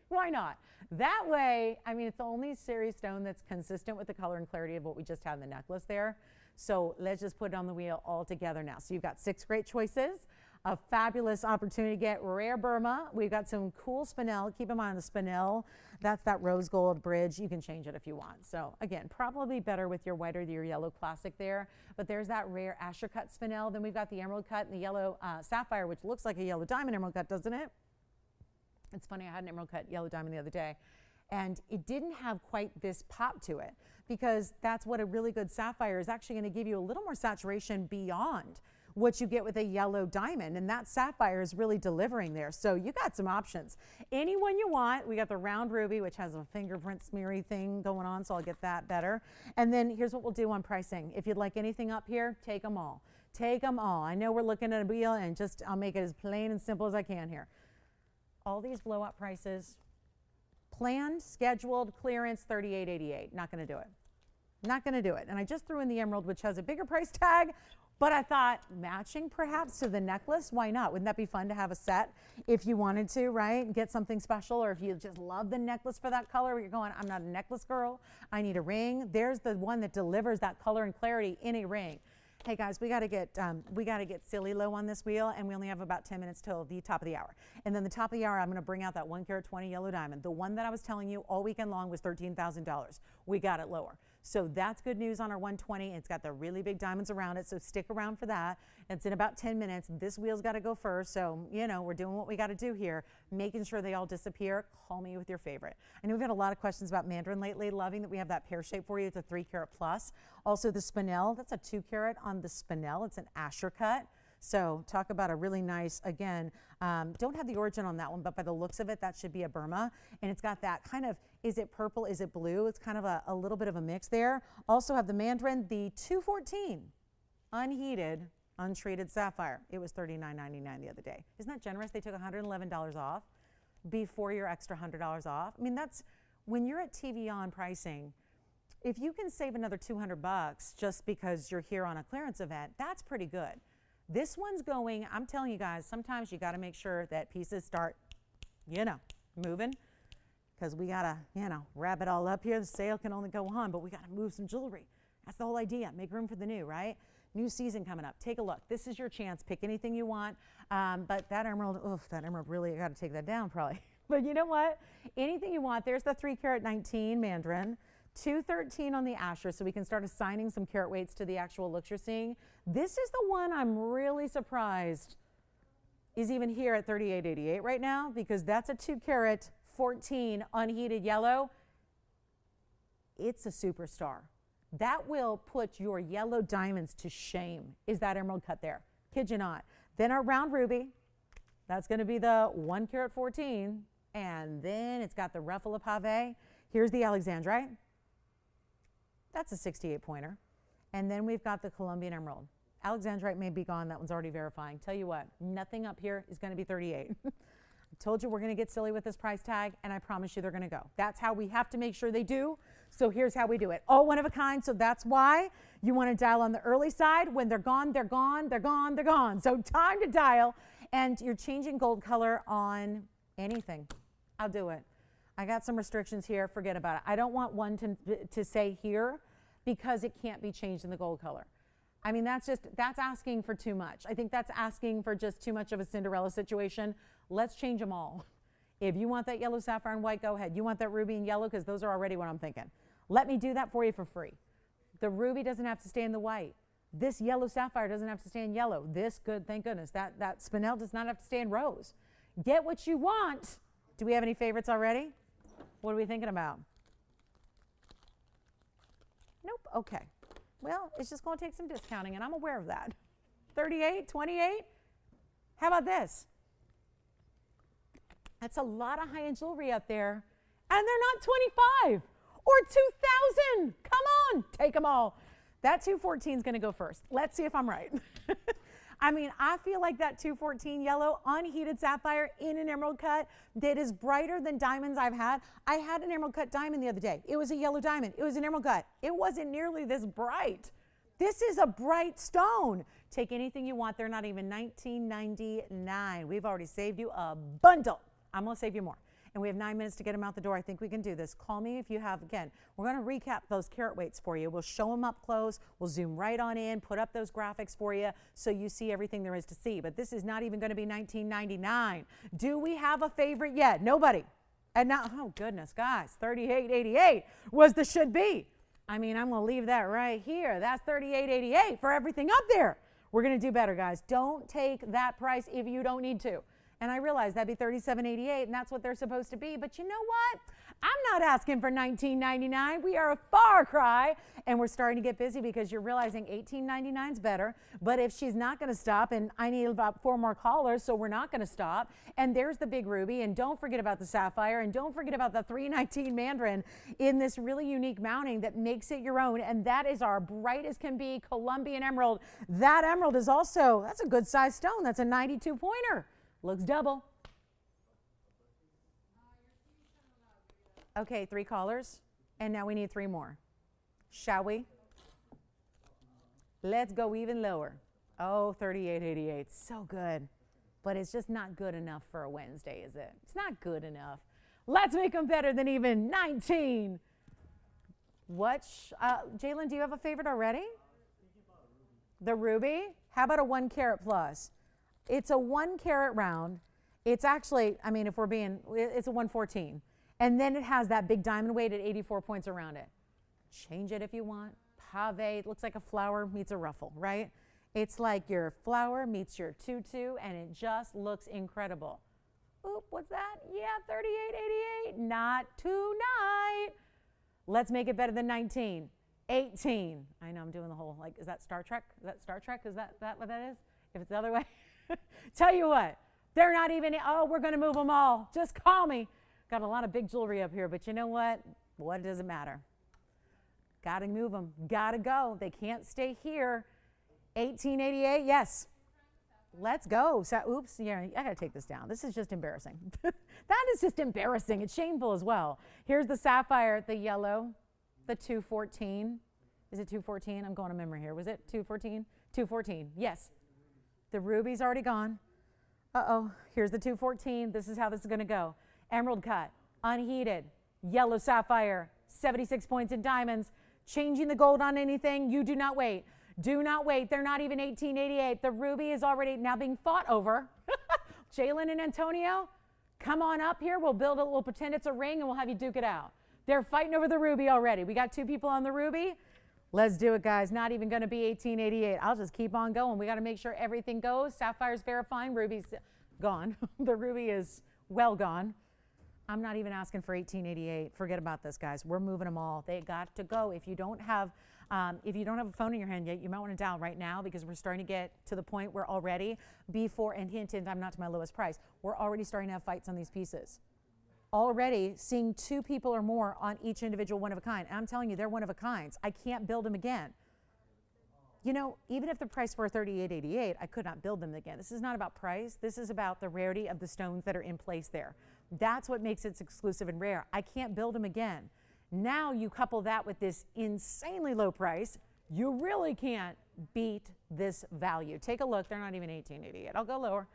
Why not? That way, I mean, it's the only series stone that's consistent with the color and clarity of what we just had in the necklace there. So let's just put it on the wheel all together now. So you've got 6 great choices, a fabulous opportunity to get rare Burma. We've got some cool spinel. Keep in mind the spinel, that's that rose gold bridge. You can change it if you want. So again, probably better with your white or your yellow classic there, but there's that rare Asher cut spinel. Then we've got the emerald cut and the yellow sapphire, which looks like a yellow diamond emerald cut, doesn't it? It's funny, I had an emerald cut yellow diamond the other day, and it didn't have quite this pop to it because that's what a really good sapphire is actually going to give you a little more saturation beyond what you get with a yellow diamond, and that sapphire is really delivering there. So you got some options. Any one you want. We got the round ruby, which has a fingerprint smeary thing going on, so I'll get that better. And then here's what we'll do on pricing. If you'd like anything up here, take them all. Take them all. I know we're looking at a wheel, and just I'll make it as plain and simple as I can here. All these blow-up prices, planned, scheduled, clearance, $38.88. Not going to do it. Not going to do it. And I just threw in the emerald, which has a bigger price tag, but I thought matching perhaps to the necklace, why not? Wouldn't that be fun to have a set if you wanted to, right? Get something special, or if you just love the necklace for that color, you're going, I'm not a necklace girl, I need a ring. There's the one that delivers that color and clarity in a ring. Hey guys, we got to get silly low on this wheel, and we only have about 10 minutes till the top of the hour. And then the top of the hour, I'm going to bring out that 1 carat 20 yellow diamond. The one that I was telling you all weekend long was $13,000. We got it lower. So that's good news on our 120. It's got the really big diamonds around it, so stick around for that. It's in about 10 minutes. This wheel's got to go first, so, you know, we're doing what we got to do here, making sure they all disappear. Call me with your favorite. I know we've had a lot of questions about mandarin lately. Loving that we have that pear shape for you. It's a 3 carat plus. Also the spinel, that's a 2 carat on the spinel. It's an Asher cut. So talk about a really nice, again, don't have the origin on that one, but by the looks of it, that should be a Burma. And it's got that kind of, is it purple, is it blue? It's kind of a little bit of a mix there. Also have the mandarin, the 214, unheated, untreated sapphire. It was $39.99 the other day. Isn't that generous? They took $111 off before your extra $100 off. I mean, that's, when you're at TVON pricing, if you can save another $200 just because you're here on a clearance event, that's pretty good. This one's going, I'm telling you guys, sometimes you got to make sure that pieces start, you know, moving, because we got to, you know, wrap it all up here. The sale can only go on, but we got to move some jewelry. That's the whole idea. Make room for the new, right? New season coming up. Take a look. This is your chance. Pick anything you want. But that emerald, really, I got to take that down probably. But you know what? Anything you want. There's the 3 carat 19 mandarin. 213 on the Asher, so we can start assigning some carat weights to the actual looks you're seeing. This is the one I'm really surprised is even here at $38.88 right now, because that's a 2 carat 14 unheated yellow. It's a superstar. That will put your yellow diamonds to shame, is that emerald cut there. Kid you not. Then our round ruby, that's going to be the 1 carat 14, and then it's got the ruffle of pave. Here's the alexandrite. That's a 68 pointer. And then we've got the Colombian emerald. Alexandrite may be gone. That one's already verifying. Tell you what, nothing up here is going to be 38. I told you we're going to get silly with this price tag, and I promise you they're going to go. That's how we have to make sure they do. So here's how we do it. All one of a kind, so that's why you want to dial on the early side. When they're gone, they're gone, they're gone, they're gone. So time to dial, and you're changing gold color on anything. I'll do it. I got some restrictions here. Forget about it. I don't want one to say here because it can't be changed in the gold color. I mean, that's asking for too much. I think that's asking for just too much of a Cinderella situation. Let's change them all. If you want that yellow, sapphire, and white, go ahead. You want that ruby and yellow, because those are already what I'm thinking. Let me do that for you for free. The ruby doesn't have to stay in the white. This yellow sapphire doesn't have to stay in yellow. This, good, thank goodness. That spinel does not have to stay in rose. Get what you want. Do we have any favorites already? What are we thinking about? Nope. Okay. Well, it's just going to take some discounting, and I'm aware of that. 38, 28. How about this? That's a lot of high-end jewelry out there, and they're not 25 or 2,000. Come on, take them all. That 214 is going to go first. Let's see if I'm right. I mean, I feel like that 214 yellow unheated sapphire in an emerald cut that is brighter than diamonds I've had. I had an emerald cut diamond the other day. It was a yellow diamond. It was an emerald cut. It wasn't nearly this bright. This is a bright stone. Take anything you want. They're not even $19.99. We've already saved you a bundle. I'm going to save you more. And we have 9 minutes to get them out the door. I think we can do this. Call me if you have, again, we're going to recap those carat weights for you. We'll show them up close. We'll zoom right on in, put up those graphics for you so you see everything there is to see. But this is not even going to be $19.99. Do we have a favorite yet? Nobody. And now, oh goodness, guys, $38.88 was the should be. I mean, I'm going to leave that right here. That's $38.88 for everything up there. We're going to do better, guys. Don't take that price if you don't need to. And I realize that'd be $37.88, and that's what they're supposed to be. But you know what? I'm not asking for $19.99. We are a far cry, and we're starting to get busy because you're realizing $18.99 is better. But if she's not going to stop, and I need about 4 more callers, so we're not going to stop. And there's the big ruby, and don't forget about the sapphire, and don't forget about the 319 mandarin in this really unique mounting that makes it your own. And that is our bright as can be Colombian emerald. That emerald is also, that's a good size stone. That's a 92 pointer. Looks double. Okay, 3 callers, and now we need 3 more. Shall we? Let's go even lower. Oh, $38.88, so good. But it's just not good enough for a Wednesday, is it? It's not good enough. Let's make them better than even 19. What? Jalen, do you have a favorite already? The ruby? How about a 1 carat plus? It's a 1 carat round. It's actually, I mean, if we're being, it's a 114. And then it has that big diamond weight at 84 points around it. Change it if you want. Pave, looks like a flower meets a ruffle, right? It's like your flower meets your tutu, and it just looks incredible. Oop, what's that? Yeah, $38.88. Not tonight. Let's make it better than 19. 18. I know I'm doing the whole, like, is that Star Trek? Is that Star Trek? Is that what that is? If it's the other way. Tell you what, they're not even, oh, we're going to move them all. Just call me. Got a lot of big jewelry up here, but you know what? What does it matter? Got to move them. Got to go. They can't stay here. 1888, yes. Let's go. So, oops, yeah, I got to take this down. This is just embarrassing. That is just embarrassing. It's shameful as well. Here's the sapphire, the yellow, the 214. Is it 214? I'm going to memory here. Was it 214? 214, yes. The ruby's already gone. Uh-oh, here's the 214. This is how this is going to go. Emerald cut, unheated, yellow sapphire, 76 points in diamonds. Changing the gold on anything, you do not wait. Do not wait. They're not even 1888. The ruby is already now being fought over. Jalen and Antonio, come on up here. We'll pretend it's a ring and we'll have you duke it out. They're fighting over the ruby already. We got 2 people on the ruby. Let's do it, guys. Not even going to be 1888. I'll just keep on going. We got to make sure everything goes. Sapphire's verifying. Ruby's gone. The ruby is well gone. I'm not even asking for 1888. Forget about this, guys. We're moving them all. They got to go. If you don't have a phone in your hand yet, you might want to dial right now because we're starting to get to the point where already before, and hint, I'm not to my lowest price, we're already starting to have fights on these pieces. Already seeing 2 people or more on each individual one of a kind. And I'm telling you, they're one of a kinds. I can't build them again. You know, even if the price were $38.88, I could not build them again. This is not about price. This is about the rarity of the stones that are in place there. That's what makes it exclusive and rare. I can't build them again. Now you couple that with this insanely low price, you really can't beat this value. Take a look. They're not even $18.88. I'll go lower.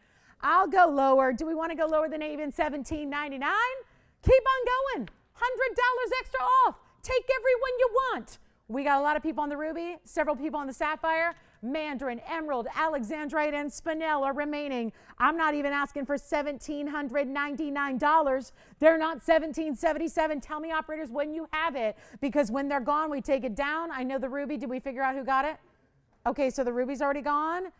I'll go lower. Do we want to go lower than even $17.99? Keep on going. $100 extra off. Take everyone you want. We got a lot of people on the ruby, several people on the sapphire. Mandarin, emerald, alexandrite, and spinel are remaining. I'm not even asking for $1,799. They're not $1,777. Tell me, operators, when you have it, because when they're gone, we take it down. I know the ruby. Did we figure out who got it? Okay, so the ruby's already gone.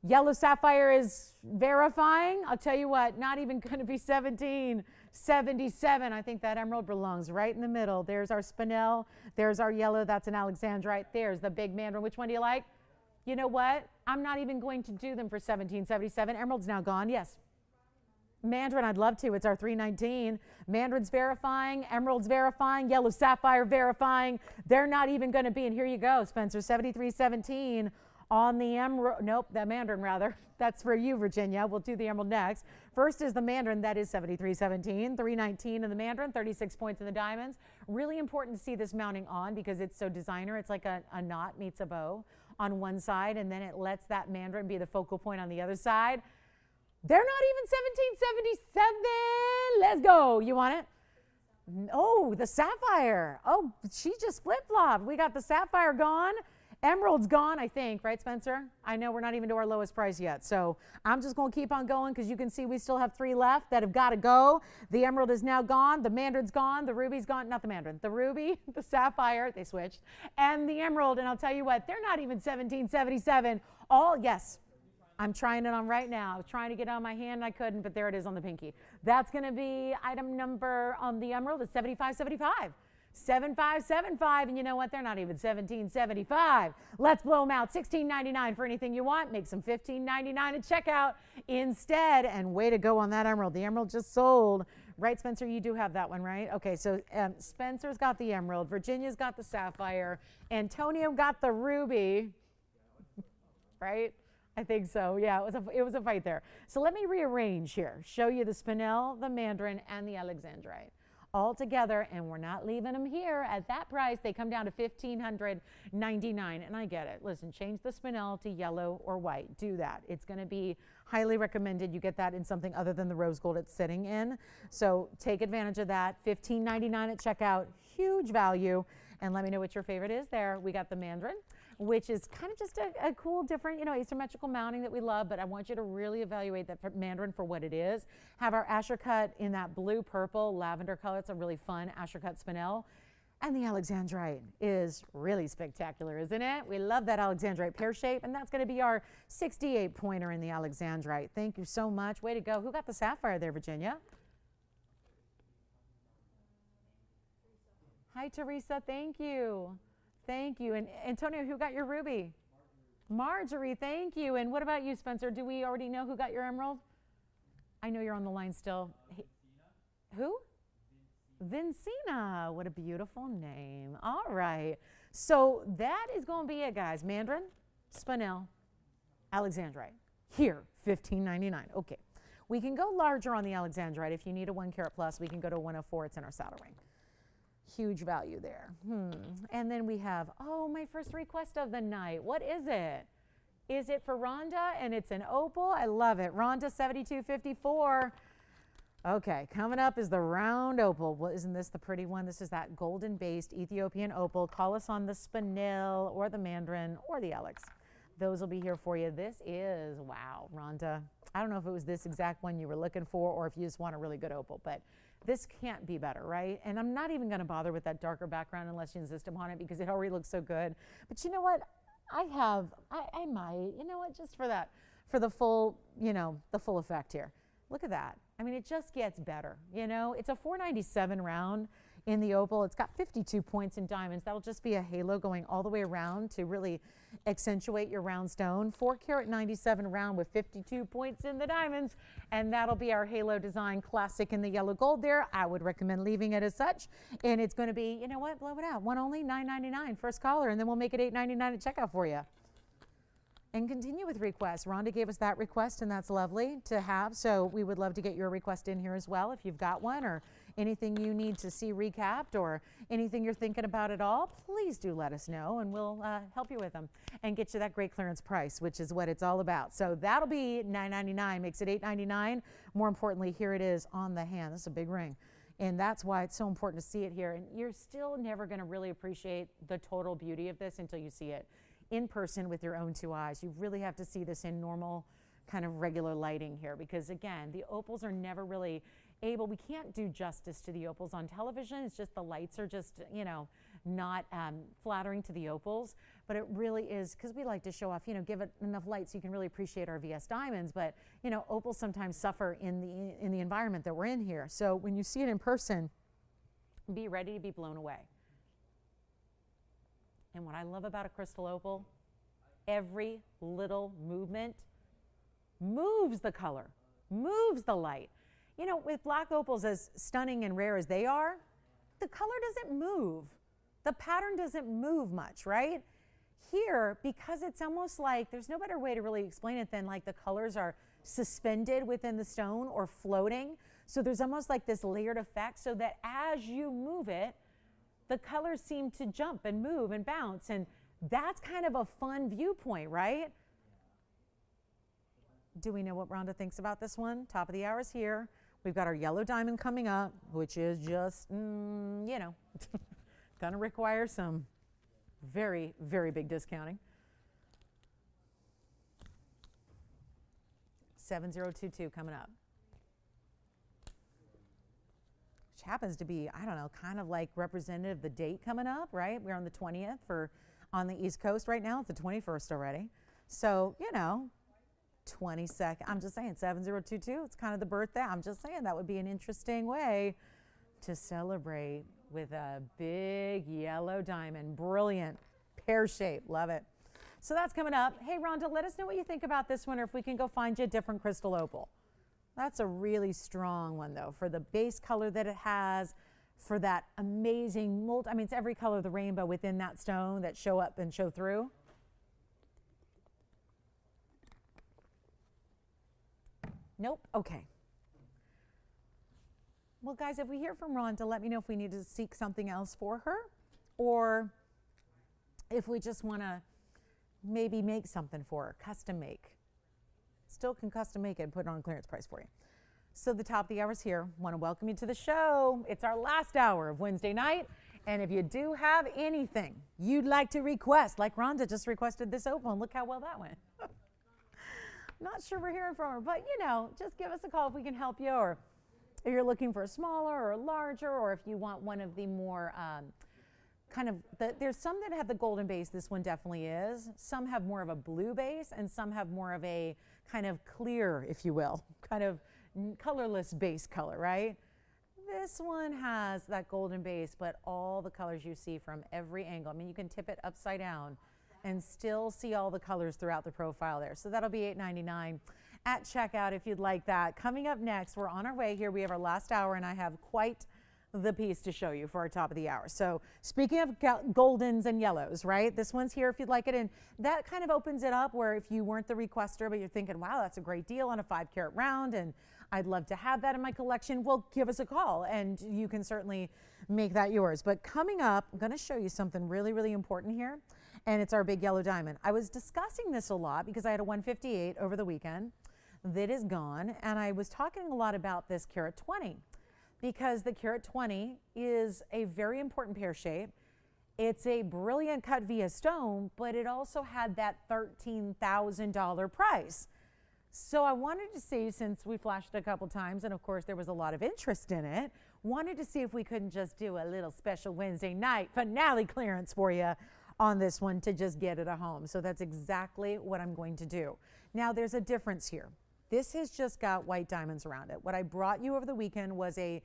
Yellow sapphire is verifying. I'll tell you what, not even going to be $1,777. I think that emerald belongs right in the middle. There's our spinel. There's our yellow. That's an alexandrite. There's the big mandarin. Which one do you like? You know what? I'm not even going to do them for $1,777. Emerald's now gone. Yes. Mandarin, I'd love to. It's our $319. Mandarin's verifying. Emerald's verifying. Yellow sapphire verifying. They're not even going to be. And here you go, Spencer. $73.17 on the emerald. Nope, the Mandarin rather. That's for you, Virginia. We'll do the emerald next. First is the Mandarin. That is $73.17. $319 in the Mandarin. 36 points in the diamonds. Really important to see this mounting on because it's so designer. It's like a knot meets a bow on one side, and then it lets that Mandarin be the focal point on the other side. They're not even $17.77. Let's go. You want it? Oh, the sapphire. Oh, she just flip-flopped. We got the sapphire gone. Emerald's gone, I think, right, Spencer? I know we're not even to our lowest price yet, so I'm just going to keep on going because you can see we still have 3 left that have got to go. The emerald is now gone. The mandarin's gone. The ruby's gone. Not the mandarin. The ruby, the sapphire, they switched, and the emerald. And I'll tell you what, they're not even $17.77. All, yes, I'm trying it on right now. I was trying to get it on my hand, and I couldn't, but there it is on the pinky. That's going to be item number on the emerald is $75.75. 7575, and you know what? They're not even $17.75. Let's blow them out. $16.99 for anything you want. Make some $15.99 at checkout instead. And way to go on that emerald. The emerald just sold. Right, Spencer? You do have that one, right? Okay, so Spencer's got the emerald. Virginia's got the sapphire. Antonio got the ruby. Right? I think so. Yeah, it was a fight there. So let me rearrange here. Show you the spinel, the mandarin, and the alexandrite all together, and we're not leaving them here at that price. They come down to $1,599, and I get it. Listen, change the spinel to yellow or white. Do that. It's going to be highly recommended you get that in something other than the rose gold it's sitting in. So take advantage of that. $15.99 at checkout. Huge value. And let me know what your favorite is there. We got the mandarin, which is kind of just a cool, different, asymmetrical mounting that we love, but I want you to really evaluate that mandarin for what it is. Have our Asher cut in that blue, purple, lavender color. It's a really fun Asher cut spinel. And the Alexandrite is really spectacular, isn't it? We love that Alexandrite pear shape, and that's going to be our 68 pointer in the Alexandrite. Thank you so much. Way to go. Who got the sapphire there, Virginia? Hi, Teresa. Thank you. Thank you. And Antonio, who got your ruby? Marjorie, thank you. And what about you, Spencer? Do we already know who got your emerald? I know you're on the line still. Who? Vincina. What a beautiful name. All right. So that is going to be it, guys. Mandarin, spinel, Alexandrite. Here, $15.99. Okay. We can go larger on the Alexandrite. If you need a 1 carat plus, we can go to 104. It's in our saddle ring. Huge value there. And then we have, oh, my first request of the night. What is it? Is it for Rhonda? And it's an opal. I love it. Rhonda 7254. Okay, coming up is the round opal. Well, isn't this the pretty one? This is that golden-based Ethiopian opal. Call us on the spinel or the mandarin or the Alex. Those will be here for you. This is, wow, Rhonda. I don't know if it was this exact one you were looking for or if you just want a really good opal, but this can't be better, right? And I'm not even going to bother with that darker background unless you insist upon it because it already looks so good. But you know what? I might, you know what, just for that, for the full, you know, the full effect here. Look at that. I mean, it just gets better, you know? It's a 497 round in the opal. It's got 52 points in diamonds. That'll just be a halo going all the way around to really accentuate your round stone. 4 carat 97 round with 52 points in the diamonds. And that'll be our halo design classic in the yellow gold there. I would recommend leaving it as such. And it's going to be, you know what, blow it out. One only, $9.99 first caller. And then we'll make it $8.99 at checkout for you. And continue with requests. Rhonda gave us that request, and that's lovely to have. So we would love to get your request in here as well if you've got one or anything you need to see recapped or anything you're thinking about at all. Please do let us know, and we'll help you with them and get you that great clearance price, which is what it's all about. So that'll be $9.99, makes it $8.99. More importantly, here it is on the hand. This is a big ring. And that's why it's so important to see it here. And you're still never going to really appreciate the total beauty of this until you see it in person with your own 2 eyes. You really have to see this in normal kind of regular lighting here because again, the opals are never really able, we can't do justice to the opals on television. It's just the lights are just, you know, not flattering to the opals, but it really is because we like to show off, you know, give it enough light so you can really appreciate our VS diamonds, but you know, opals sometimes suffer in the environment that we're in here. So when you see it in person, be ready to be blown away. And what I love about a crystal opal, every little movement moves the color, moves the light. You know, with black opals, as stunning and rare as they are, the color doesn't move. The pattern doesn't move much, right? Here, because it's almost like, there's no better way to really explain it than like the colors are suspended within the stone or floating. So there's almost like this layered effect so that as you move it, the colors seem to jump and move and bounce, and that's kind of a fun viewpoint, right? Do we know what Rhonda thinks about this one? Top of the hour is here. We've got our yellow diamond coming up, which is just, you know, gonna require some very, very big discounting. 7022 coming up. Happens to be, I don't know, kind of like representative of the date coming up, right? We're on the 20th on the East Coast right now. It's the 21st already. So, you know, 22nd. I'm just saying 7022. It's kind of the birthday. I'm just saying that would be an interesting way to celebrate with a big yellow diamond. Brilliant. Pear shape. Love it. So that's coming up. Hey, Rhonda, let us know what you think about this one or if we can go find you a different crystal opal. That's a really strong one, though, for the base color that it has, for that amazing I mean, it's every color of the rainbow within that stone that show up and show through. Nope. Okay. Well, guys, if we hear from Rhonda, let me know if we need to seek something else for her or if we just want to maybe make something for her, custom make. Still can custom make it and put it on clearance price for you. So the top of the hour is here. Want to welcome you to the show. It's our last hour of Wednesday night. And if you do have anything you'd like to request, like Rhonda just requested this opal, and look how well that went. Not sure we're hearing from her, but you know, just give us a call if we can help you, or if you're looking for a smaller or a larger, or if you want one of the more kind of, there's some that have the golden base. This one definitely is. Some have more of a blue base, and some have more of a kind of clear, if you will, kind of colorless base color, right? This one has that golden base, but all the colors you see from every angle. I mean, you can tip it upside down and still see all the colors throughout the profile there. So that'll be $8.99 at checkout if you'd like that. Coming up next, we're on our way here. We have our last hour, and I have quite the piece to show you for our top of the hour. So speaking of goldens and yellows, right? This one's here if you'd like it. And that kind of opens it up where if you weren't the requester, but you're thinking, wow, that's a great deal on a 5-carat round, and I'd love to have that in my collection, well, give us a call and you can certainly make that yours. But coming up, I'm going to show you something really, really important here, and it's our big yellow diamond. I was discussing this a lot because I had a 158 over the weekend that is gone, and I was talking a lot about this carat 20 because the carat 20 is a very important pear shape. It's a brilliant cut via stone, but it also had that $13,000 price. So I wanted to see, since we flashed a couple times, and of course there was a lot of interest in it, wanted to see if we couldn't just do a little special Wednesday night finale clearance for you on this one to just get it at home. So that's exactly what I'm going to do. Now there's a difference here. This has just got white diamonds around it. What I brought you over the weekend was a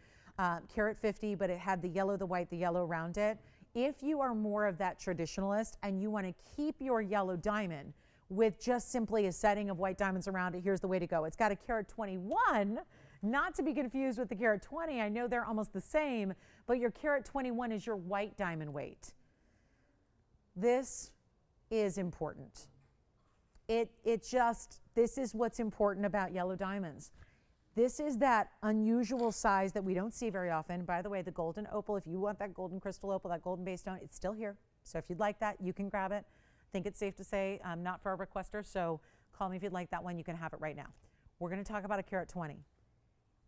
carat 50, but it had the yellow, the white, the yellow around it. If you are more of that traditionalist and you want to keep your yellow diamond with just simply a setting of white diamonds around it, here's the way to go. It's got a carat 21, not to be confused with the carat 20. I know they're almost the same, but your carat 21 is your white diamond weight. This is important. This is what's important about yellow diamonds. This is that unusual size that we don't see very often. By the way, the golden opal, if you want that golden crystal opal, that golden base stone, it's still here. So if you'd like that, you can grab it. I think it's safe to say not for a requester, so call me if you'd like that one. You can have it right now. We're going to talk about a carat 20.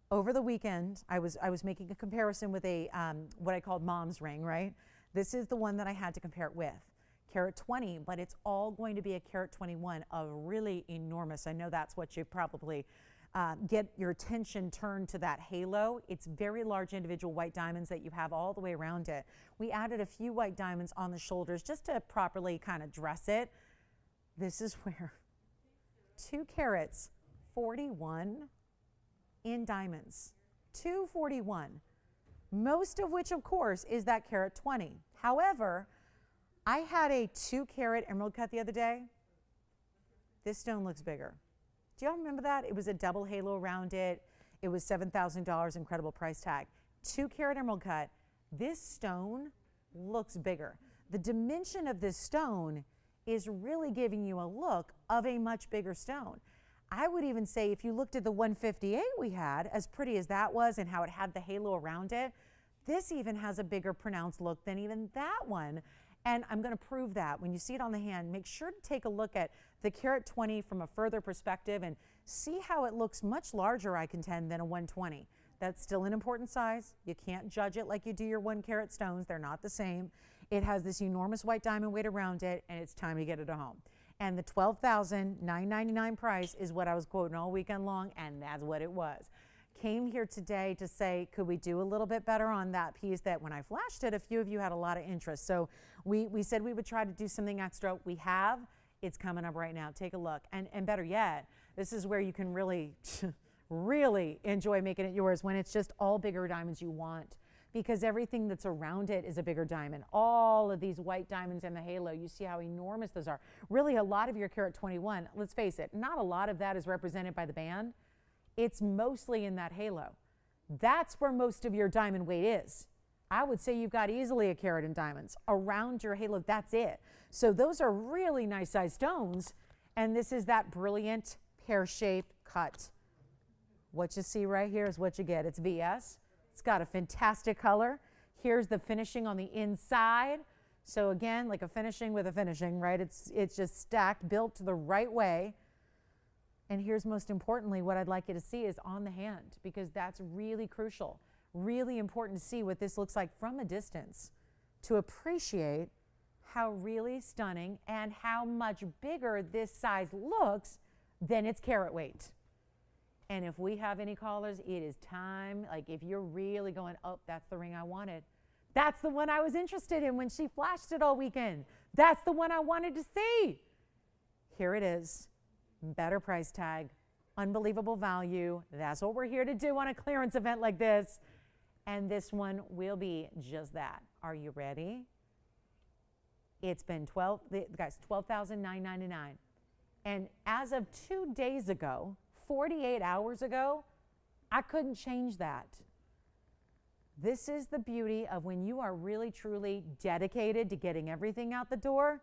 Over the weekend, I was making a comparison with a what I called mom's ring, right? This is the one that I had to compare it with. Carat 20, but it's all going to be a carat 21 of really enormous. I know that's what you probably get your attention turned to, that halo. It's very large individual white diamonds that you have all the way around it. We added a few white diamonds on the shoulders just to properly kind of dress it. This is where 2 carats 41 in diamonds, 241, most of which of course is that carat 20. However, I had a 2-carat emerald cut the other day. This stone looks bigger. Do y'all remember that? It was a double halo around it. It was $7,000, incredible price tag. 2-carat emerald cut. This stone looks bigger. The dimension of this stone is really giving you a look of a much bigger stone. I would even say if you looked at the 158 we had, as pretty as that was and how it had the halo around it, this even has a bigger pronounced look than even that one. And I'm going to prove that. When you see it on the hand, make sure to take a look at the carat 20 from a further perspective and see how it looks much larger, I contend, than a 120. That's still an important size. You can't judge it like you do your 1-carat stones. They're not the same. It has this enormous white diamond weight around it, and it's time to get it at home. And the $12,999 price is what I was quoting all weekend long, and that's what it was. Came here today to say, could we do a little bit better on that piece that when I flashed it, a few of you had a lot of interest. So we said we would try to do something extra. We have. It's coming up right now. Take a look. And better yet, this is where you can really, really enjoy making it yours when it's just all bigger diamonds you want, because everything that's around it is a bigger diamond. All of these white diamonds in the halo, you see how enormous those are. Really, a lot of your carat 21, let's face it, not a lot of that is represented by the band. It's mostly in that halo. That's where most of your diamond weight is. I would say you've got easily a carat in diamonds. Around your halo, that's it. So those are really nice sized stones. And this is that brilliant pear-shaped cut. What you see right here is what you get. It's VS. It's got a fantastic color. Here's the finishing on the inside. So again, like a finishing with a finishing, right? It's just stacked, built to the right way. And here's most importantly, what I'd like you to see is on the hand, because that's really crucial, really important to see what this looks like from a distance to appreciate how really stunning and how much bigger this size looks than its carat weight. And if we have any callers, it is time. Like if you're really going, oh, that's the ring I wanted. That's the one I was interested in when she flashed it all weekend. That's the one I wanted to see. Here it is. Better price tag. Unbelievable value. That's what we're here to do on a clearance event like this. And this one will be just that. Are you ready? It's been $12,999. And as of 2 days ago, 48 hours ago, I couldn't change that. This is the beauty of when you are really, truly dedicated to getting everything out the door.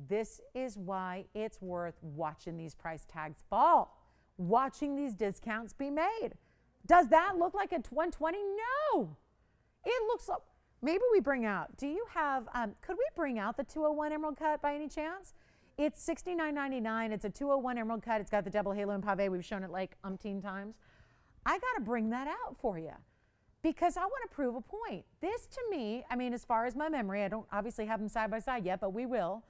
This is why it's worth watching these price tags fall, watching these discounts be made. Does that look like a 120? No. It looks like, maybe we bring out, do you have, could we bring out the 201 emerald cut by any chance? It's $69.99. It's a 201 emerald cut. It's got the double halo and pave. We've shown it like umpteen times. I got to bring that out for you because I want to prove a point. This to me, I mean, as far as my memory, I don't obviously have them side by side yet, but we will.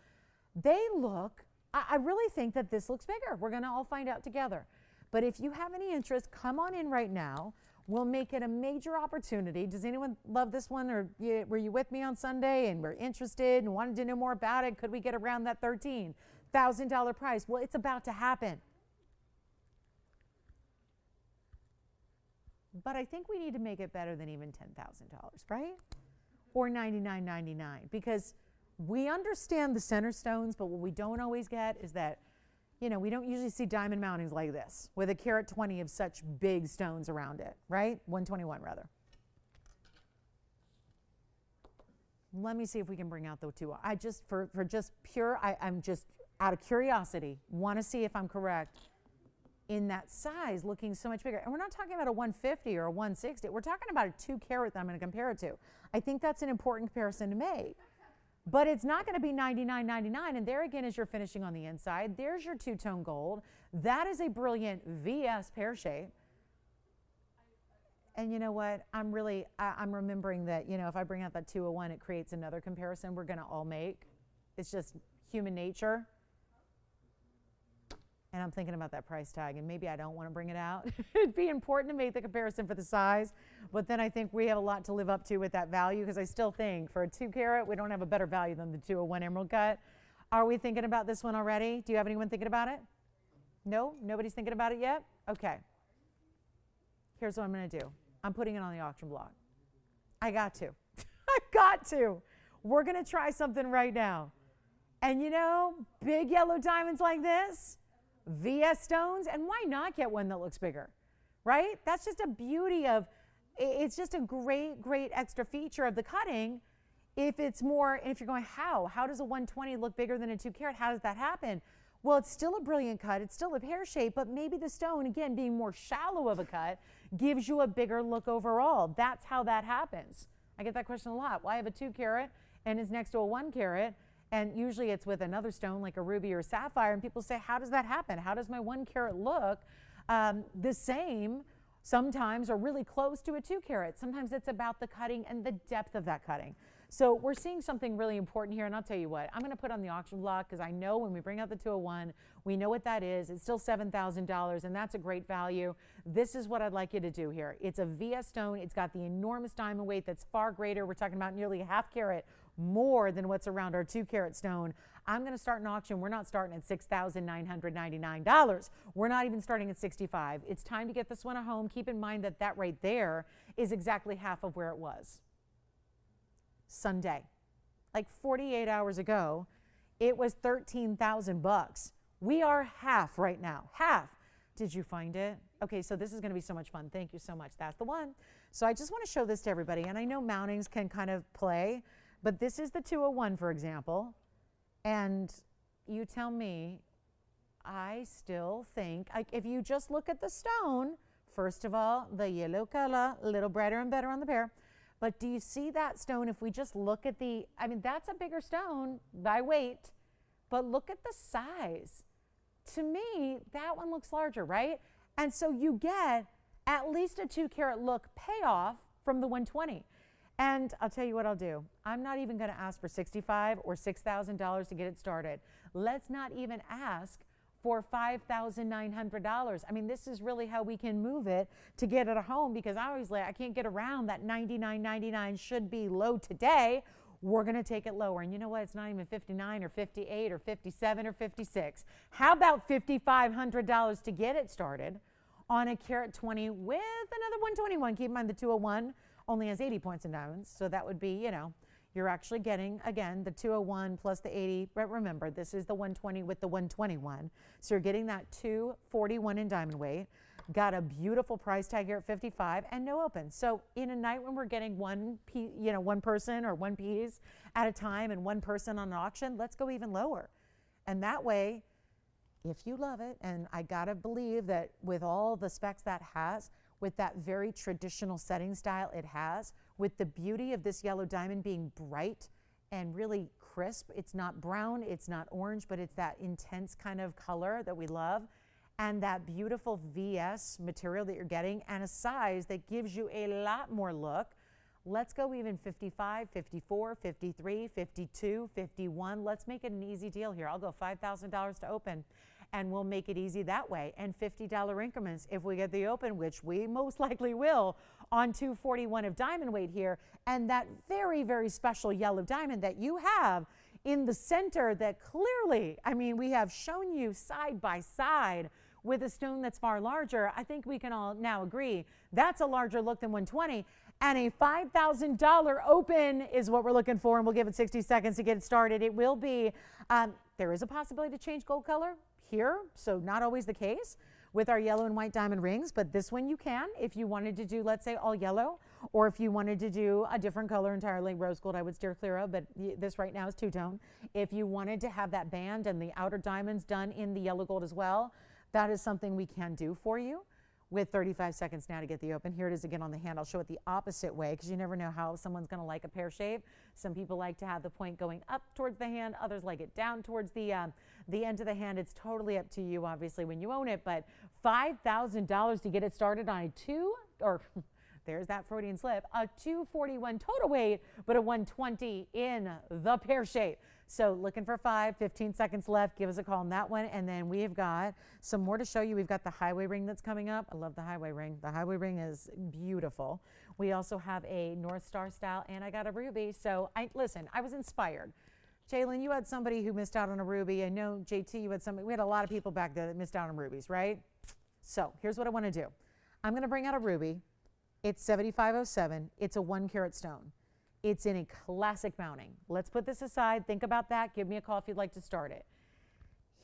They look, I really think that this looks bigger. We're going to all find out together. But if you have any interest, come on in right now. We'll make it a major opportunity. Does anyone love this one, or were you with me on Sunday and were interested and wanted to know more about it? Could we get around that $13,000 price? Well, it's about to happen. But I think we need to make it better than even $10,000, right? Or $99.99, because we understand the center stones, but what we don't always get is that, you know, we don't usually see diamond mountings like this with a carat 20 of such big stones around it, right? 121 rather. Let me see if we can bring out the two. I just, for just pure, I'm just out of curiosity, want to see if I'm correct in that size looking so much bigger. And we're not talking about a 150 or a 160. We're talking about a 2 carat that I'm going to compare it to. I think that's an important comparison to make. But it's not going to be $99.99. And there again, as you're finishing on the inside, there's your two-tone gold. That is a brilliant VS pear shape. And you know what? I'm remembering that, you know, if I bring out that 201, it creates another comparison we're going to all make. It's just human nature. And I'm thinking about that price tag, and maybe I don't want to bring it out. It'd be important to make the comparison for the size, but then I think we have a lot to live up to with that value, because I still think for a 2 carat, we don't have a better value than the 201 emerald cut. Are we thinking about this one already? Do you have anyone thinking about it? No? Nobody's thinking about it yet? Okay. Here's what I'm going to do. I'm putting it on the auction block. I got to. I got to. We're going to try something right now. And you know, big yellow diamonds like this, VS stones, and why not get one that looks bigger, right? That's just a beauty of, it's just a great, great extra feature of the cutting. If it's more, and if you're going, how does a 120 look bigger than a 2 carat? How does that happen? Well, it's still a brilliant cut. It's still a pear shape, but maybe the stone, again, being more shallow of a cut, gives you a bigger look overall. That's how that happens. I get that question a lot. Well, I have a 2 carat and it's next to a 1 carat. And usually it's with another stone like a ruby or a sapphire, and people say, how does that happen? How does my 1 carat look the same sometimes, or really close to a 2 carat? Sometimes it's about the cutting and the depth of that cutting. So we're seeing something really important here, and I'll tell you what, I'm going to put on the auction block, because I know when we bring out the 201, we know what that is. It's still $7,000, and that's a great value. This is what I'd like you to do here. It's a VS stone. It's got the enormous diamond weight that's far greater. We're talking about nearly a ½ carat more than what's around our 2 carat stone. I'm going to start an auction. We're not starting at $6,999. We're not even starting at $65. It's time to get this one at home. Keep in mind that that right there is exactly half of where it was Sunday. Like 48 hours ago, it was $13,000. We are half right now. Half. Did you find it? Okay, so this is going to be so much fun. Thank you so much. That's the one. So I just want to show this to everybody, and I know mountings can kind of play, but this is the 201, for example, and you tell me, I still think, like, if you just look at the stone, first of all, the yellow color, a little brighter and better on the pair, but do you see that stone? If we just look at the, I mean, that's a bigger stone by weight, but look at the size. To me, that one looks larger, right? And so you get at least a 2 carat look payoff from the 120. And I'll tell you what I'll do. I'm not even going to ask for $65,000 or $6,000 to get it started. Let's not even ask for $5,900. I mean, this is really how we can move it to get it a home, because I always like, I can't get around that $99.99 should be low today. We're going to take it lower. And you know what? It's not even 59 or 58 or 57 or 56. How about $5,500 to get it started on a carat 20 with another 121? Keep in mind the 201 only has 80 points in diamonds. So that would be, you know, you're actually getting, again, the 201 plus the 80. But remember, this is the 120 with the 121. So you're getting that 241 in diamond weight. Got a beautiful price tag here at 55 and no open. So in a night when we're getting one person or one piece at a time and one person on an auction, let's go even lower. And that way, if you love it, and I gotta believe that with all the specs that has, with that very traditional setting style it has, with the beauty of this yellow diamond being bright and really crisp. It's not brown, it's not orange, but it's that intense kind of color that we love. And that beautiful VS material that you're getting, and a size that gives you a lot more look. Let's go even 55, 54, 53, 52, 51. Let's make it an easy deal here. I'll go $5,000 to open, and we'll make it easy that way. And $50 increments if we get the open, which we most likely will, on 241 of diamond weight here. And that very, very special yellow diamond that you have in the center that clearly, I mean, we have shown you side by side with a stone that's far larger. I think we can all now agree that's a larger look than 120, and a $5,000 open is what we're looking for, and we'll give it 60 seconds to get it started. It will be, there is a possibility to change gold color here, so not always the case with our yellow and white diamond rings, but this one you can if you wanted to do, let's say, all yellow, or if you wanted to do a different color entirely. Rose gold I would steer clear of, but this right now is two-tone. If you wanted to have that band and the outer diamonds done in the yellow gold as well, that is something we can do for you with 35 seconds now to get the open. Here it is again on the hand. I'll show it the opposite way because you never know how someone's going to like a pear shape. Some people like to have the point going up towards the hand. Others like it down towards the end of the hand. It's totally up to you, obviously, when you own it. But $5,000 to get it started on there's that Freudian slip, a 241 total weight, but a 120 in the pear shape. So looking for 15 seconds left. Give us a call on that one. And then we've got some more to show you. We've got the highway ring that's coming up. I love the highway ring. The highway ring is beautiful. We also have a North Star style, and I got a ruby. So listen, I was inspired. Jalen, you had somebody who missed out on a ruby. I know, JT, you had somebody. We had a lot of people back there that missed out on rubies, right? So here's what I want to do. I'm going to bring out a ruby. It's 7507. It's a 1 carat stone. It's in a classic mounting. Let's put this aside. Think about that. Give me a call if you'd like to start it.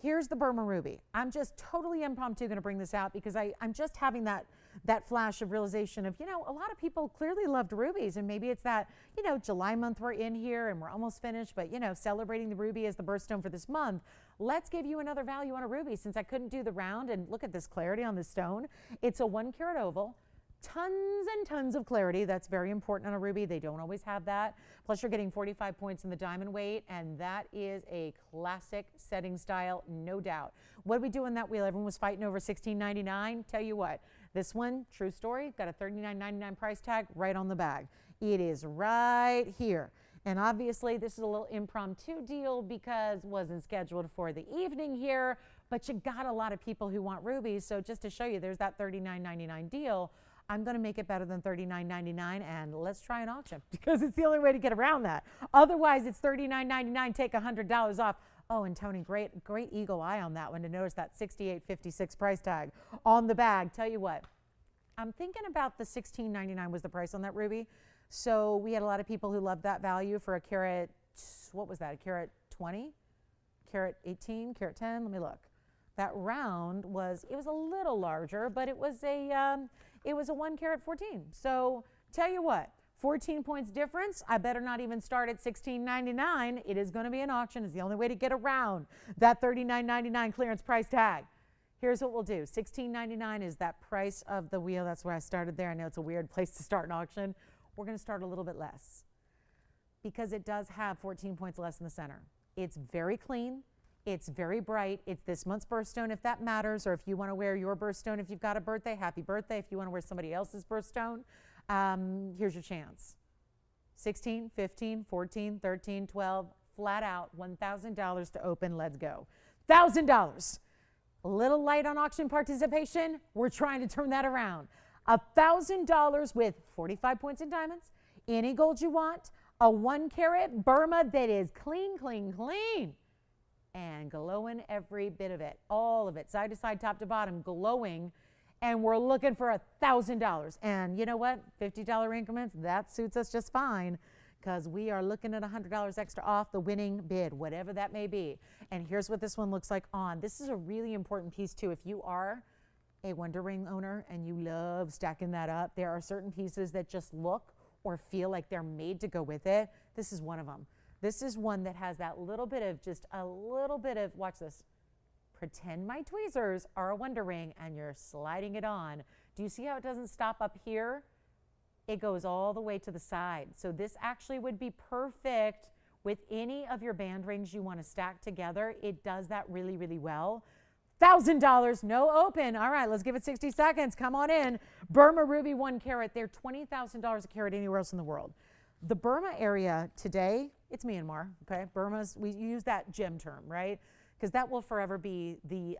Here's the Burma ruby. I'm just totally impromptu going to bring this out because I'm just having that flash of realization of, a lot of people clearly loved rubies, and maybe it's that, July month we're in here and we're almost finished, but, celebrating the ruby as the birthstone for this month. Let's give you another value on a ruby since I couldn't do the round, and look at this clarity on this stone. It's a 1 carat oval. Tons and tons of clarity. That's very important on a ruby. They don't always have that. Plus you're getting 45 points in the diamond weight, and that is a classic setting style, no doubt. What did we do on that wheel? Everyone was fighting over $16.99. Tell you what, this one, true story, got a $39.99 price tag right on the bag. It is right here. And obviously this is a little impromptu deal because it wasn't scheduled for the evening here, but you got a lot of people who want rubies. So just to show you, there's that $39.99 deal. I'm going to make it better than $39.99, and let's try an auction because it's the only way to get around that. Otherwise, it's $39.99. Take $100 off. Oh, and Tony, great eagle eye on that one to notice that $68.56 price tag on the bag. Tell you what, I'm thinking about the $16.99 was the price on that ruby. So we had a lot of people who loved that value for a carat. What was that? A carat 20, carat 18, carat 10. Let me look. That round was a little larger, but it was a 1 carat 14. So tell you what, 14 points difference. I better not even start at $16.99. It is going to be an auction. It's the only way to get around that $39.99 clearance price tag. Here's what we'll do. $16.99 is that price of the wheel. That's where I started there. I know it's a weird place to start an auction. We're going to start a little bit less because it does have 14 points less in the center. It's very clean. It's very bright. It's this month's birthstone if that matters, or if you want to wear your birthstone if you've got a birthday, happy birthday. If you want to wear somebody else's birthstone, here's your chance. 16, 15, 14, 13, 12, flat out $1,000 to open. Let's go. $1,000. A little light on auction participation. We're trying to turn that around. $1,000 with 45 points in diamonds, any gold you want, a 1 carat Burma that is clean, clean, clean, and glowing every bit of it, all of it, side to side, top to bottom, glowing. And we're looking for $1,000. And you know what? $50 increments, that suits us just fine, because we are looking at $100 extra off the winning bid, whatever that may be. And here's what this one looks like on. This is a really important piece too. If you are a Wonder Ring owner and you love stacking that up, there are certain pieces that just look or feel like they're made to go with it. This is one of them. This is one that has that little bit of, just a little bit of, watch this. Pretend my tweezers are a Wonder Ring and you're sliding it on. Do you see how it doesn't stop up here? It goes all the way to the side. So this actually would be perfect with any of your band rings you want to stack together. It does that really, really well. $1,000, no open. All right, let's give it 60 seconds. Come on in. Burma Ruby 1 carat. They're $20,000 a carat anywhere else in the world. The Burma area today, it's Myanmar, okay? Burma's, we use that gem term, right? Because that will forever be the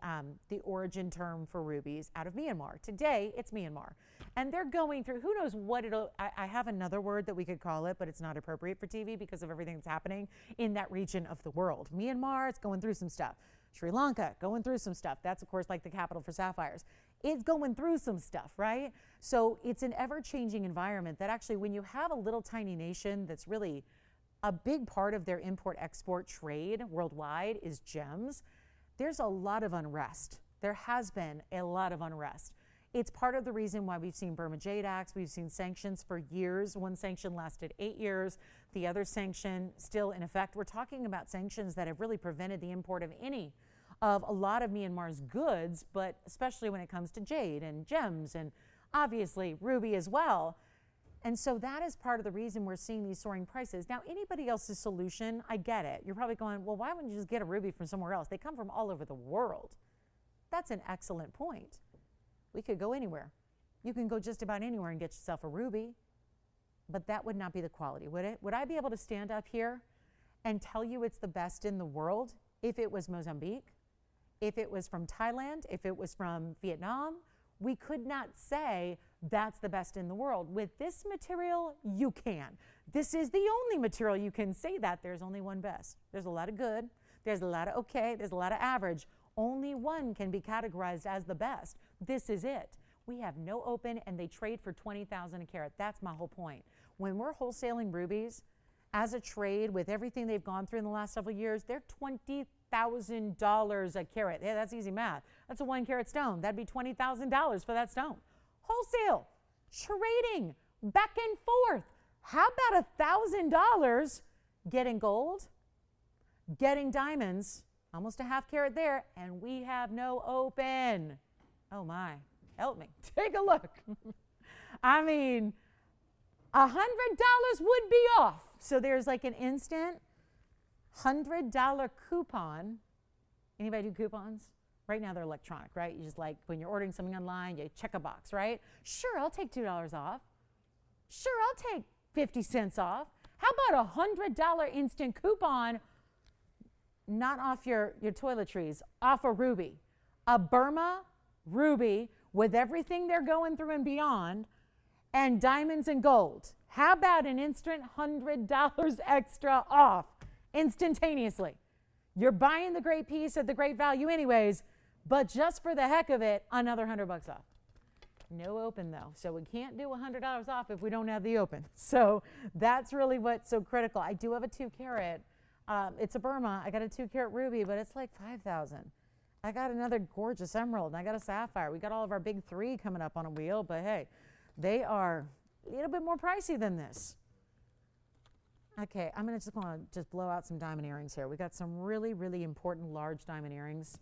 origin term for rubies out of Myanmar. Today, it's Myanmar. And they're going through, who knows what it'll, I have another word that we could call it, but it's not appropriate for TV because of everything that's happening in that region of the world. Myanmar, it's going through some stuff. Sri Lanka, going through some stuff. That's, of course, like the capital for sapphires. It's going through some stuff, right? So it's an ever-changing environment that actually, when you have a little tiny nation that's really a big part of their import-export trade worldwide is gems, there's a lot of unrest. There has been a lot of unrest. It's part of the reason why we've seen Burma Jade Acts, we've seen sanctions for years. One sanction lasted 8 years, the other sanction still in effect. We're talking about sanctions that have really prevented the import of a lot of Myanmar's goods, but especially when it comes to jade and gems and obviously ruby as well. And so that is part of the reason we're seeing these soaring prices. Now, anybody else's solution, I get it. You're probably going, well, why wouldn't you just get a ruby from somewhere else? They come from all over the world. That's an excellent point. We could go anywhere. You can go just about anywhere and get yourself a ruby, but that would not be the quality, would it? Would I be able to stand up here and tell you it's the best in the world if it was Mozambique, if it was from Thailand, if it was from Vietnam? We could not say that's the best in the world. With this material, you can. This is the only material you can say that. There's only one best. There's a lot of good. There's a lot of okay. There's a lot of average. Only one can be categorized as the best. This is it. We have no open, and they trade for $20,000 a carat. That's my whole point. When we're wholesaling rubies as a trade with everything they've gone through in the last several years, they're $20,000 a carat. Yeah, that's easy math. That's a 1 carat stone. That'd be $20,000 for that stone. Wholesale, trading, back and forth. How about $1,000 getting gold, getting diamonds, almost a 1/2 carat there, and we have no open. Oh my, help me. Take a look. I mean, $100 would be off. So there's like an instant $100 coupon. Anybody do coupons? Right now they're electronic, right? You just like, when you're ordering something online, you check a box, right? Sure, I'll take $2 off. Sure, I'll take 50 cents off. How about a $100 instant coupon, not off your toiletries, off a ruby. A Burma ruby with everything they're going through and beyond, and diamonds and gold. How about an instant $100 extra off instantaneously? You're buying the great piece at the great value anyways, but just for the heck of it, another $100 off. No open though, so we can't do $100 off if we don't have the open. So that's really what's so critical. I do have a 2 carat. It's a Burma. I got a 2 carat ruby, but it's like $5,000. I got another gorgeous emerald, and I got a sapphire. We got all of our big 3 coming up on a wheel, but hey, they are a little bit more pricey than this. Okay, I'm gonna just blow out some diamond earrings here. We got some really, really important large diamond earrings.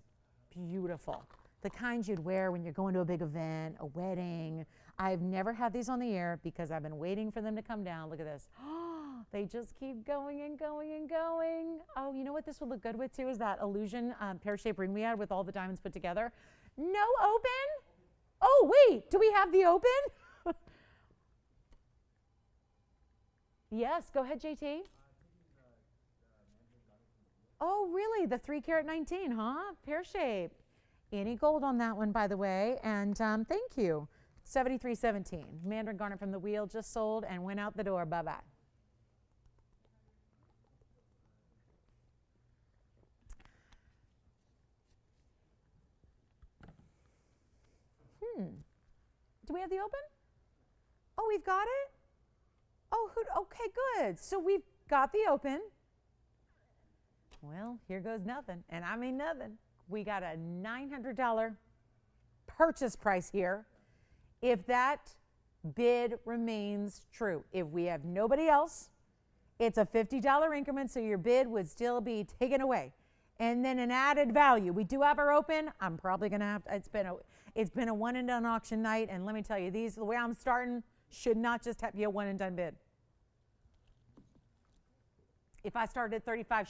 Beautiful. The kinds you'd wear when you're going to a big event, a wedding. I've never had these on the air because I've been waiting for them to come down. Look at this. They just keep going and going and going. Oh, you know what this would look good with too is that illusion pear-shaped ring we had with all the diamonds put together. No open? Oh, wait, do we have the open? Yes, go ahead, JT. Oh, really? The 3 carat 19, huh? Pear shape. Any gold on that one, by the way, and thank you. 73.17. Mandarin garnet from the wheel just sold and went out the door. Bye-bye. Do we have the open? Oh, we've got it? Oh, okay, good. So we've got the open. Well, here goes nothing, and I mean nothing. We got a $900 purchase price here. If that bid remains true, if we have nobody else, it's a $50 increment, so your bid would still be taken away. And then an added value. We do have our open. I'm probably going to have, it's been a one and done auction night, and let me tell you, the way I'm starting should not just be a one and done bid. If I started at 35,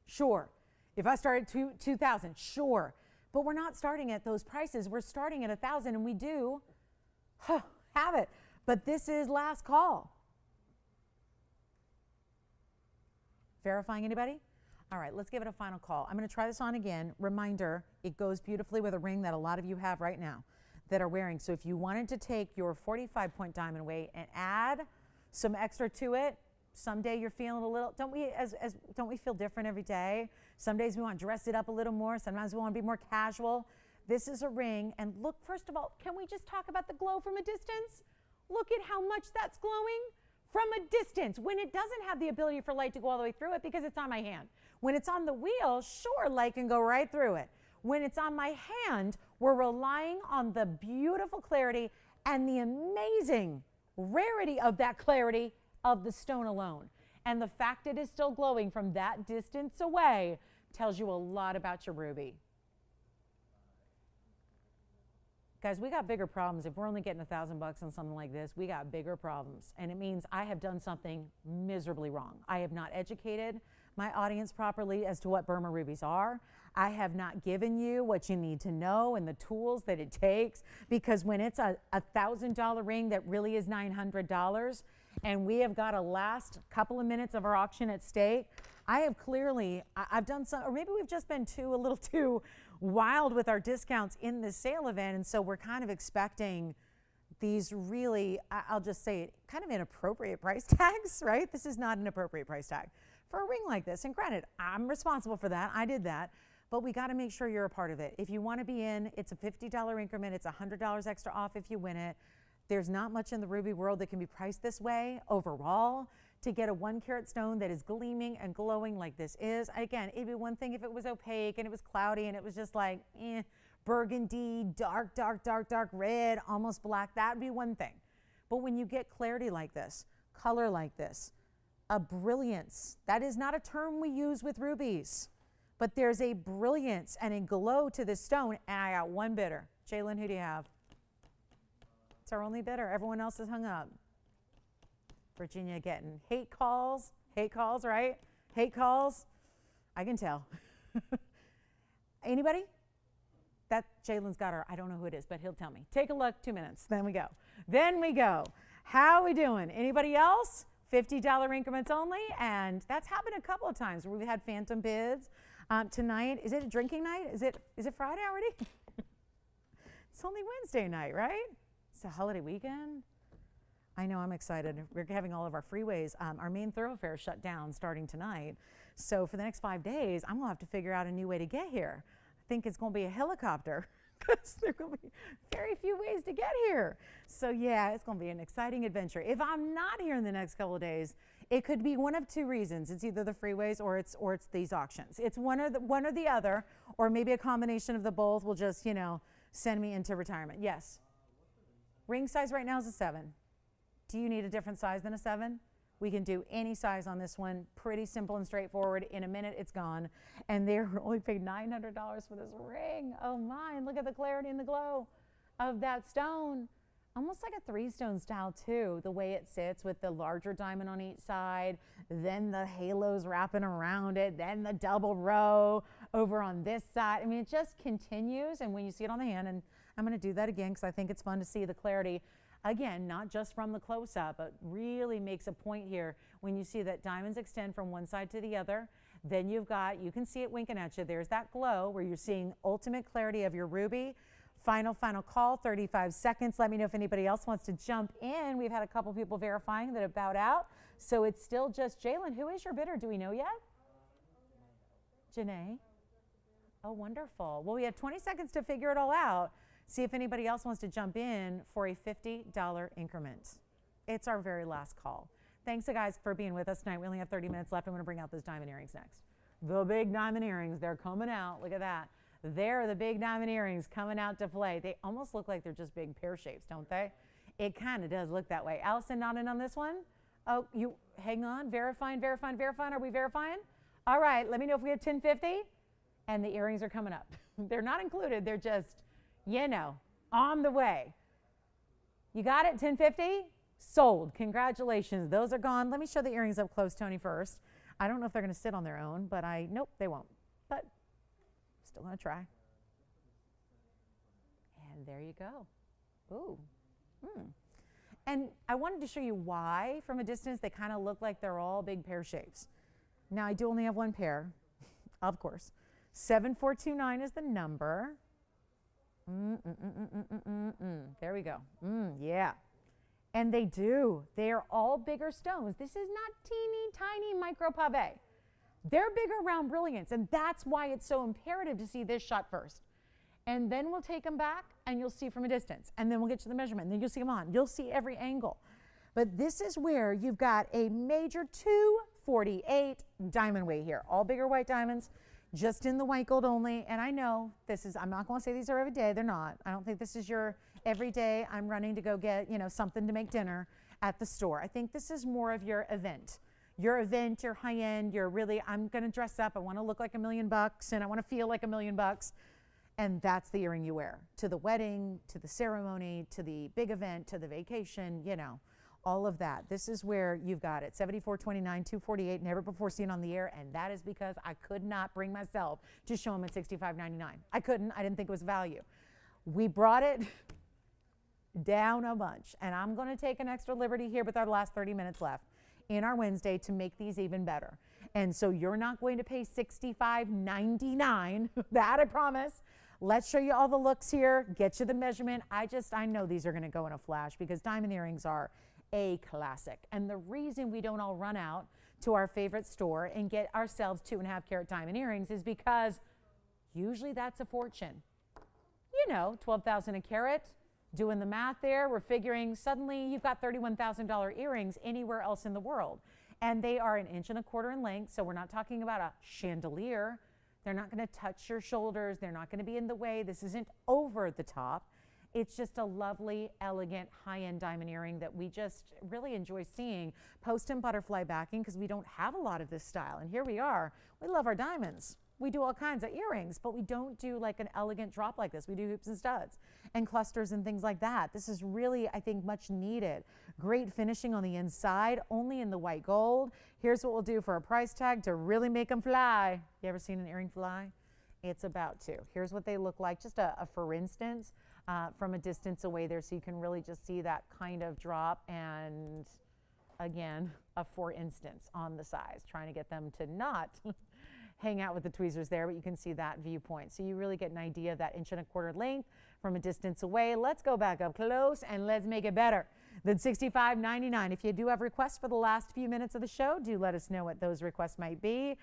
sure. If I started at 2,000, sure. But we're not starting at those prices. We're starting at 1,000, and we do have it. But this is last call. Verifying anybody? All right, let's give it a final call. I'm going to try this on again. Reminder, it goes beautifully with a ring that a lot of you have right now that are wearing. So if you wanted to take your 45-point diamond weight and add some extra to it, someday you're feeling a little, don't we feel different every day? Some days we want to dress it up a little more. Sometimes we want to be more casual. This is a ring. And look, first of all, can we just talk about the glow from a distance? Look at how much that's glowing from a distance when it doesn't have the ability for light to go all the way through it because it's on my hand. When it's on the wheel, sure, light can go right through it. When it's on my hand, we're relying on the beautiful clarity and the amazing rarity of that clarity of the stone alone. And the fact it is still glowing from that distance away tells you a lot about your ruby. Guys, we got bigger problems. If we're only getting $1,000 on something like this, we got bigger problems. And it means I have done something miserably wrong. I have not educated my audience properly as to what Burma rubies are. I have not given you what you need to know and the tools that it takes, because when it's a $1,000 ring that really is $900, and we have got a last couple of minutes of our auction at stake, I have clearly, I've done some, or maybe we've just been a little too wild with our discounts in this sale event, and so we're kind of expecting these really, I'll just say it, kind of inappropriate price tags, right? This is not an appropriate price tag for a ring like this. And granted, I'm responsible for that. I did that. But we got to make sure you're a part of it. If you want to be in, it's a $50 increment. It's $100 extra off if you win it. There's not much in the ruby world that can be priced this way overall. To get a 1-carat stone that is gleaming and glowing like this is, again, it'd be one thing if it was opaque and it was cloudy and it was just like burgundy, dark red, almost black. That'd be one thing. But when you get clarity like this, color like this, a brilliance, that is not a term we use with rubies, but there's a brilliance and a glow to this stone. And I got one bidder. Jalen, who do you have? It's our only bidder. Everyone else is hung up. Virginia getting hate calls, right? Hate calls. I can tell. Anybody? That Jalen's got her. I don't know who it is, but he'll tell me. Take a look, 2 minutes. Then we go. How are we doing? Anybody else? $50 increments only, and that's happened a couple of times where we've had phantom bids. Tonight, is it a drinking night? Is it Friday already? It's only Wednesday night, right? It's a holiday weekend. I know, I'm excited. We're having all of our freeways, our main thoroughfare shut down starting tonight. So for the next 5 days, I'm gonna have to figure out a new way to get here. I think it's gonna be a helicopter because there are gonna be very few ways to get here. So yeah, it's gonna be an exciting adventure. If I'm not here in the next couple of days, it could be one of two reasons. It's either the freeways or it's these auctions. It's one or the other, or maybe a combination of the both will just, send me into retirement. Yes. Ring size right now is a 7. Do you need a different size than a 7? We can do any size on this one. Pretty simple and straightforward. In a minute, it's gone. And they're only paid $900 for this ring. Oh my, and look at the clarity and the glow of that stone. Almost like a 3-stone style too, the way it sits with the larger diamond on each side, then the halos wrapping around it, then the double row over on this side. I mean, it just continues. And when you see it on the hand, and I'm gonna do that again because I think it's fun to see the clarity. Again, not just from the close-up, but really makes a point here when you see that diamonds extend from one side to the other. Then you've got, you can see it winking at you. There's that glow where you're seeing ultimate clarity of your ruby. Final call, 35 seconds. Let me know if anybody else wants to jump in. We've had a couple people verifying that have bowed out. So it's still just Jalen. Who is your bidder? Do we know yet? Janae. Oh, wonderful. Well, we have 20 seconds to figure it all out. See if anybody else wants to jump in for a $50 increment. It's our very last call. Thanks, guys, for being with us tonight. We only have 30 minutes left. I'm going to bring out those diamond earrings next. The big diamond earrings, they're coming out. Look at that. They're the big diamond earrings coming out to play. They almost look like they're just big pear shapes, don't they? It kind of does look that way. Allison, not in on this one? Oh, you hang on. Verifying. Are we verifying? All right, let me know if we have 1050. And the earrings are coming up. They're not included. They're just, you know, on the way. You got it, 1050? Sold. Congratulations. Those are gone. Let me show the earrings up close, Tony, first. I don't know if they're going to sit on their own, but nope, they won't. But still going to try. And there you go. Ooh. And I wanted to show you why, from a distance, they kind of look like they're all big pear shapes. Now, I do only have one pair, of course. 7429 is the number. There we go. Yeah. And they do. They are all bigger stones. This is not teeny tiny micro pave. They're bigger round brilliants, and that's why it's so imperative to see this shot first. And then we'll take them back, and you'll see from a distance. And then we'll get to the measurement, and then you'll see them on. You'll see every angle. But this is where you've got a major 248 diamond weight here. All bigger white diamonds, just in the white gold only. And I know this is, I'm not going to say these are every day. They're not. I don't think this is your every day I'm running to go get, you know, something to make dinner at the store. I think this is more of your event. Your event, your high end, you're really, I'm going to dress up. I want to look like $1 million and I want to feel like $1 million. And that's the earring you wear to the wedding, to the ceremony, to the big event, to the vacation, you know, all of that. This is where you've got it. 7429, 248, never before seen on the air. And that is because I could not bring myself to show them at $65.99. I couldn't. I didn't think it was value. We brought it down a bunch. And I'm going to take an extra liberty here with our last 30 minutes left in our Wednesday to make these even better. And so you're not going to pay $65.99. That I promise. Let's show you all the looks here, get you the measurement. I know these are going to go in a flash because diamond earrings are a classic. And the reason we don't all run out to our favorite store and get ourselves 2.5 carat diamond earrings is because usually that's a fortune. You know, $12,000 a carat. Doing the math there, we're figuring suddenly you've got $31,000 earrings anywhere else in the world. And they are 1.25 inches in length, so we're not talking about a chandelier. They're not going to touch your shoulders. They're not going to be in the way. This isn't over the top. It's just a lovely, elegant, high-end diamond earring that we just really enjoy seeing. Post and butterfly backing because we don't have a lot of this style. And here we are. We love our diamonds. We do all kinds of earrings, but we don't do like an elegant drop like this. We do hoops and studs and clusters and things like that. This is really, I think, much needed. Great finishing on the inside, only in the white gold. Here's what we'll do for a price tag to really make them fly. You ever seen an earring fly? It's about to. Here's what they look like, just a for instance, from a distance away there, so you can really just see that kind of drop, and again, a for instance on the size, trying to get them to not hang out with the tweezers there, but you can see that viewpoint. So you really get an idea of that 1.25 inch length from a distance away. Let's go back up close and let's make it better than $65.99. If you do have requests for the last few minutes of the show, do let us know what those requests might be.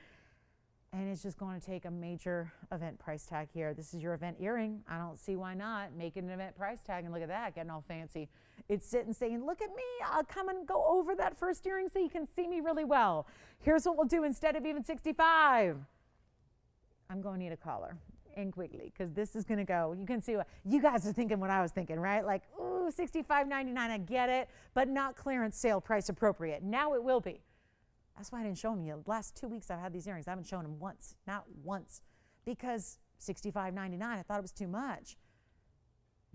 And it's just going to take a major event price tag here. This is your event earring. I don't see why not. Make it an event price tag, and look at that, getting all fancy. It's sitting saying, look at me. I'll come and go over that first earring so you can see me really well. Here's what we'll do instead of even 65. I'm going to need a collar and quickly because this is going to go. You can see what you guys are thinking what I was thinking, right? Like, ooh, $65.99, I get it, but not clearance sale price appropriate. Now it will be. That's why I didn't show them you. The last 2 weeks I've had these earrings. I haven't shown them once, not once, because $65.99, I thought it was too much.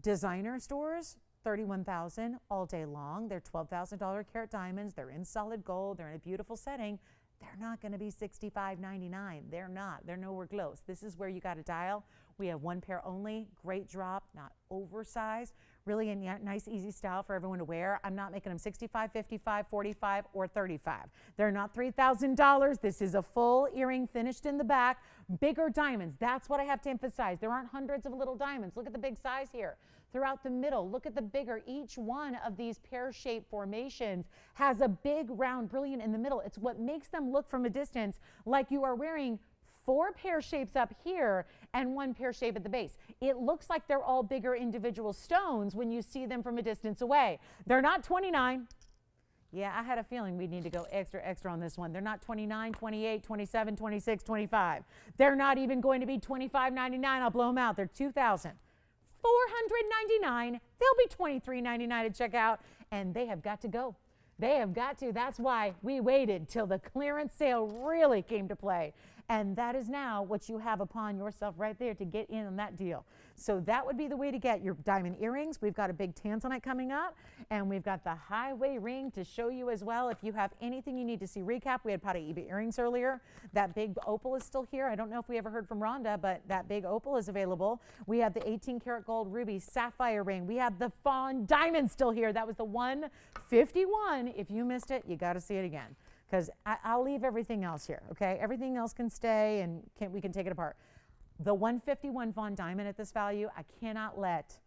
Designer stores, $31,000 all day long. They're $12,000 carat diamonds. They're in solid gold. They're in a beautiful setting. They're not going to be $65.99. They're not. They're nowhere close. This is where you got to dial. We have one pair only. Great drop, not oversized. Really a nice, easy style for everyone to wear. I'm not making them $65, $55, $45, or $35. They're not $3,000. This is a full earring finished in the back. Bigger diamonds. That's what I have to emphasize. There aren't hundreds of little diamonds. Look at the big size here. Throughout the middle, look at the bigger. Each one of these pear-shaped formations has a big round brilliant in the middle. It's what makes them look from a distance like you are wearing 4 pear shapes up here and 1 pear shape at the base. It looks like they're all bigger individual stones when you see them from a distance away. They're not 29. Yeah, I had a feeling we'd need to go extra on this one. They're not 29, 28, 27, 26, 25. They're not even going to be $25.99. I'll blow them out. They're $2,499. They'll be $23.99 at checkout, and they have got to go. They have got to. That's why we waited till the clearance sale really came to play. And that is now what you have upon yourself right there to get in on that deal. So that would be the way to get your diamond earrings. We've got a big tanzanite coming up, and we've got the highway ring to show you as well. If you have anything you need to see recap, we had Paraíba earrings earlier. That big opal is still here. I don't know if we ever heard from Rhonda, but that big opal is available. We have the 18 karat gold ruby sapphire ring. We have the fawn diamond still here. That was the 151. If you missed it, you got to see it again, because I'll leave everything else here, okay? Everything else can stay, and we can take it apart. The 151 fawn diamond at this value, I cannot let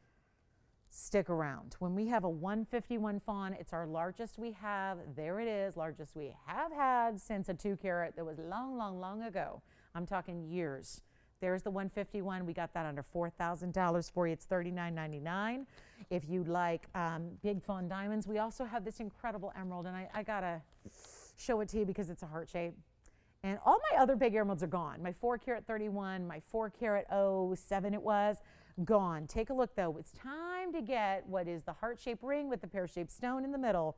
stick around. When we have a 151 fawn, it's our largest we have. There it is, largest we have had since a 2 carat that was long ago. I'm talking years. There's the 151. We got that under $4,000 for you. It's $39.99. If you like big fawn diamonds, we also have this incredible emerald, and I gotta show it to you because it's a heart shape. And all my other big emeralds are gone. My 4 carat 31, my 4 carat 07 it was, gone. Take a look though. It's time to get what is the heart-shaped ring with the pear-shaped stone in the middle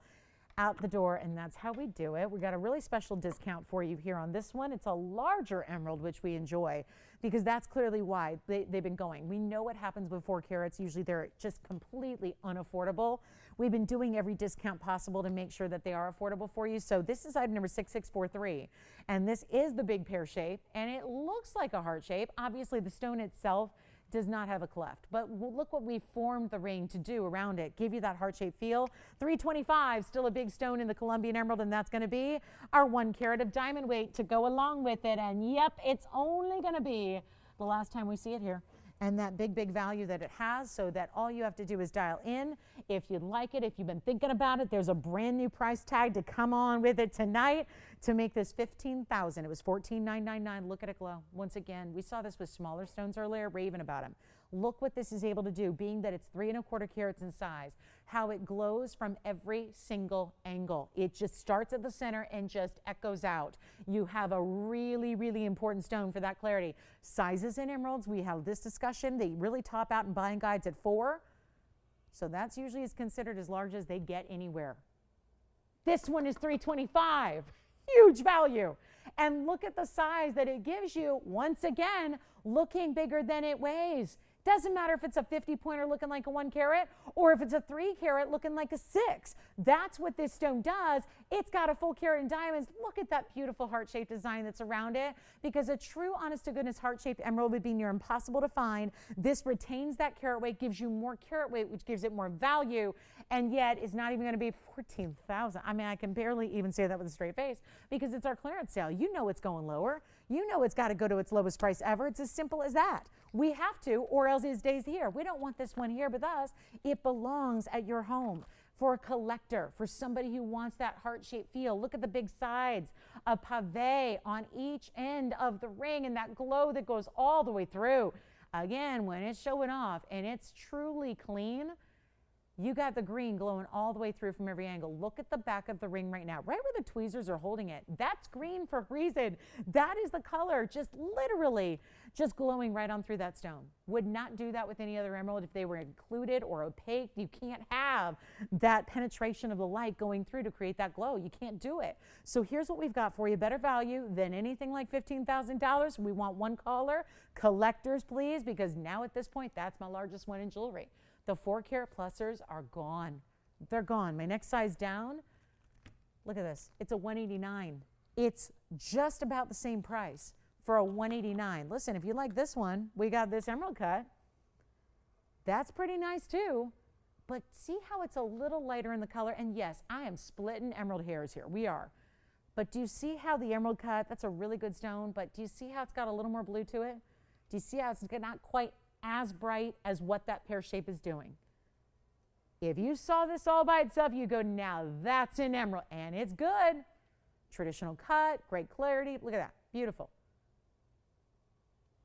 out the door, and that's how we do it. We got a really special discount for you here on this one. It's a larger emerald, which we enjoy because that's clearly why they've been going. We know what happens with 4 carats. Usually they're just completely unaffordable. We've been doing every discount possible to make sure that they are affordable for you. So this is item number 6643, and this is the big pear shape, and it looks like a heart shape. Obviously the stone itself does not have a cleft, but look what we formed the ring to do around it, give you that heart-shaped feel. 325, still a big stone in the Colombian emerald, and that's going to be our 1 carat of diamond weight to go along with it. And yep, it's only going to be the last time we see it here, and that big value that it has, so that all you have to do is dial in if you'd like it. If you've been thinking about it, there's a brand new price tag to come on with it tonight to make this $15,000. It was $14,999. Look at it glow. Once again, we saw this with smaller stones earlier, raving about them. Look what this is able to do, being that it's 3 1/4 carats in size, how it glows from every single angle. It just starts at the center and just echoes out. You have a really important stone for that clarity. Sizes in emeralds, we have this discussion. They really top out in buying guides at 4. So that's usually is considered as large as they get anywhere. This one is 325. Huge value. And look at the size that it gives you, once again, looking bigger than it weighs. Doesn't matter if it's a 50-pointer looking like a 1 carat or if it's a 3 carat looking like a 6. That's what this stone does. It's got a full carat in diamonds. Look at that beautiful heart-shaped design that's around it, because a true, honest-to-goodness heart-shaped emerald would be near impossible to find. This retains that carat weight, gives you more carat weight, which gives it more value, and yet is not even going to be $14,000. I mean, I can barely even say that with a straight face because it's our clearance sale. You know it's going lower. You know it's got to go to its lowest price ever. It's as simple as that. We have to, or else it stays here. We don't want this one here with us. It belongs at your home. For a collector, for somebody who wants that heart-shaped feel. Look at the big sides of pave on each end of the ring and that glow that goes all the way through. Again, when it's showing off and it's truly clean, you got the green glowing all the way through from every angle. Look at the back of the ring right now, right where the tweezers are holding it. That's green for a reason. That is the color, just literally just glowing right on through that stone. Would not do that with any other emerald if they were included or opaque. You can't have that penetration of the light going through to create that glow. You can't do it. So here's what we've got for you. Better value than anything like $15,000. We want one caller. Collectors, please, because now at this point, that's my largest one in jewelry. The 4 carat plusers are gone. They're gone. My next size down, look at this. It's a 189. It's just about the same price for a $189. Listen, if you like this one, we got this emerald cut. That's pretty nice too. But see how it's a little lighter in the color? And yes, I am splitting emerald hairs here. We are. But do you see how the emerald cut, that's a really good stone, but do you see how it's got a little more blue to it? Do you see how it's not quite as bright as what that pear shape is doing? If you saw this all by itself, you go, now that's an emerald, and it's good. Traditional cut, great clarity. Look at that, beautiful.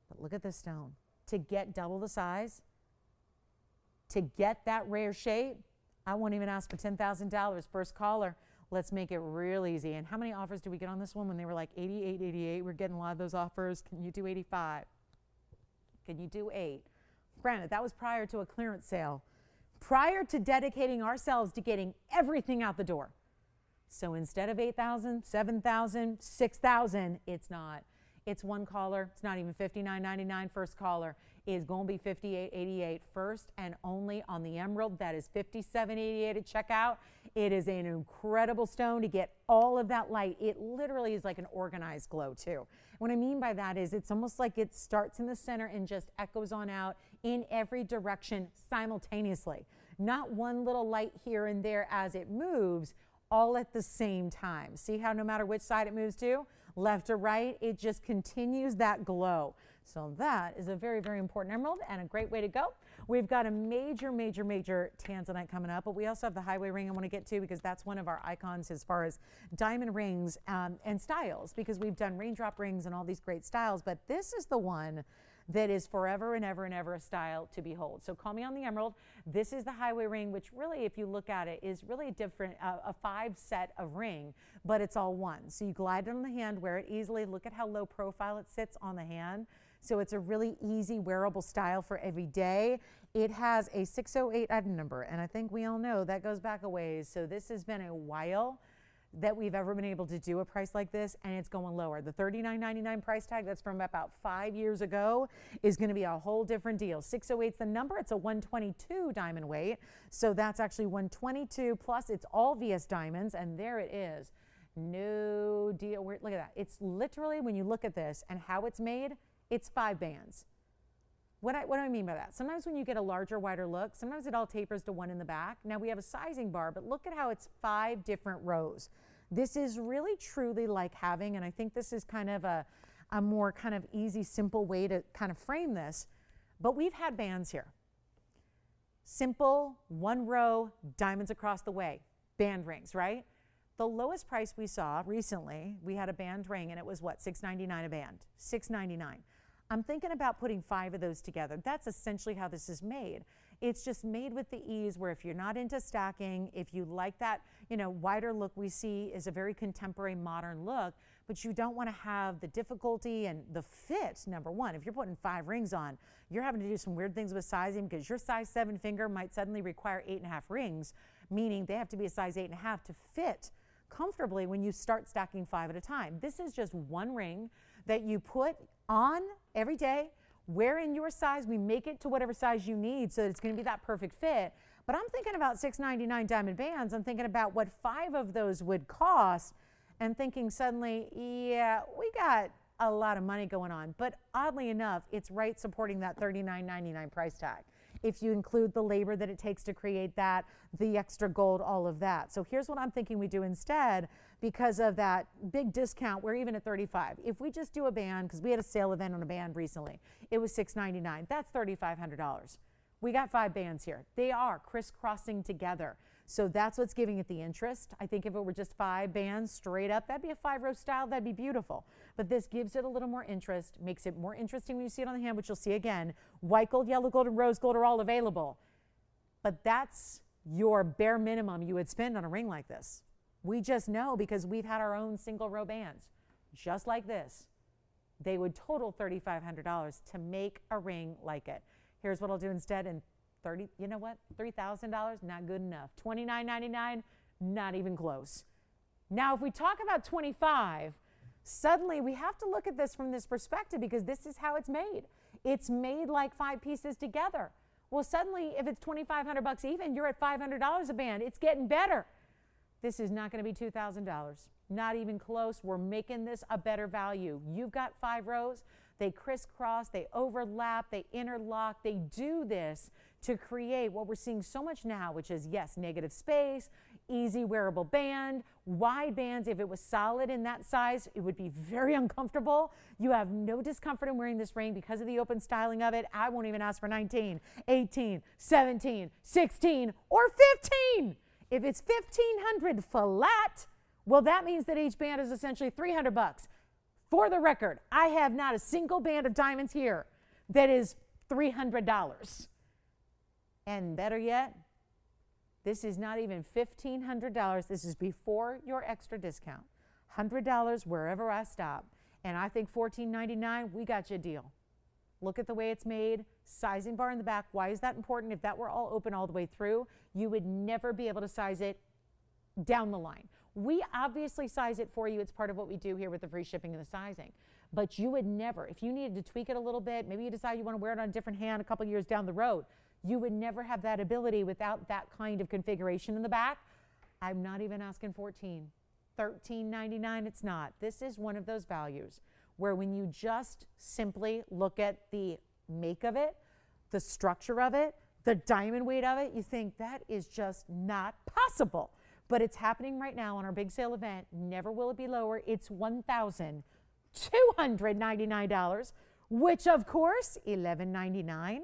But look at this stone. To get double the size, to get that rare shape, I won't even ask for $10,000. First caller, let's make it real easy. And how many offers did we get on this one when they were like 88, 88? We're getting a lot of those offers. Can you do 85? Can you do 8? Granted, that was prior to a clearance sale, prior to dedicating ourselves to getting everything out the door. So instead of 8,000, 7,000, 6,000, it's not. It's one caller. It's not even $59.99. First caller is going to be $58.88. First and only on the emerald. That is $57.88 at checkout. It is an incredible stone to get all of that light. It literally is like an organized glow too. What I mean by that is it's almost like it starts in the center and just echoes on out in every direction simultaneously. Not one little light here and there as it moves, all at the same time. See how no matter which side it moves to, left or right, it just continues that glow. So that is a very, very important emerald and a great way to go. We've got a major, major, major tanzanite coming up, but we also have the highway ring I want to get to because that's one of our icons as far as diamond rings and styles, because we've done raindrop rings and all these great styles, but this is the one that is forever and ever and ever a style to behold. So call me on the emerald. This is the highway ring, which really, if you look at it, is really a different, a 5 set of ring, but it's all one. So you glide it on the hand, wear it easily. Look at how low profile it sits on the hand. So it's a really easy wearable style for every day. It has a 608 item number, and I think we all know that goes back a ways. So this has been a while that we've ever been able to do a price like this, and it's going lower. The $39.99 price tag that's from about 5 years ago is going to be a whole different deal. 608 is the number. It's a 122 diamond weight, so that's actually 122 plus it's all VS diamonds, and there it is. No deal. Look at that. It's literally, when you look at this and how it's made, it's 5 bands. What do I mean by that? Sometimes when you get a larger, wider look, sometimes it all tapers to 1 in the back. Now we have a sizing bar, but look at how it's 5 different rows. This is really truly like having, and I think this is kind of a more kind of easy, simple way to kind of frame this, but we've had bands here. Simple, 1 row, diamonds across the way, band rings, right? The lowest price we saw recently, we had a band ring, and it was what, $6.99 a band, $6.99. I'm thinking about putting 5 of those together. That's essentially how this is made. It's just made with the ease where if you're not into stacking, if you like that, wider look we see is a very contemporary modern look, but you don't want to have the difficulty and the fit, number one. If you're putting 5 rings on, you're having to do some weird things with sizing because your size 7 finger might suddenly require 8.5 rings, meaning they have to be a size 8.5 to fit comfortably when you start stacking 5 at a time. This is just 1 ring that you put on every day, wear in your size. We make it to whatever size you need so that it's going to be that perfect fit. But I'm thinking about $6.99 diamond bands. I'm thinking about what 5 of those would cost and thinking suddenly, yeah, we got a lot of money going on. But oddly enough, it's right supporting that $39.99 price tag. If you include the labor that it takes to create that, the extra gold, all of that. So here's what I'm thinking we do instead, because of that big discount, we're even at $35. If we just do a band, because we had a sale event on a band recently, it was $6.99. That's $3,500. We got 5 bands here. They are crisscrossing together. So that's what's giving it the interest. I think if it were just 5 bands straight up, that'd be a 5-row style, that'd be beautiful. But this gives it a little more interest, makes it more interesting when you see it on the hand, which you'll see again. White gold, yellow gold, and rose gold are all available. But that's your bare minimum you would spend on a ring like this. We just know because we've had our own single row bands, just like this. They would total $3,500 to make a ring like it. Here's what I'll do instead, and you know what? $3,000, not good enough. $29.99, not even close. Now, if we talk about 25, suddenly we have to look at this from this perspective because this is how it's made. It's made like 5 pieces together. Well, suddenly, if it's $2,500 even, you're at $500 a band. It's getting better. This is not going to be $2,000. Not even close. We're making this a better value. You've got 5 rows. They crisscross, they overlap, they interlock. They do this to create what we're seeing so much now, which is, yes, negative space, easy wearable band, wide bands. If it was solid in that size, it would be very uncomfortable. You have no discomfort in wearing this ring because of the open styling of it. I won't even ask for 19, 18, 17, 16, or 15. If it's 1,500 flat, well, that means that each band is essentially $300. For the record, I have not a single band of diamonds here that is $300. And better yet, this is not even $1,500. This is before your extra discount. $100 wherever I stop. And I think $14.99, we got you a deal. Look at the way it's made. Sizing bar in the back. Why is that important? If that were all open all the way through, you would never be able to size it down the line. We obviously size it for you. It's part of what we do here with the free shipping and the sizing. But you would never, if you needed to tweak it a little bit, maybe you decide you want to wear it on a different hand a couple years down the road, you would never have that ability without that kind of configuration in the back. I'm not even asking 14. $13.99, it's not. This is one of those values where when you just simply look at the make of it, the structure of it, the diamond weight of it, you think that is just not possible. But it's happening right now on our big sale event. Never will it be lower. It's $1,299, which of course, $11.99,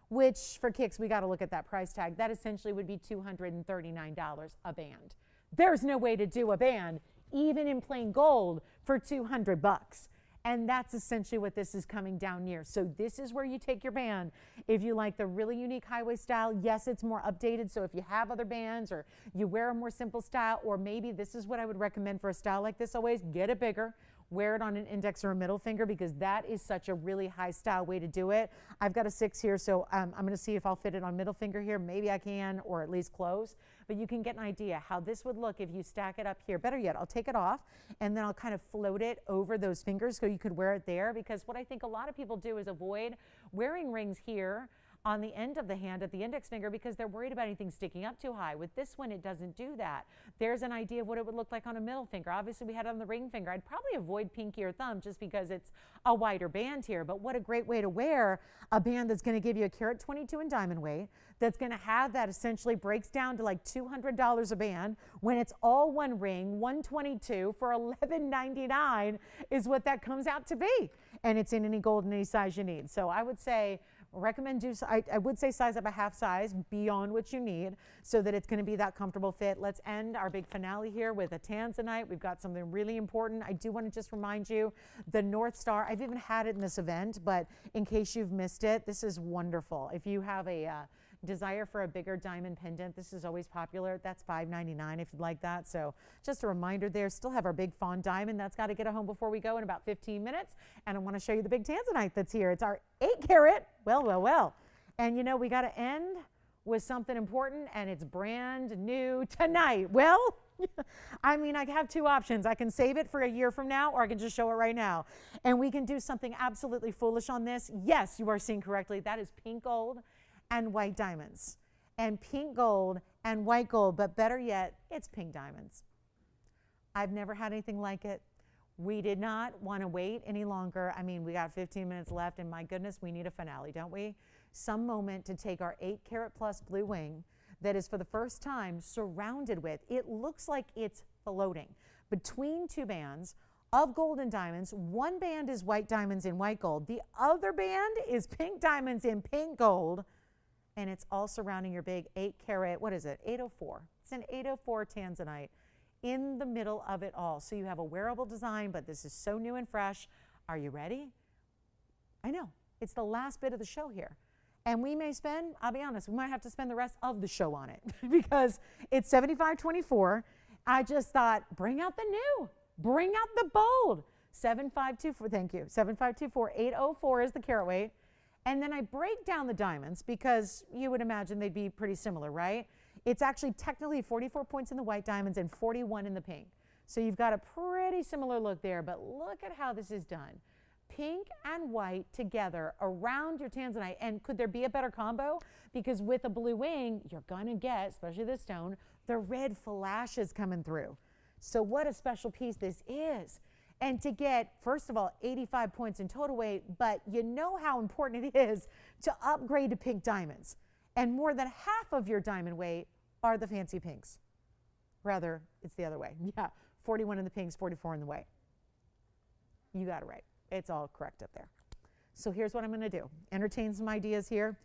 which for kicks, we got to look at that price tag. That essentially would be $239 a band. There's no way to do a band, even in plain gold, for $200. And that's essentially what this is coming down near. So this is where you take your band. If you like the really unique highway style, yes, it's more updated. So if you have other bands or you wear a more simple style, or maybe this is what I would recommend for a style like this always, get it bigger. Wear it on an index or a middle finger because that is such a really high style way to do it. I've got a 6 here, so I'm going to see if I'll fit it on middle finger here. Maybe I can, or at least close. But you can get an idea how this would look if you stack it up here. Better yet, I'll take it off and then I'll kind of float it over those fingers so you could wear it there, because what I think a lot of people do is avoid wearing rings here on the end of the hand at the index finger because they're worried about anything sticking up too high. With this one, it doesn't do that. There's an idea of what it would look like on a middle finger. Obviously, we had it on the ring finger. I'd probably avoid pinky or thumb just because it's a wider band here, but what a great way to wear a band that's going to give you a carat 22 in diamond weight, that's going to have that essentially breaks down to like $200 a band when it's all one ring. 122 for $11.99 is what that comes out to be. And it's in any gold and any size you need. So I would say, I would say size up a half size beyond what you need so that it's going to be that comfortable fit. Let's end our big finale here with a tanzanite. We've got something really important. I do want to just remind you, the North Star, I've even had it in this event, but in case you've missed it, this is wonderful. If you have a desire for a bigger diamond pendant, this is always popular. That's $5.99 if you'd like that. So just a reminder there, still have our big fawn diamond. That's got to get a home before we go in about 15 minutes. And I want to show you the big tanzanite that's here. It's our 8 carat. Well. And you know, we got to end with something important, and it's brand new tonight. Well, I mean, I have 2 options. I can save it for a year from now, or I can just show it right now. And we can do something absolutely foolish on this. Yes, you are seeing correctly. That is pink gold and white diamonds, and pink gold and white gold, but better yet, it's pink diamonds. I've never had anything like it. We did not want to wait any longer. I mean, we got 15 minutes left, and my goodness, we need a finale, don't we? Some moment to take our 8 carat plus blue wing that is for the first time surrounded with, it looks like it's floating between 2 bands of gold and diamonds. One band is white diamonds in white gold. The other band is pink diamonds in pink gold. And it's all surrounding your big 8 carat, what is it? 804. It's an 804 tanzanite in the middle of it all. So you have a wearable design, but this is so new and fresh. Are you ready? I know. It's the last bit of the show here. And we may spend, I'll be honest, we might have to spend the rest of the show on it because it's $75.24. I just thought, bring out the new, bring out the bold. 7524, thank you. 7524, 804 is the carat weight. And then I break down the diamonds because you would imagine they'd be pretty similar, right? It's actually technically 44 points in the white diamonds and 41 in the pink. So you've got a pretty similar look there, but look at how this is done. Pink and white together around your tanzanite. And could there be a better combo? Because with a blue wing, you're gonna get, especially this stone, the red flashes coming through. So what a special piece this is. And to get, first of all, 85 points in total weight, but you know how important it is to upgrade to pink diamonds. And more than half of your diamond weight are the fancy pinks. Rather, it's the other way. Yeah, 41 in the pinks, 44 in the white. You got it right. It's all correct up there. So here's what I'm going to do. Entertain some ideas here.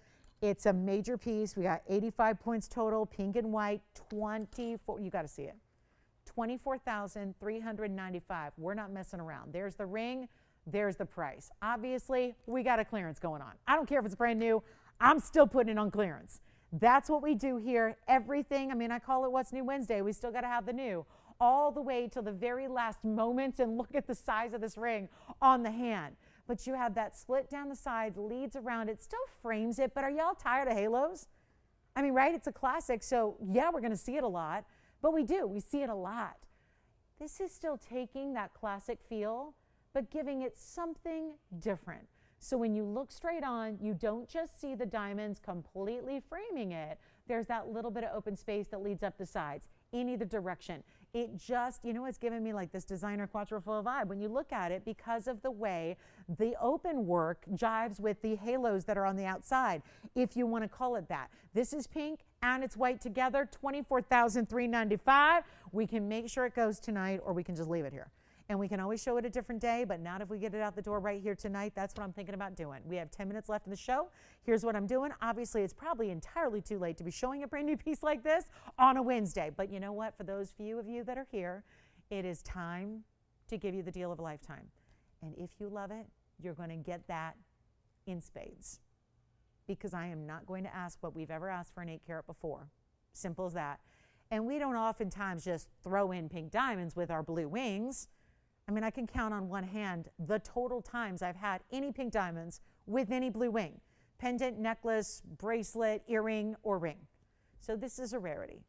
It's a major piece. We got 85 points total, pink and white, 24. You got to see it. $24,395. We're not messing around. There's the ring. There's the price. Obviously, we got a clearance going on. I don't care if it's brand new. I'm still putting it on clearance. That's what we do here. Everything, I mean, I call it What's New Wednesday. We still got to have the new. All the way till the very last moments, and look at the size of this ring on the hand. But you have that split down the sides, leads around it, still frames it. But are y'all tired of halos? I mean, right? It's a classic. So yeah, we're going to see it a lot, but we see it a lot. This is still taking that classic feel, but giving it something different. So when you look straight on, you don't just see the diamonds completely framing it. There's that little bit of open space that leads up the sides in either direction. It just, you know, it's giving me like this designer quattrofoil vibe when you look at it, because of the way the open work jives with the halos that are on the outside, if you want to call it that. This is pink and it's white together, $24,395. We can make sure it goes tonight, or we can just leave it here. And we can always show it a different day, but not if we get it out the door right here tonight. That's what I'm thinking about doing. We have 10 minutes left in the show. Here's what I'm doing. Obviously, it's probably entirely too late to be showing a brand new piece like this on a Wednesday. But you know what? For those few of you that are here, it is time to give you the deal of a lifetime. And if you love it, you're going to get that in spades. Because I am not going to ask what we've ever asked for an 8 carat before. Simple as that. And we don't oftentimes just throw in pink diamonds with our blue wings. I mean, I can count on one hand the total times I've had any pink diamonds with any blue wing. Pendant, necklace, bracelet, earring, or ring. So this is a rarity.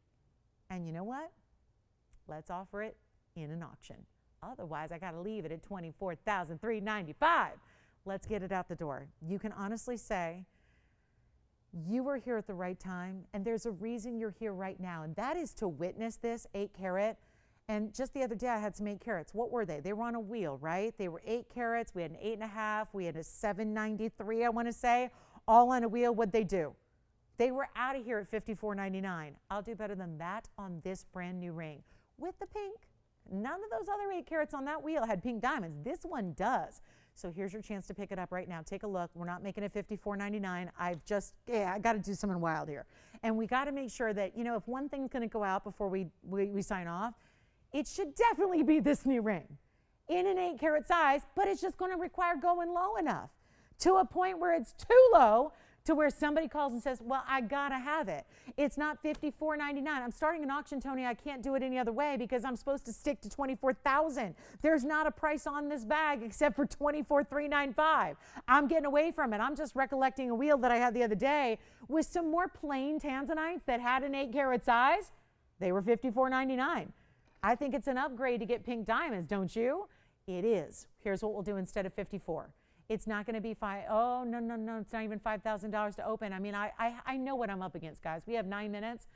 And you know what? Let's offer it in an auction. Otherwise, I got to leave it at $24,395. Let's get it out the door. You can honestly say you were here at the right time, and there's a reason you're here right now, and that is to witness this 8 carat. And just the other day, I had some 8 carats. What were they? They were on a wheel, right? They were 8 carats. We had an 8.5. We had a 793, I want to say, all on a wheel. What'd they do? They were out of here at $54.99. I'll do better than that on this brand new ring with the pink. None of those other 8 carats on that wheel had pink diamonds. This one does. So here's your chance to pick it up right now. Take a look. We're not making it $54.99. I got to do something wild here. And we got to make sure that, you know, if one thing's going to go out before we sign off, it should definitely be this new ring in an 8 carat size, but it's just going to require going low enough to a point where it's too low to where somebody calls and says, well, I got to have it. It's not $54.99. I'm starting an auction, Tony. I can't do it any other way because I'm supposed to stick to $24,000. There's not a price on this bag except for $24,395. I'm getting away from it. I'm just recollecting a wheel that I had the other day with some more plain tanzanites that had an 8 carat size. They were $54.99. I think it's an upgrade to get pink diamonds, don't you? It is. Here's what we'll do instead of $54. It's not going to be no, it's not even $5,000 to open. I mean, I know what I'm up against, guys. We have 9 minutes.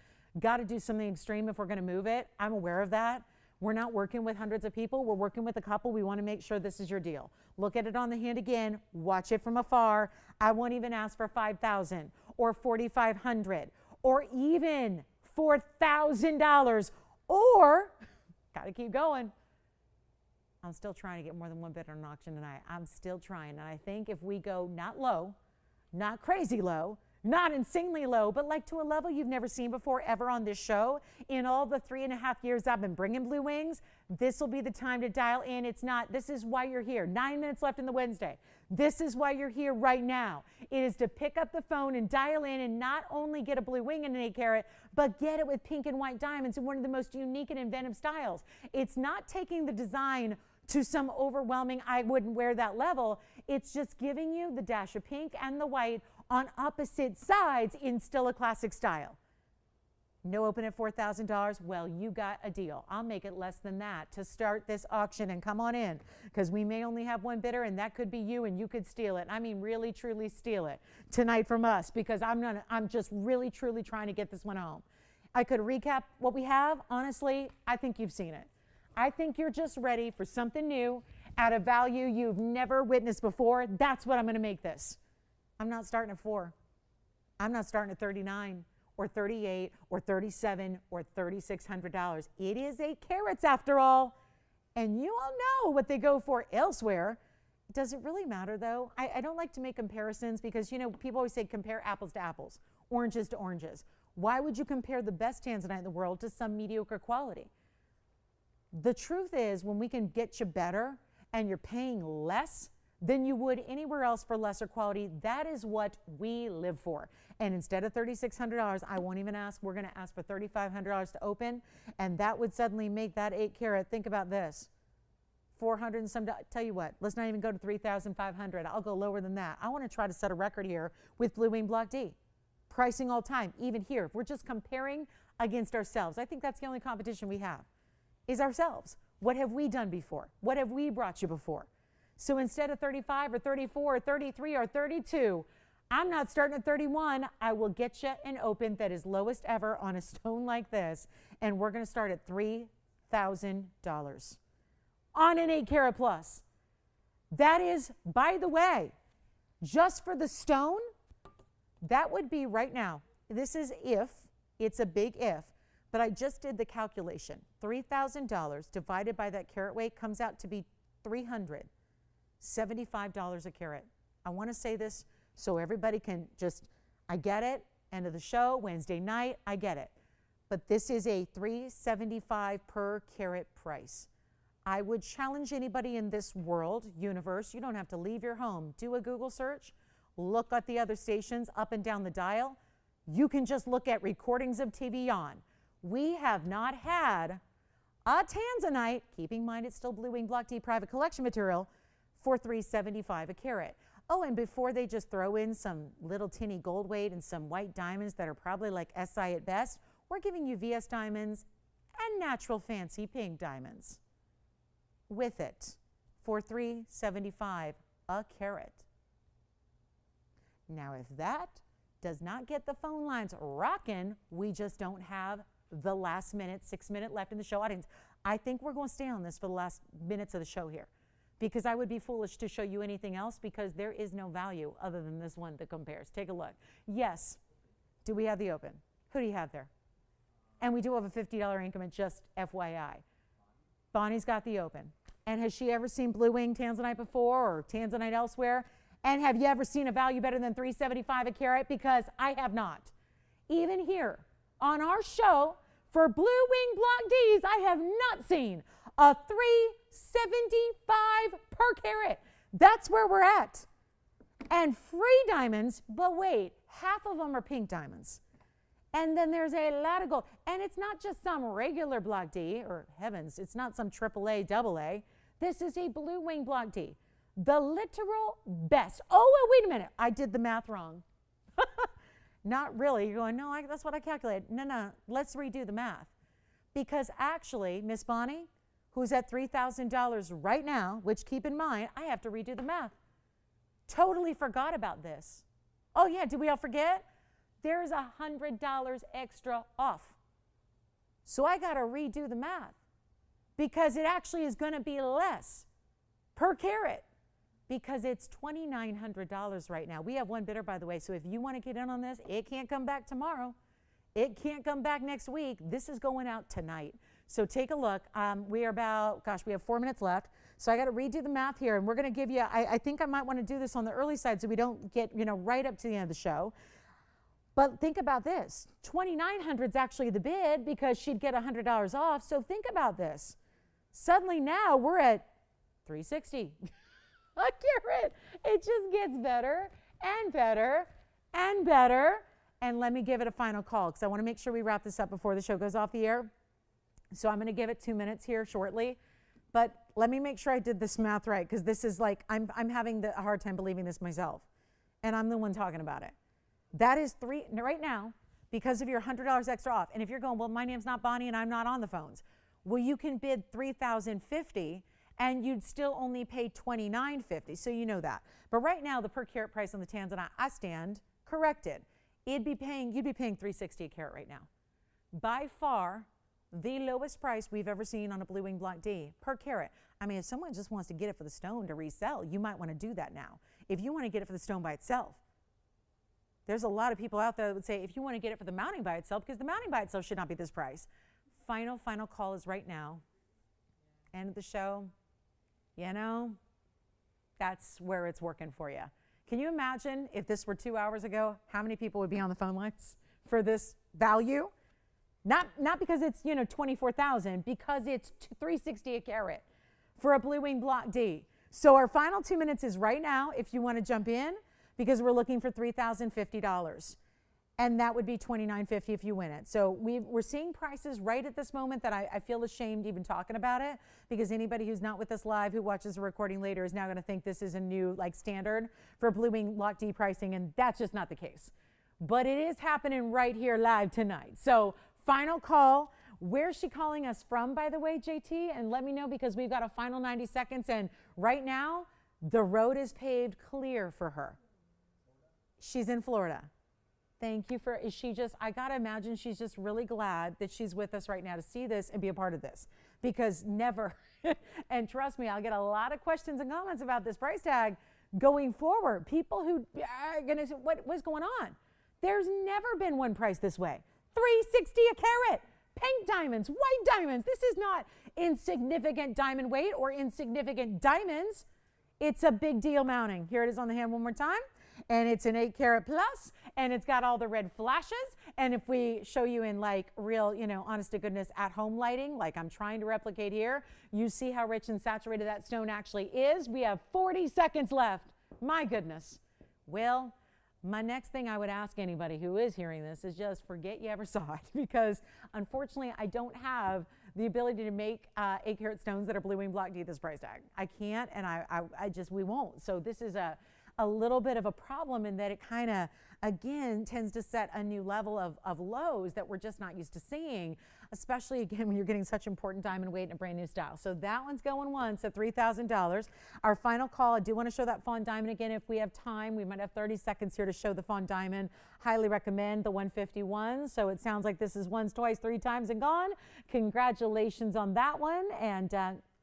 Got to do something extreme if we're going to move it. I'm aware of that. We're not working with hundreds of people. We're working with a couple. We want to make sure this is your deal. Look at it on the hand again. Watch it from afar. I won't even ask for $5,000 or $4,500 or even $4,000 or... Got to keep going. I'm still trying to get more than one bid on an auction tonight. I'm still trying. And I think if we go not low, not crazy low, not insanely low, but like to a level you've never seen before ever on this show, in all the 3.5 years I've been bringing Blue Wings, this will be the time to dial in. This is why you're here. 9 minutes left in the Wednesday. This is why you're here right now. It is to pick up the phone and dial in and not only get a blue wing in an 8 carat, but get it with pink and white diamonds in one of the most unique and inventive styles. It's not taking the design to some overwhelming, I wouldn't wear that level. It's just giving you the dash of pink and the white on opposite sides in still a classic style. No open at $4,000. Well, you got a deal. I'll make it less than that to start this auction, and come on in, because we may only have one bidder, and that could be you, and you could steal it. I mean, really, truly steal it tonight from us, because I'm just really, truly trying to get this one home. I could recap what we have. Honestly, I think you've seen it. I think you're just ready for something new at a value you've never witnessed before. That's what I'm going to make this. I'm not starting at 4. I'm not starting at 39 or 38 or 37 or $3,600. It is 8 carats after all. And you all know what they go for elsewhere. Does it really matter though? I don't like to make comparisons because, you know, people always say compare apples to apples, oranges to oranges. Why would you compare the best tanzanite in the world to some mediocre quality? The truth is, when we can get you better and you're paying less than you would anywhere else for lesser quality, that is what we live for. And instead of $3,600, I won't even ask. We're going to ask for $3,500 to open, and that would suddenly make that 8 carat. Think about this. 400 and some. Tell you what, let's not even go to 3,500. I'll go lower than that. I want to try to set a record here with Blue Wing Block D. Pricing all time, even here. If we're just comparing against ourselves, I think that's the only competition we have, is ourselves. What have we done before? What have we brought you before? So instead of 35 or 34 or 33 or 32, I'm not starting at 31. I will get you an open that is lowest ever on a stone like this, and we're going to start at $3,000 on an 8 carat plus. That is, by the way, just for the stone, that would be right now. This is if, it's a big if, but I just did the calculation. $3,000 divided by that carat weight comes out to be $375 a carat. I want to say this so everybody can just, I get it, end of the show, Wednesday night, I get it. But this is a $375 per carat price. I would challenge anybody in this world, universe, you don't have to leave your home. Do a Google search, look at the other stations up and down the dial. You can just look at recordings of TVON. We have not had a tanzanite, keeping in mind it's still Blue Wing Block D private collection material, for $375 a carat. Oh, and before they just throw in some little tinny gold weight and some white diamonds that are probably like SI at best, we're giving you VS diamonds and natural fancy pink diamonds with it for $375 a carat. Now, if that does not get the phone lines rocking, we just don't have the last minute, 6 minute left in the show audience. I think we're going to stay on this for the last minutes of the show here, because I would be foolish to show you anything else, because there is no value other than this one that compares. Take a look. Yes. Do we have the open? Who do you have there? And we do have a $50 increment, just FYI. Bonnie's got the open. And has she ever seen Blue Wing Tanzanite before, or Tanzanite elsewhere? And have you ever seen a value better than $375 a carat? Because I have not. Even here on our show for Blue Wing Block Ds, I have not seen a $375 per carat. That's where we're at. And free diamonds, but wait, half of them are pink diamonds. And then there's a lot of gold. And it's not just some regular Block D, or heavens, it's not some AAA, AA. This is a Blue Wing Block D. The literal best. Oh, well, wait a minute. I did the math wrong. Not really. You're going, no, that's what I calculated. No, let's redo the math. Because actually, Miss Bonnie, who's at $3,000 right now, which keep in mind, I have to redo the math. Totally forgot about this. Oh, yeah, did we all forget? There's $100 extra off. So I got to redo the math, because it actually is going to be less per carat, because it's $2,900 right now. We have one bidder, by the way, so if you want to get in on this, it can't come back tomorrow. It can't come back next week. This is going out tonight. So take a look. We are about, we have 4 minutes left. So I got to redo the math here, and we're going to give you, I think I might want to do this on the early side so we don't get, right up to the end of the show. But think about this. $2,900 is actually the bid, because she'd get $100 off. So think about this. Suddenly now we're at $360 a carat. It just gets better and better and better. And let me give it a final call, because I want to make sure we wrap this up before the show goes off the air. So I'm going to give it 2 minutes here shortly. But let me make sure I did this math right, because this is like, I'm having a hard time believing this myself. And I'm the one talking about it. That is right now, because of your $100 extra off. And if you're going, well, my name's not Bonnie and I'm not on the phones. Well, you can bid $3,050 and you'd still only pay $2,950. So you know that. But right now, the per carat price on the tanzanite, I stand corrected. You'd be paying $360 a carat right now. By far the lowest price we've ever seen on a Blue Wing Block D per carat. I mean, if someone just wants to get it for the stone to resell, you might want to do that now. If you want to get it for the stone by itself, there's a lot of people out there that would say, if you want to get it for the mounting by itself, because the mounting by itself should not be this price. Final call is right now. End of the show. You know, that's where it's working for you. Can you imagine if this were 2 hours ago, how many people would be on the phone lines for this value? Not because it's, you know, 24,000, because it's $360 a carat for a Blue Wing Block D. So our final 2 minutes is right now if you want to jump in, because we're looking for $3,050. And that would be $2,950 if you win it. So we're seeing prices right at this moment that I feel ashamed even talking about it, because anybody who's not with us live, who watches the recording later, is now going to think this is a new like standard for Blue Wing Block D pricing, and that's just not the case. But it is happening right here live tonight. So final call. Where's she calling us from, by the way, JT? And let me know, because we've got a final 90 seconds, and right now the road is paved clear for her. She's in Florida. Thank you for, I gotta imagine she's just really glad that she's with us right now to see this and be a part of this, because never, and trust me, I'll get a lot of questions and comments about this price tag going forward. People who are gonna say, what's going on? There's never been one price this way. $360 a carat, pink diamonds, white diamonds. This is not insignificant diamond weight or insignificant diamonds. It's a big deal mounting. Here it is on the hand one more time. And it's an 8 carat plus, and it's got all the red flashes. And if we show you in like real, you know, honest to goodness at home lighting, like I'm trying to replicate here, you see how rich and saturated that stone actually is. We have 40 seconds left. My goodness. Well, my next thing I would ask anybody who is hearing this is just forget you ever saw it, because unfortunately I don't have the ability to make 8 carat stones that are Blue Wing Block D this price tag. I can't, and we won't. So this is a little bit of a problem in that it kind of, again, tends to set a new level of lows that we're just not used to seeing, especially, again, when you're getting such important diamond weight in a brand new style. So that one's going once at $3,000. Our final call, I do want to show that fawn diamond again if we have time. We might have 30 seconds here to show the fawn diamond. Highly recommend the 151. So it sounds like this is once, twice, 3 times and gone. Congratulations on that one, and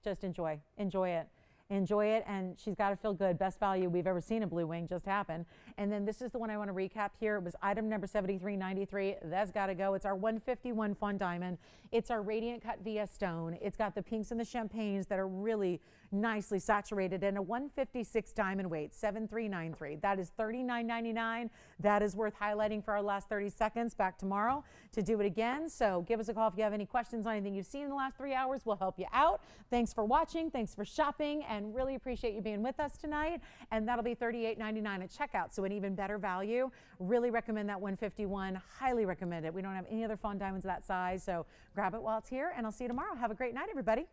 just enjoy it. Enjoy it, and she's got to feel good. Best value we've ever seen in Blue Wing just happened. And then this is the one I want to recap here. It was item number 7393. That's got to go. It's our 151 fawn diamond. It's our radiant cut VS stone. It's got the pinks and the champagnes that are really nicely saturated, and a 156 diamond weight, 7393. That is $39.99. That is worth highlighting for our last 30 seconds. Back tomorrow to do it again. So give us a call if you have any questions on anything you've seen in the last 3 hours. We'll help you out. Thanks for watching. Thanks for shopping, and really appreciate you being with us tonight. And that'll be $38.99 at checkout. So an even better value. Really recommend that 151. Highly recommend it. We don't have any other fawn diamonds of that size. So grab it while it's here, and I'll see you tomorrow. Have a great night, everybody.